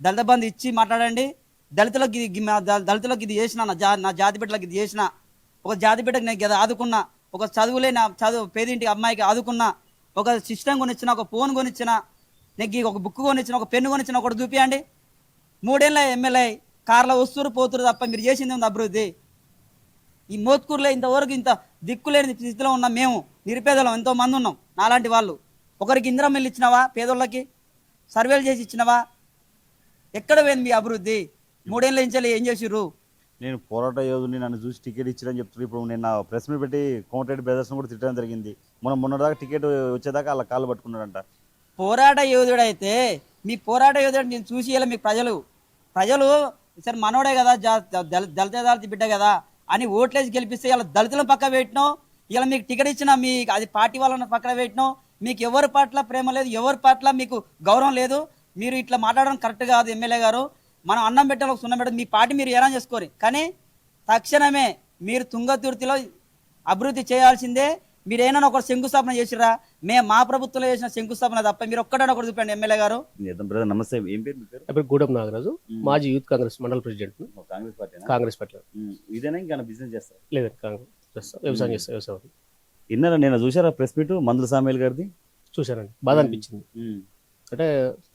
దళిత బంధు ఇచ్చి మాట్లాడండి. దళితులకు ఇది చేసిన, నా జాతి బిడ్డలకు ఇది చేసిన, ఒక జాతి బిడ్డకు నేను ఇది ఆదుకున్నా, ఒక చదువులే నా పేదింటి అమ్మాయికి ఆదుకున్నా, ఒక సిస్టమ్ కొనిచ్చిన, ఒక ఫోన్ కొనిచ్చిన, నీకు ఒక బుక్ కొనిచ్చిన, ఒక పెన్ను కొనిచ్చిన, ఒకటి చూపియండి. 3 ఏళ్ళ ఎమ్మెల్యే కార్లో వస్తురు పోతురు తప్ప మీరు చేసింది ఉంది అభివృద్ధి? ఈ మోత్కూరులో ఇంతవరకు ఇంత దిక్కులేని స్థితిలో ఉన్నాం మేము, నిరుపేదలం ఎంతో మంది ఉన్నాం. నాలాంటి వాళ్ళు ఒకరికి ఇందిరం ఇల్లు ఇచ్చినావా? పేదోళ్ళకి సర్వేలు చేసి ఇచ్చినావా? ఎక్కడ పోయింది మీ అభివృద్ధి? 3 ఏళ్ళ నుంచి ఏం చేసిర్రు? నేను పోరాట యోధుని, నన్ను చూసి టికెట్ ఇచ్చారని చెప్తున్నారు. ఇప్పుడు నేను ప్రెస్ మీట్ పెట్టి కోమటిరెడ్డి బ్రదర్స్ని కూడా తిట్టడం జరిగింది. మొన్నదాకా టికెట్ వచ్చేదాకా అలా కాళ్ళు పట్టుకున్నాడంట. పోరాట యోధుడైతే మీ పోరాట యోధుడు నేను చూసి ఇలా మీ ప్రజలు సరే మనోడే కదా, దళిత బిడ్డ కదా అని ఓట్లేసి గెలిపిస్తే ఇలా దళితులను పక్క పెట్టినాం. ఇలా మీకు టికెట్ ఇచ్చిన మీ అది పార్టీ వాళ్ళని పక్కన పెట్టినాం. మీకు ఎవరి పట్ల ప్రేమ లేదు, ఎవరి పట్ల మీకు గౌరవం లేదు. మీరు ఇట్లా మాట్లాడడం కరెక్ట్ కాదు ఎమ్మెల్యే గారు. మనం అన్నం పెట్టాలి, సున్నం పెట్టాలి. మీ పార్టీ మీరు ఎలా చేసుకోరు, కానీ తక్షణమే మీరు తుంగతుర్తిలో అభివృద్ధి చేయాల్సిందే. మీరు ఏమైనా ఒక శంకుస్థాపన చేసిరా? మా ప్రభుత్వంలో చేసిన శంకుస్థాపన తప్ప మీరు ఒక్కడైనా ఒకటి చూపండి ఎమ్మెల్యే గారు. నమస్తే, ఏం పేరు మీ పేరు? నా పేరు గూడెం నాగరాజు, మాజీ యూత్ కాంగ్రెస్ మండల ప్రెసిడెంట్. కాంగ్రెస్ పార్టీ. ఇదేనా ఇంకా బిజినెస్ చేస్తారు? లేదండి, కాంగ్రెస్ వ్యవసాయం చేస్తారు. వ్యవసాయం విన్నారా? నేను చూసారా ప్రెస్ మీట్ మందుల సామేల్ గారిది? చూశానండి, బాధ అనిపించింది. అంటే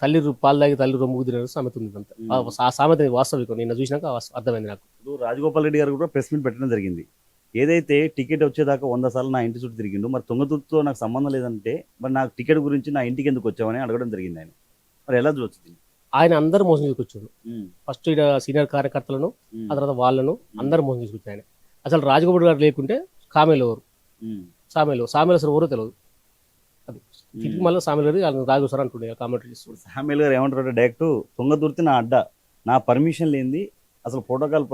తల్లి పాలు తాగి తల్లి రొమ్ము తినరు సామెత ఉంది. అంత ఆ సామెత వాస్తవికం. నిన్న చూసినాక అర్థమైంది నాకు. ఇప్పుడు రాజగోపాల్ రెడ్డి గారు కూడా ప్రెస్ మీట్ పెట్టడం జరిగింది. ఏదైతే టికెట్ వచ్చేదాకా 100 సార్లు నా ఇంటి చుట్టూ తిరిగిండు, మరి తుంగతుర్తితో నాకు సంబంధం లేదంటే మరి నాకు టికెట్ గురించి నా ఇంటికి ఎందుకు వచ్చావని అడగడం జరిగింది. ఆయన మరి ఎలా చూడొచ్చు? ఆయన అందరు మోసం తీసుకొచ్చాడు. ఫస్ట్ ఇక్కడ సీనియర్ కార్యకర్తలను, ఆ తర్వాత వాళ్ళను అందరు మోసం తీసుకొచ్చాడు ఆయన. అసలు రాజగోపాల్ గారు లేకుంటే కామేలు ఎవరు, సామేలు అసలు ఎవరో తెలియదు. అది తిరిగి మళ్ళీ సామేలు గారు రాజు సార్ అంటుండే కామెంటరీ చేస్తాడు. సామేల్ గారు ఏమంటారు? డైరెక్ట్ తుంగతుర్తి నా అడ్డ, నా పర్మిషన్ లేనిది అసలు ప్రోటోకాల్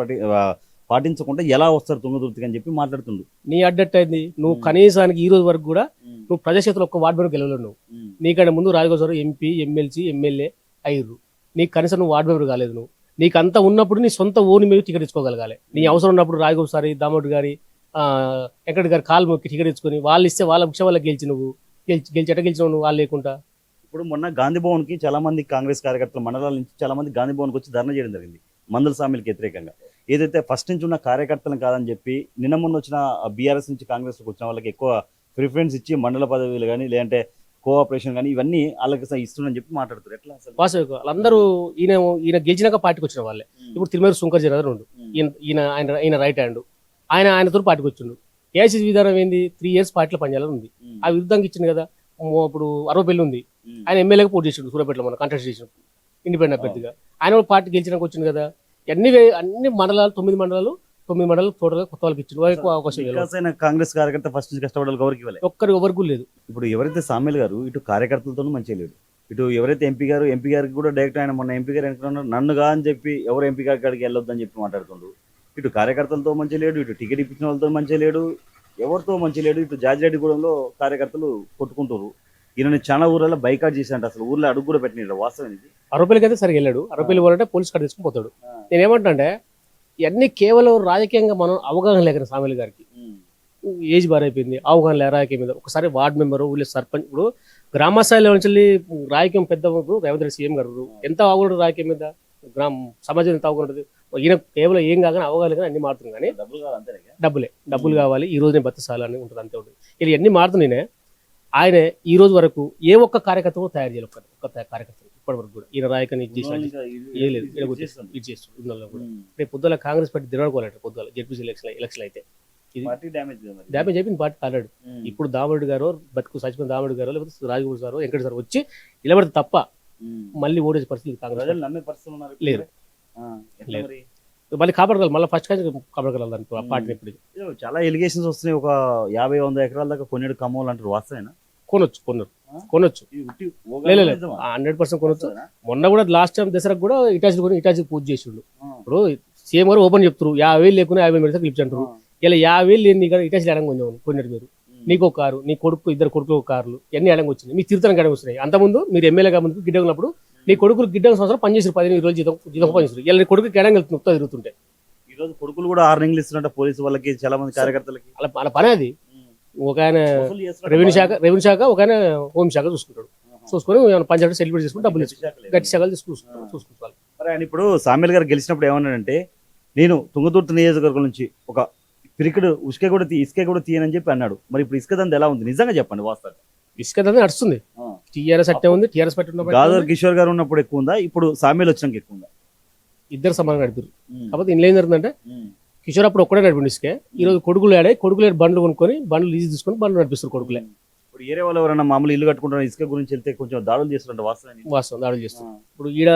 పాటించకుండా ఎలా వస్తారు తుంగతుర్తికి అని చెప్పి మాట్లాడుతుండు. నీ అడ్డట్టయింది. నువ్వు కనీసానికి ఈ రోజు వరకు కూడా నువ్వు ప్రజాక్షేత్రంలో ఒక్క వార్డు మెంబర్ గెలవలేవు. నువ్వు నీకంటే ముందు రాజగోపాల్ ఎంపీ, ఎమ్మెల్సీ, ఎమ్మెల్యే అయ్యారు. నీకు కనీసం నువ్వు వార్డు మెంబర్ కాలేదు. నువ్వు నీకు అంతా ఉన్నప్పుడు నీ సొంత ఊరి మీద టికెట్ ఇచ్చుకోగలగాలి. నీ అవసరం ఉన్నప్పుడు రాజగోపాల్ సారి, దామోదర్ గారి, వెంకట గారి కాలు మొక్కి టికెట్ ఇచ్చుకొని వాళ్ళు ఇస్తే వాళ్ళ ముఖ్య వాళ్ళకి గెలిచి నువ్వు గెలిచినావు. నువ్వు వాళ్ళు లేకుండా ఇప్పుడు మొన్న గాంధీ భవన్కి చాలా మంది కాంగ్రెస్ కార్యకర్తలు మండలాల నుంచి చాలా మంది గాంధీ భవన్కి వచ్చి ధర్నా చేయడం జరిగింది మందుల సామీలకి వ్యతిరేకంగా. ఏదైతే ఫస్ట్ నుంచి ఉన్న కార్యకర్తలను కాదని చెప్పి నిన్న మొన్న వచ్చిన బీఆర్ఎస్ నుంచి కాంగ్రెస్కి వచ్చిన వాళ్ళకి ఎక్కువ ప్రిఫరెన్స్ ఇచ్చి మండల పదవులు కానీ లేదంటే కోఆపరేషన్ కానీ ఇవన్నీ వాళ్ళకి ఇస్తుందని చెప్పి మాట్లాడుతారు. ఎట్లా అసలు? వాస్తవిక వాళ్ళందరూ ఈయన గెలిచినాక పార్టీకి వచ్చిన వాళ్ళే. ఇప్పుడు తిరుమల సుంకర్ జరగదు ఉండు, ఈయన రైట్ హ్యాండ్, ఆయనతో పార్టీకి వచ్చిండు. ఏఐసీసీ విధానం ఏంది? 3 years పార్టీలో పనిచేయాలని ఉంది. ఆ విరుద్ధంగా ఇచ్చింది కదా. ఇప్పుడు అరవపల్లి ఉంది, ఆయన ఎమ్మెల్యేగా పోటీ చేసిండు సూర్యాపేటలో, మన కంటెస్ట్ చేసినప్పుడు ఇండిపెండెంట్ అభ్యర్థిగా. ఆయన కూడా పార్టీ గెలిచినాక వచ్చింది కదా. అన్ని మండలాలు 9 మండలాలు టోటల్ కొత్త వాళ్ళకి ఇచ్చిండు. అవకాశం కాంగ్రెస్ కార్యకర్త ఫస్ట్ నుంచి కష్టపడాలి, ఎవరికి లేదు. ఇప్పుడు ఎవరైతే సామేల్ గారు ఇటు కార్యకర్తలతో మంచిగా లేడు, ఇటు ఎవరైతే ఎంపీ గారికి కూడా డైరెక్ట్ ఆయన మొన్న ఎంపీ గారు ఎన్నుకున్నారు నన్నుగా అని చెప్పి ఎవరు ఎంపీ గారి కాడికి వెళ్ళొద్దని చెప్పి మాట్లాడుతుండ్రు. ఇటు కార్యకర్తలతో మంచి లేడు, ఇటు టికెట్ ఇప్పించిన వాళ్ళతో మంచి లేడు, ఎవరితో మంచి లేడు. ఇటు జాజిరెడ్డిగూడెంలో కార్యకర్తలు కొట్టుకుంటారు. ఈయన చాలా ఊర్లలో బైకాట్ చేశారంట, అసలు ఊర్లో అడుగు కూడా పెట్టినాడు. వాస్తవం ఇది. అరవపల్లికి అయితే సరిగ్గా వెళ్ళాడు. అరవపల్లి పోవాలంటే పోలీస్ కార్డు తీసుకుని పోతాడు. నేనేమంటే ఇవన్నీ కేవలం రాజకీయంగా మనం అవగాహన లేక సామేల్ గారికి ఏజ్ బార్ అయిపోయింది, అవగాహన లేక రాజకీయం మీద. ఒకసారి వార్డు మెంబరు, ఊళ్ళో సర్పంచ్, ఇప్పుడు గ్రామ స్థాయిలో నుంచి రాజకీయం పెద్ద రేవంత్ రెడ్డి సీఎం గారు ఎంత అవగాహన రాజకీయం మీద, సమాజం ఎంత అవగాహన. ఈయన కేవలం ఏం కాగానే అవగాహన కానీ అన్ని మారుతుంది. కానీ డబ్బులు కావాలి, ఈ రోజునే బతసాలని ఉంటుంది, అంతే ఉంటుంది. ఇలా అన్ని మారుతున్నాయి. ఆయన ఈ రోజు వరకు ఏ ఒక్క కార్యకర్త తయారు చేయాలి, ఒక్క కార్యకర్త ఇప్పటి వరకు కూడా. ఈయన రాయకని ఇది చేస్తుంది. రేపు పొద్దుల కాంగ్రెస్ పార్టీ దిరడుకోవాలంటే పొద్దుల జెడ్పీసీ ఎలక్షన్ అయితే ఇది డ్యామేజ్ అయిపోయింది పార్టీ ఆల్రెడీ. ఇప్పుడు దామోదర్ గారు బతుకు చచ్చిపోయిన దామోదర్ గారు లేకపోతే రాజగోపాల్ సార్, వెంకట సార్ వచ్చి నిలబడితే తప్ప మళ్ళీ ఓడేసే పరిస్థితి కాంగ్రెస్ లేరు. మళ్ళీ కాపాడగలరు, మళ్ళీ ఫస్ట్ కానీ కాపాడగలరు దానికి ఆ పార్టీని ఇప్పుడు ఏదో చాలా ఎలిగేషన్స్ వస్తున్నాయి. ఒక 50-100 ఎకరాల దాకా కొనేడు కమ్మోలు అంటారు, వాస్తవేనా? కొనొచ్చు. ఇది ఉట్టి ఓగా లేదు నిజమా? 100% కొనొచ్చు. వాస్తవేనా? మొన్న కూడా లాస్ట్ టైం దసరాకు కూడా ఇటాచి పూజ చేసిండు. ఇప్పుడు సీఎం గారు ఓపెన్ చెప్తారు 50,000 లేకుండా 50,000 పెడితే క్లిప్స్ అంటారు. ఇలా 50,000 లేని ఇక్కడ ఇటాచి అడంగా కొంచెం కొన్నారు మీరు. నీకు ఒక కారు, నీ కొడుకు, ఇద్దరు కొడుకులు ఒక కార్లు ఇవన్నీ అడంగా వచ్చినాయి. మీ తీర్థానికి అడంగా వస్తున్నాయి. అంతకుముందు మీరు ఎమ్మెల్యేగా ముందుకు గిడ్డ ఉన్నప్పుడు నీ కొడుకులు గిడ్డ సంవత్సరం పనిచేసారు, 15 రోజులు జీతం పనిచేస్తారు. ఇలా నీ కొడుకు ఎడంగా వెళ్తుంది తిరుగుతుంటే. ఈ రోజు కొడుకులు కూడా 6 నెలలు ఇస్తున్నట్ట పోలీసు వాళ్ళకి, చాలా మంది కార్యకర్తలకి. అలా పని అది. ఒక ఆయన వసూలు చేస్తున్నట్టు రెవెన్యూ శాఖ, ఒక ఆయన హోమ్ శాఖ చూసుకుంటాడు. చూసుకొని పంచాయతీ సెలబ్రేట్ చేసుకుని డబ్బులు గట్టి శాఖలు చూసుకుంటారు. మరి ఆయన ఇప్పుడు సామ్యుల్ గారు గెలిచినప్పుడు ఏమన్నాడంటే, నేను తుంగతుర్తి నియోజకవర్గం నుంచి ఒక పిరికిడు ఇసుక కూడా తీయనని చెప్పి అన్నాడు. మరి ఇప్పుడు ఇసుక దంద ఎలా ఉంది నిజంగా చెప్పండి వాస్తవం? ఇసుక దంద నడుస్తుంది. టీఆర్ఎస్ అట్టే ఉంది. టీఆర్ఎస్ పార్టీ గాదర్ కిషోర్ గారు ఉన్నప్పుడు ఎక్కువ ఉందా, ఇప్పుడు సామ్యుల్ వచ్చినాక ఎక్కువ ఉందా? ఇద్దరు సమానంగా నడిపారు. కాకపోతే ఇంట్లో ఏం జరుగుతుందంటే కిషోర్ అప్పుడు ఒక్కడే నడిపి ఇసుకే. ఈ రోజు కొడుకులు బండ్లు కొనుక్కొని బండ్లు లీజ్ తీసుకొని బండ్లు నడిపిస్తారు కొడుకులే. ఇప్పుడు ఏరే వాళ్ళు ఎవరైనా మామూలు ఇల్లు కట్టుకుంటారు ఇసుక గురించి వెళ్తే కొంచెం దాడులు చేస్తుంటారు, వాస్తవం దాడులు చేస్తారు. ఇప్పుడు ఈడ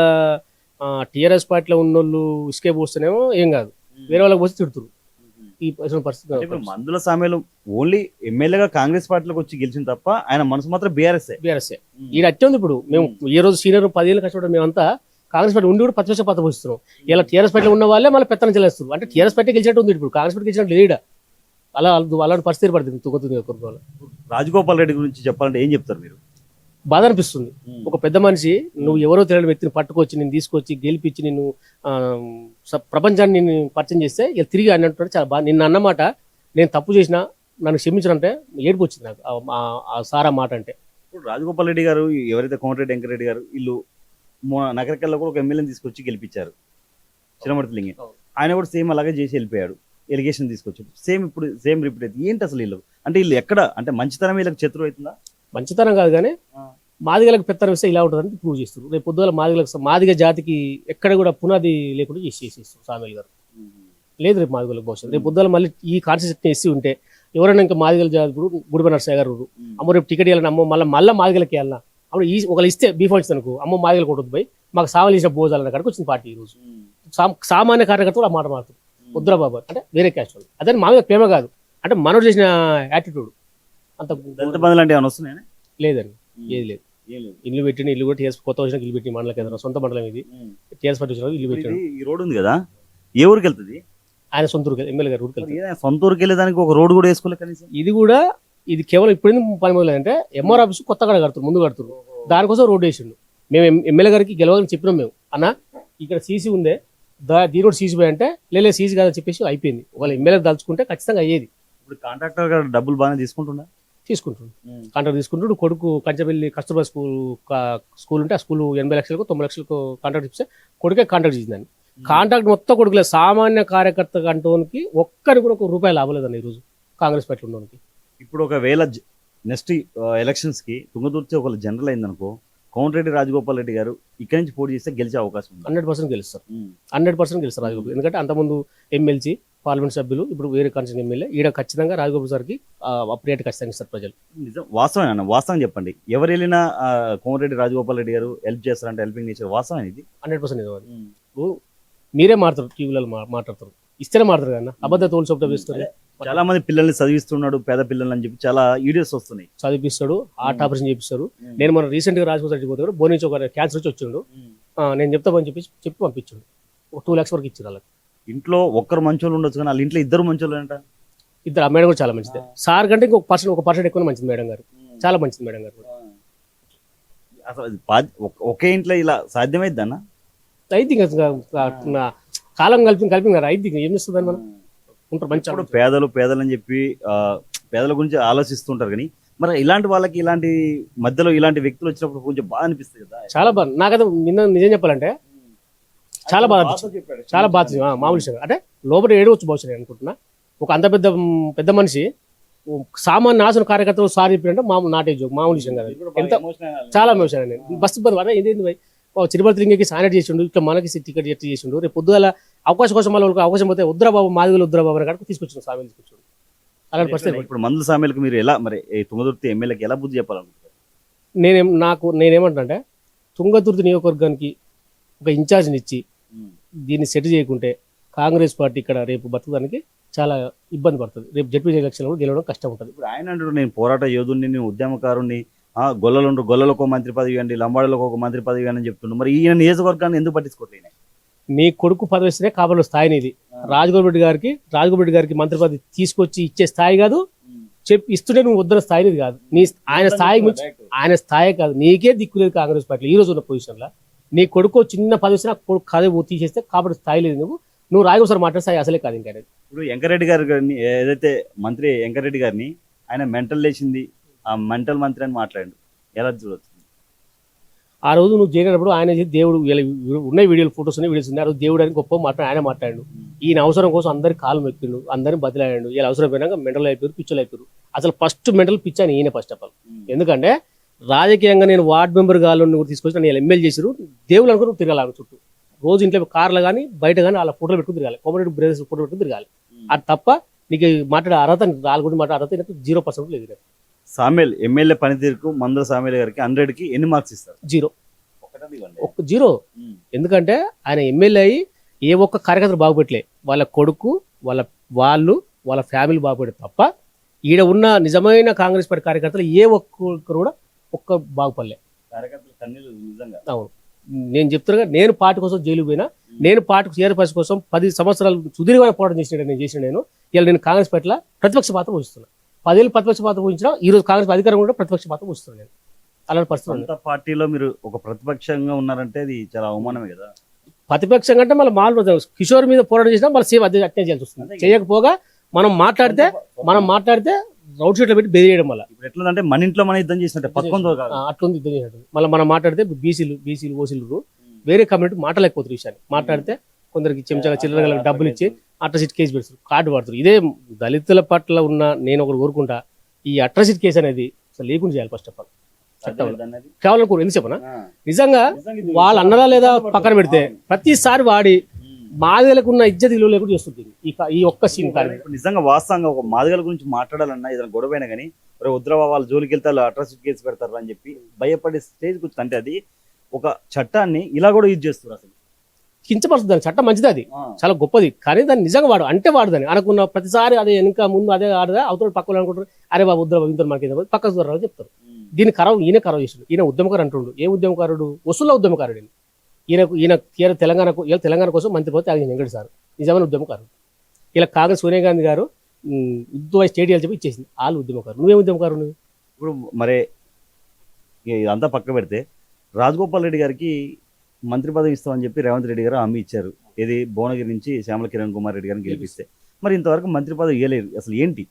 టీఆర్ఎస్ పార్టీలో ఉన్నోళ్ళు ఇసుకే పోస్తేనేమో ఏం కాదు, వేరే వాళ్ళకి పోస్తే తిడుతురు. ఈ పరిస్థితి మందుల సామ్యులు ఓన్లీ ఎమ్మెల్యేగా కాంగ్రెస్ పార్టీలోకి వచ్చి గెలిచిన తప్ప ఆయన మనసు మాత్రం బీఆర్ఎస్. ఈడ అట్టే ఉంది. ఇప్పుడు మేము ఈ రోజు సీనియర్ 10 ఏళ్ళు కష్టపడ్డాం. మేమంతా కాంగ్రెస్ పార్టీ ఉండి కూడా ప్రతిపక్ష పాత్ర పోస్తున్నాం. ఇలా టీఆర్ఎస్ పార్టీలో ఉన్న వాళ్ళే మళ్ళీ పెత్తనం చెల్లిస్తారు. అంటే టీఆర్ఎస్ పార్టీ గెలిచినట్టు ఉంది, ఇప్పుడు కాంగ్రెస్ పార్టీ గెలిచినట్టు లేదు. అలాంటి పరిస్థితి పడుతుంది తుంగతుర్తి. రాజగోపాల్ రెడ్డి గురించి చెప్పాలంటే ఏం చెప్తారు మీరు? బాధ అనిపిస్తుంది. ఒక పెద్ద మనిషి, నువ్వు ఎవరో తెలియని వ్యక్తిని పట్టుకొచ్చి నేను తీసుకొచ్చి గెలిపించి నిన్ను ప్రపంచాన్ని నేను పరిచయం చేస్తే ఇలా తిరిగి అన్నట్టు చాలా బాగా. నిన్న అన్నమాట నేను తప్పు చేసినా నన్ను క్షమించాలంటే ఏడుపు వచ్చింది నాకు ఆ సారా మాట అంటే. ఇప్పుడు రాజగోపాల్ రెడ్డి గారు ఎవరైతే కోమటిరెడ్డి వెంకరెడ్డి గారు వీళ్ళు నగరికల్లో కూడా ఒక ఎమ్మెల్యేని తీసుకొచ్చి గెలిపించారు, చిన్నమర్తి లింగి. ఆయన కూడా సేమ్ అలాగే చేసి వెళ్ళిపోయాడు, ఎలిగేషన్ తీసుకొచ్చాడు. ఇప్పుడు సేమ్ రిపీట్ అవుతుంది. ఏంటి అసలు వీళ్ళు అంటే వీళ్ళు ఎక్కడ అంటే మంచితనం వీళ్ళకి శత్రువు అవుతుందా? మంచితనం కాదు కానీ మాదిగలకు పెత్తనం ఇస్తే ఇలా ఉంటుందని ప్రూవ్ చేస్తారు. రేపు పొద్దుల మాదిగ జాతికి ఎక్కడ కూడా పునాది లేకుండా చేసేస్తారు సామ్యుల్ గారు. లేదు రేపు మాదిగలకు భవిష్యత్తు. రేపు పొద్దుల మళ్ళీ ఈ కాన్సెప్ట్ ఎస్సీ ఉంటే ఎవరైనా ఇంకా మాదిగల జాతి, ఇప్పుడు గుడిప నరసయ్య గారు అమ్మ రేపు టికెట్ ఇవ్వాలని, అమ్మ మళ్ళీ మాదిగలకి వెళ్ళాలన్నా అప్పుడు ఒకళ్ళు ఇస్తే బీఫామ్ ఇస్తే అనుకో, అమ్మ మాదిగలు కొట్టదు పోయి మాకు సామాన్లు ఇచ్చిన భోజనాలన్న కాడికి వచ్చింది పార్టీ. ఈరోజు సామాన్య కార్యకర్తలు ఆ మాట మారుతారు. వద్దురా బాబు అంటే వేరే క్యాస్ట్ వాళ్ళు. అదే మామూలుగా ప్రేమ కాదు, అంటే మనోడు చేసిన యాటిట్యూడ్ అంత. లేదండి, ఏది లేదు. ఇల్లు పెట్టిన ఇల్లు కూడా టీఆర్ఎస్ కొత్త వచ్చిన ఇల్లు పెట్టి మండల కేంద్రం, సొంత మండలం ఇది. టీఆర్ఎస్ పార్టీ వచ్చిన ఇల్లు పెట్టాడు. ఈ రోడ్ ఉంది కదా, ఏ ఊరికి వెళ్తుంది? ఆయన సొంత ఊరికి, ఎమ్మెల్యే గారు ఊరికి వెళ్తారు. సొంత ఊరికి వెళ్ళేదానికి ఒక రోడ్ కూడా వేసుకోలేదు కనీసం. ఇది కేవలం ఇప్పుడు పని మొదలంటే ఎంఆర్ ఆఫీస్ కొత్తగా కడుతున్నారు, ముందు కడుతున్నారు. దానికోసం రోడ్ వేసిండు. మేము ఎమ్మెల్యే గారికి గెలవాలని చెప్పినాం. మేము అన్న ఇక్కడ సీసీ ఉందే, దీని కూడా సీసీ పోయి అంటే లేదు సీసీ కాదని చెప్పేసి అయిపోయింది. ఒకవేళ ఎమ్మెల్యే తలుచుకుంటే ఖచ్చితంగా అయ్యేది. ఇప్పుడు కాంట్రాక్టర్ గారు డబ్బులు బాగానే తీసుకుంటున్నా, కాంట్రాక్ట్ తీసుకుంటాడు. కొడుకు కంచపల్లి కస్తూర్బా స్కూల్ ఉంటే ఆ స్కూల్ 80 లక్షలకు 90 లక్షలకు కాంట్రాక్ట్ ఇస్తే కొడుకే కాంట్రాక్ట్ చేసిందని. కాంట్రాక్ట్ మొత్తం కొడుకులే. సామాన్య కార్యకర్త కంటోనికి ఒక్కరికి కూడా ₹1 లాభం లేదండి ఈరోజు కాంగ్రెస్ పార్టీ ఉండడానికి. ఇప్పుడు ఒకవేళ నెక్స్ట్ ఎలక్షన్స్ కి తుంగతుర్తి ఒక జనరల్ అయిందనుకో, కోమటిరెడ్డి రాజగోపాల్ రెడ్డి గారు ఇక్కడి నుంచి పోటీ చేస్తే గెలిచే అవకాశం ఉంది. 100% గెలుస్తారు. 100% గెలుస్తారు రాజగోపాల్. ఎందుకంటే అంతకుముందు ఎమ్మెల్సీ, పార్లమెంట్ సభ్యులు, ఇప్పుడు వేరే కాన్స్టిట్యూషన్ ఎమ్మెల్యే. ఈడ ఖచ్చితంగా రాజగోపాల్ సార్కి అప్రియేట్ ఖచ్చితంగా ఇస్తారు ప్రజలు. నిజం, వాస్తవం వాస్తవం చెప్పండి. ఎవరు వెళ్ళినా కోమటిరెడ్డి రాజగోపాల్ రెడ్డి గారు హెల్ప్ చేస్తారంటే హెల్పింగ్ నేచర్ వాస్తవం ఇది 100% నిజం. ఇప్పుడు మీరే మాట్లాడతారు, టీవీలలో మాట్లాడతారు, ఇస్తేనే మాట్లాడతారు కదా, అబద్ధ తోలు చొప్పున వేస్తారు. చాలా మంది పిల్లల్ని చదివిస్తున్నాడు, పేద పిల్లలు అని చెప్పి చాలా వీడియోస్ వస్తున్నాయి. చదివిస్తాడు, హార్ట్ ఆపరేషన్ చేపిస్తారు. నేను మన రీసెంట్ గా రాజగోపాల్ రెడ్డి పోతాడు, బోని నుంచి ఒక క్యాన్సర్ వచ్చి వచ్చిండు. నేను చెప్తామని చెప్పి పంపించాడు. 2 lakhs వరకు ఇచ్చారు వాళ్ళకి. ఇంట్లో ఒక్కరు మంచోళ్ళు ఉండొచ్చు కానీ వాళ్ళ ఇంట్లో 2 మంచోళ్ళు అంట. ఇద్దరు. ఆ మేడం కూడా చాలా మంచిది. సార్ కంటే ఇంకొక పర్సెంట్ ఎక్కువ మంచిది మేడం గారు, చాలా మంచిది మేడం గారు. అసలు ఒకే ఇంట్లో ఇలా సాధ్యమైద్ది అన్న? అయితే కాలం కలిపి కదా అయితే ఏం చేస్తుంది మనం ఉంటారు మంచి. పేదలు అని చెప్పి పేదల గురించి ఆలోచిస్తుంటారు కానీ మరి ఇలాంటి వాళ్ళకి ఇలాంటి మధ్యలో ఇలాంటి వ్యక్తులు వచ్చినప్పుడు కొంచెం బాగా అనిపిస్తుంది కదా. చాలా బాగా. నాకైతే నిజం చెప్పాలంటే చాలా బాగా అనిపించింది. చాలా బాగా మామూలు విషయం అంటే లోపల ఏడవచ్చు బహుశా అనుకుంటున్నా. ఒక అంత పెద్ద మనిషి సామాన్య ఆసన కార్యకర్తలు సార్ చెప్పినంటే నాటే జోక్, మామూలు విషయం కదా. ఎంత చాలా ఎమోషన్ అండి. బస్ ఇబ్బంది పడ ఏంటి తిరుపతి లింగకి సానిట్ చేసిండు, ఇట్లా మనకి టికెట్ ఎట్టి చేసిండు. రేపు పొద్దుగల అవకాశం కోసం వాళ్ళకి అవకాశం పోతే ఉద్రబాబు మాదిగలు ఉద్రబాబు అని తీసుకొచ్చిన సామెలు తీసుకొచ్చాడు. అలాంటి పరిస్థితి. ఇప్పుడు మందుల సామెలకు మీరు ఎలా మరి తుంగతుర్తి ఎమ్మెల్యేకి ఎలా బుద్ధి చెప్పాలనుకుంటారు? నేనేమంటే తుంగతుర్తి నియోజకవర్గానికి ఒక ఇన్ఛార్జ్ని ఇచ్చి దీన్ని సెట్ చేయకుంటే కాంగ్రెస్ పార్టీ ఇక్కడ రేపు బతకడానికి చాలా ఇబ్బంది పడుతుంది. రేపు జడ్పీ ఎలక్షన్ కూడా గెలవడం కష్టం ఉంటుంది. ఇప్పుడు ఆయన అంటాడు నేను పోరాట యోధుడిని, నేను ఉద్యమకారుణ్ణి, గొల్లలకు ఒక మంత్రి పదవి ఇవ్వండి, లంబాడలకు ఒక మంత్రి పదవి ఇవ్వండి అని చెప్తుండ్రు. మరి ఈయన నియోజకవర్గాన్ని ఎందుకు పట్టించుకోవట్లేదు? నీ కొడుకు పదవి ఇస్తేనే కాపాడు స్థాయి నీది. రాజగోపాల్ రెడ్డి గారికి మంత్రి పదవి తీసుకొచ్చి ఇచ్చే స్థాయి కాదు, ఇస్తుంటే నువ్వు వద్దన స్థాయి నీది కాదు. ఆయన స్థాయి గురించి ఆయన స్థాయి కాదు, నీకే దిక్కులేదు కాంగ్రెస్ పార్టీలో ఈ రోజు ఉన్న పొజిషన్లో. నీ కొడుకు చిన్న పదవి ఇచ్చినా కొడుకు కథ తీసేస్తే కాబట్టి స్థాయి లేదు. నువ్వు రాజగోపాల్ మాట్లాడే స్థాయి అసలే కాదు. ఇంకా ఇప్పుడు వెంకరెడ్డి గారిని ఏదైతే మంత్రి వెంకరెడ్డి గారిని ఆయన మెంటల్ లేచింది, ఆ మెంటల్ మంత్రి అని మాట్లాడు, ఎలా చూడవచ్చు? ఆ రోజు నువ్వు చేరినప్పుడు ఆయన దేవుడు ఉన్న వీడియోలు ఫొటోస్ ఉన్నాయి, వీడియోస్ ఉన్నాయి. ఆ రోజు దేవుడు అని గొప్ప ఆయన మాట్లాడు. ఈయన అవసరం కోసం అందరి కాలు మెక్కిండు, అందరిని బదిలాడు. ఇలా అవసరం పోయినాక మెంటల్ అయిపోయారు, పిచ్చలు అయిపోయారు. అసలు ఫస్ట్ మెంటల్ పిచ్ అని ఈయన ఫస్ట్ ఆఫ్ ఆల్. ఎందుకంటే రాజకీయంగా నేను వార్డు మెంబర్ గాలను తీసుకొచ్చి నన్ను ఎమ్మెల్యే చేసారు. దేవుళ్ళు అనుకుని తిరగాలి చుట్టూ. రోజు ఇంట్లో కార్లు కానీ బయట కానీ అలా ఫోటోలు పెట్టుకుని తిరగాలి, కోమరెడ్డి బ్రదర్స్ ఫోటో పెట్టుకుని తిరగాలి. అది తప్ప నీకు మాట్లాడే అర్హత, రాళ్ళ మాట్లాడే అర్హత 0% లేదు. సామేల్ ఎమ్మెల్యే పనితీరుకు మందుల సామేల్ గారికి 100కి ఎన్ని మార్క్స్ ఇస్తారు? 0. ఎందుకంటే ఆయన ఎమ్మెల్యే అయ్యి ఏ ఒక్క కార్యకర్తలు బాగుపెట్టలే. వాళ్ళ కొడుకు, వాళ్ళ ఫ్యామిలీ బాగుపడే తప్ప ఈడ ఉన్న నిజమైన కాంగ్రెస్ పార్టీ కార్యకర్తలు ఏ ఒక్కరు కూడా బాగుపడలే. అవును, నేను చెప్తున్నా. నేను పార్టీ కోసం జైలు పోయినా, నేను పార్టీకి టీఆర్ఎస్ కోసం 10 సంవత్సరాలు సుదీర్ఘమైన పోరాటం చేసిన నేను ఇలా నేను కాంగ్రెస్ పార్టీలో ప్రతిపక్ష పాత్ర వహిస్తున్నా. 10 ఏళ్ళు ప్రతిపక్ష పాత్ర వహించినా ఈ రోజు కాంగ్రెస్ అధికారం కూడా ప్రతిపక్ష పాత్ర వహిస్తున్నాను నేను. అలాంటి పరిస్థితి పార్టీలో మీరు ఒక ప్రతిపక్షంగా ఉన్నారంటే అది చాలా అవమానమే కదా. ప్రతిపక్షంగా అంటే మళ్ళీ కిషోర్ మీద పోరాటం చేసినా మళ్ళీ సేమ్ అదే అట్నే చేయాల్సి వస్తుంది. చేయకపోగా మనం మాట్లాడితే రౌడ్ షీట్లో పెట్టి బెదిరియడం వల్ల ఇప్పుడు ఎట్లా అంటే మన ఇంట్లో మన యుద్ధం చేసినట్టే పక్కంతో అట్లుంది యుద్ధం చేసినట్టు. మళ్ళీ మనం మాట్లాడితే బీసీలు ఓసీలు వేరే కమ్యూనిటీ మాట్లాడలేకపోతారు. విషయాన్ని మాట్లాడితే కొందరికి చెంచగా చిల్లరగలకు డబ్బులు ఇచ్చి అట్రసిటీ కేసు పెడతారు, కార్డు పడతారు. ఇదే దళితుల పట్ల ఉన్న నేను ఒకటి కోరుకుంటా, ఈ అట్రసిటీ కేసు అనేది అసలు లేకుండా చేయాలి ఫస్ట్ ఆఫ్ ఆల్. కేవలం ఎందుకు చెప్పనా, నిజంగా వాళ్ళు అన్నదా లేదా పక్కన పెడితే ప్రతిసారి వాడి మాదిగలకు ఉన్న ఇజ్జత్ విలువ లేకుండా చేస్తుంది ఈ ఒక్క సీన్. నిజంగా వాస్తవంగా ఒక మాదిగల గురించి మాట్లాడాలన్నా ఏదైనా గొడవైనా కానీ ఉద్రవ వాళ్ళ జోలికి వెళ్తారు, అట్రాసిటీ కేసు పెడతారు అని చెప్పి భయపడే స్టేజ్కి వచ్చింది. అంటే అది ఒక చట్టాన్ని ఇలా కూడా యూజ్ చేస్తారు. అసలు కించపరుస్తుంది. దాని చట్టం మంచిది, అది చాలా గొప్పది. కానీ దాన్ని నిజంగా వాడు దాన్ని అనుకున్న ప్రతిసారి అదే వెనుక ముందు అదే ఆడదా అవతల పక్కన అనుకుంటారు. అరే బాబు ఉద్రవ ఇంత మనకి పక్క దూరాలు చెప్తారు. దీన్ని ఈయన ఖరాబ్ చేసాడు. ఈయన ఉద్యమకారు అంటుండు. ఏ ఉద్యమకారుడు? వసూళ్ళ ఉద్యమకారుడు. ఈయన తెలంగాణ కోసం మంత్రి పోతే అది వెంకట సార్ నిజమైన ఉద్యమకారుడు. ఇలా కాంగ్రెస్ సోనియా గాంధీ గారు స్టేట్ చెప్పి ఇచ్చేసింది. వాళ్ళు ఉద్యమకారు. నువ్వే ఉద్యమకారు? ఇప్పుడు మరి ఇదంతా పక్క పెడితే రాజగోపాల్ రెడ్డి గారికి మంత్రి పదవి ఇస్తామని చెప్పి రేవంత్ రెడ్డి గారు హామీ ఇచ్చారు. ఇది భువనగిరి నుంచి శ్యామల కిరణ్ కుమార్ రెడ్డి గారిని గెలిపిస్తే. మరి ఇంతవరకు మంత్రి పదవి ఇవ్వలేరు. అసలు ఏంటి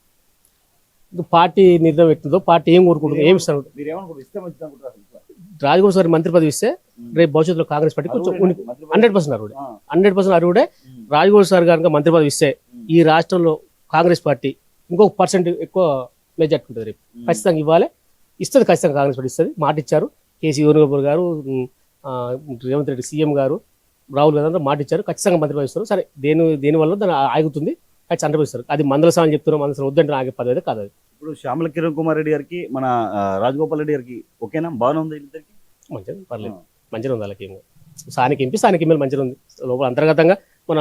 పార్టీ నిర్ణయం ఎట్టుందో, పార్టీ ఏం కోరుకుంటుందో, ఏమి ఇస్తారు? రాజగోపాల్ సార్ మంత్రి పదవి ఇస్తే రేపు భవిష్యత్తులో కాంగ్రెస్ పార్టీ కొంచెం 100% అర్హుడే. రాజగోపాల్ సార్ గారికి మంత్రి పదవి ఇస్తే ఈ రాష్ట్రంలో కాంగ్రెస్ పార్టీ ఇంకొక % ఎక్కువ మెజార్టీ ఉంటుంది. రేపు ఖచ్చితంగా ఇవ్వాలి, ఇస్తుంది. ఖచ్చితంగా కాంగ్రెస్ పార్టీ ఇస్తుంది. మాట ఇచ్చారు. కేసీ వేణుగోపాల్ గారు, రేవంత్ రెడ్డి సీఎం గారు, రాహుల్ గాంధీ మాట ఇచ్చారు. ఖచ్చితంగా మంత్రి పదవి ఇస్తారు. సరే దేనివల్ల దాన్ని ఆగుతుంది, ఖచ్చితంగా ఇస్తారు. అది మందల సాయం చెప్తున్నారు. మందల వద్దంటే ఆగే పదవి అయితే కాదు. ఇప్పుడు శ్యామల కిరణ్ కుమార్ రెడ్డి గారికి మన రాజగోపాల్ రెడ్డి గారికి ఓకేనా? బాగానే ఉంది. మంచిగా పర్లేదు, మంచిగా ఉంది. వాళ్ళకి స్థానిక ఎమ్మెల్యే మంచిగా ఉంది. లోపల అంతర్గతంగా మన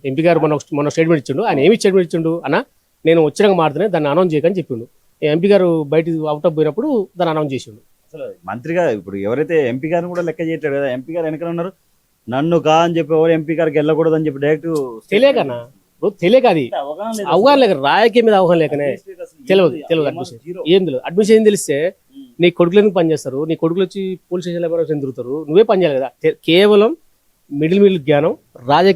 ఎంపీ గారు మొన్న స్టేట్మెంట్ ఇచ్చిండు. ఆయన ఏమి స్టేట్మెంట్ ఇచ్చిండు అన్న, నేను వచ్చినాక మాట్లాడితే దాన్ని అనౌన్స్ చేయకని చెప్పిండు. ఎంపీ గారు బయట అవుట్ ఆఫ్ పోయినప్పుడు దాన్ని అనౌన్స్ చేసిండు. అసలు మంత్రిగా ఇప్పుడు ఎవరైతే ఎంపీ గారిని కూడా లెక్క చేయట్లేదు కదా. ఎంపీ గారు వెనకాల ఉన్నారు. నన్ను కా అని చెప్పి ఎవరు ఎంపీ గారికి వెళ్ళకూడదు అని చెప్పి డైరెక్ట్ తెలియకన్నా, తెలియక అది అవగాహన లేక, రాజకీయం మీద అవగాహన లేకనే తెలియదు అడ్మిషన్ ఏం తెలియదు. అడ్మిషన్ ఏం తెలిస్తే నీ కొడుకులు ఎందుకు పనిచేస్తారు? నీ కొడుకులు వచ్చి పోలీస్ స్టేషన్లో తిరుగుతారు. నువ్వే పని చేయాలి కదా. కేవలం మిడిల్ జ్ఞానం, రాజకీయ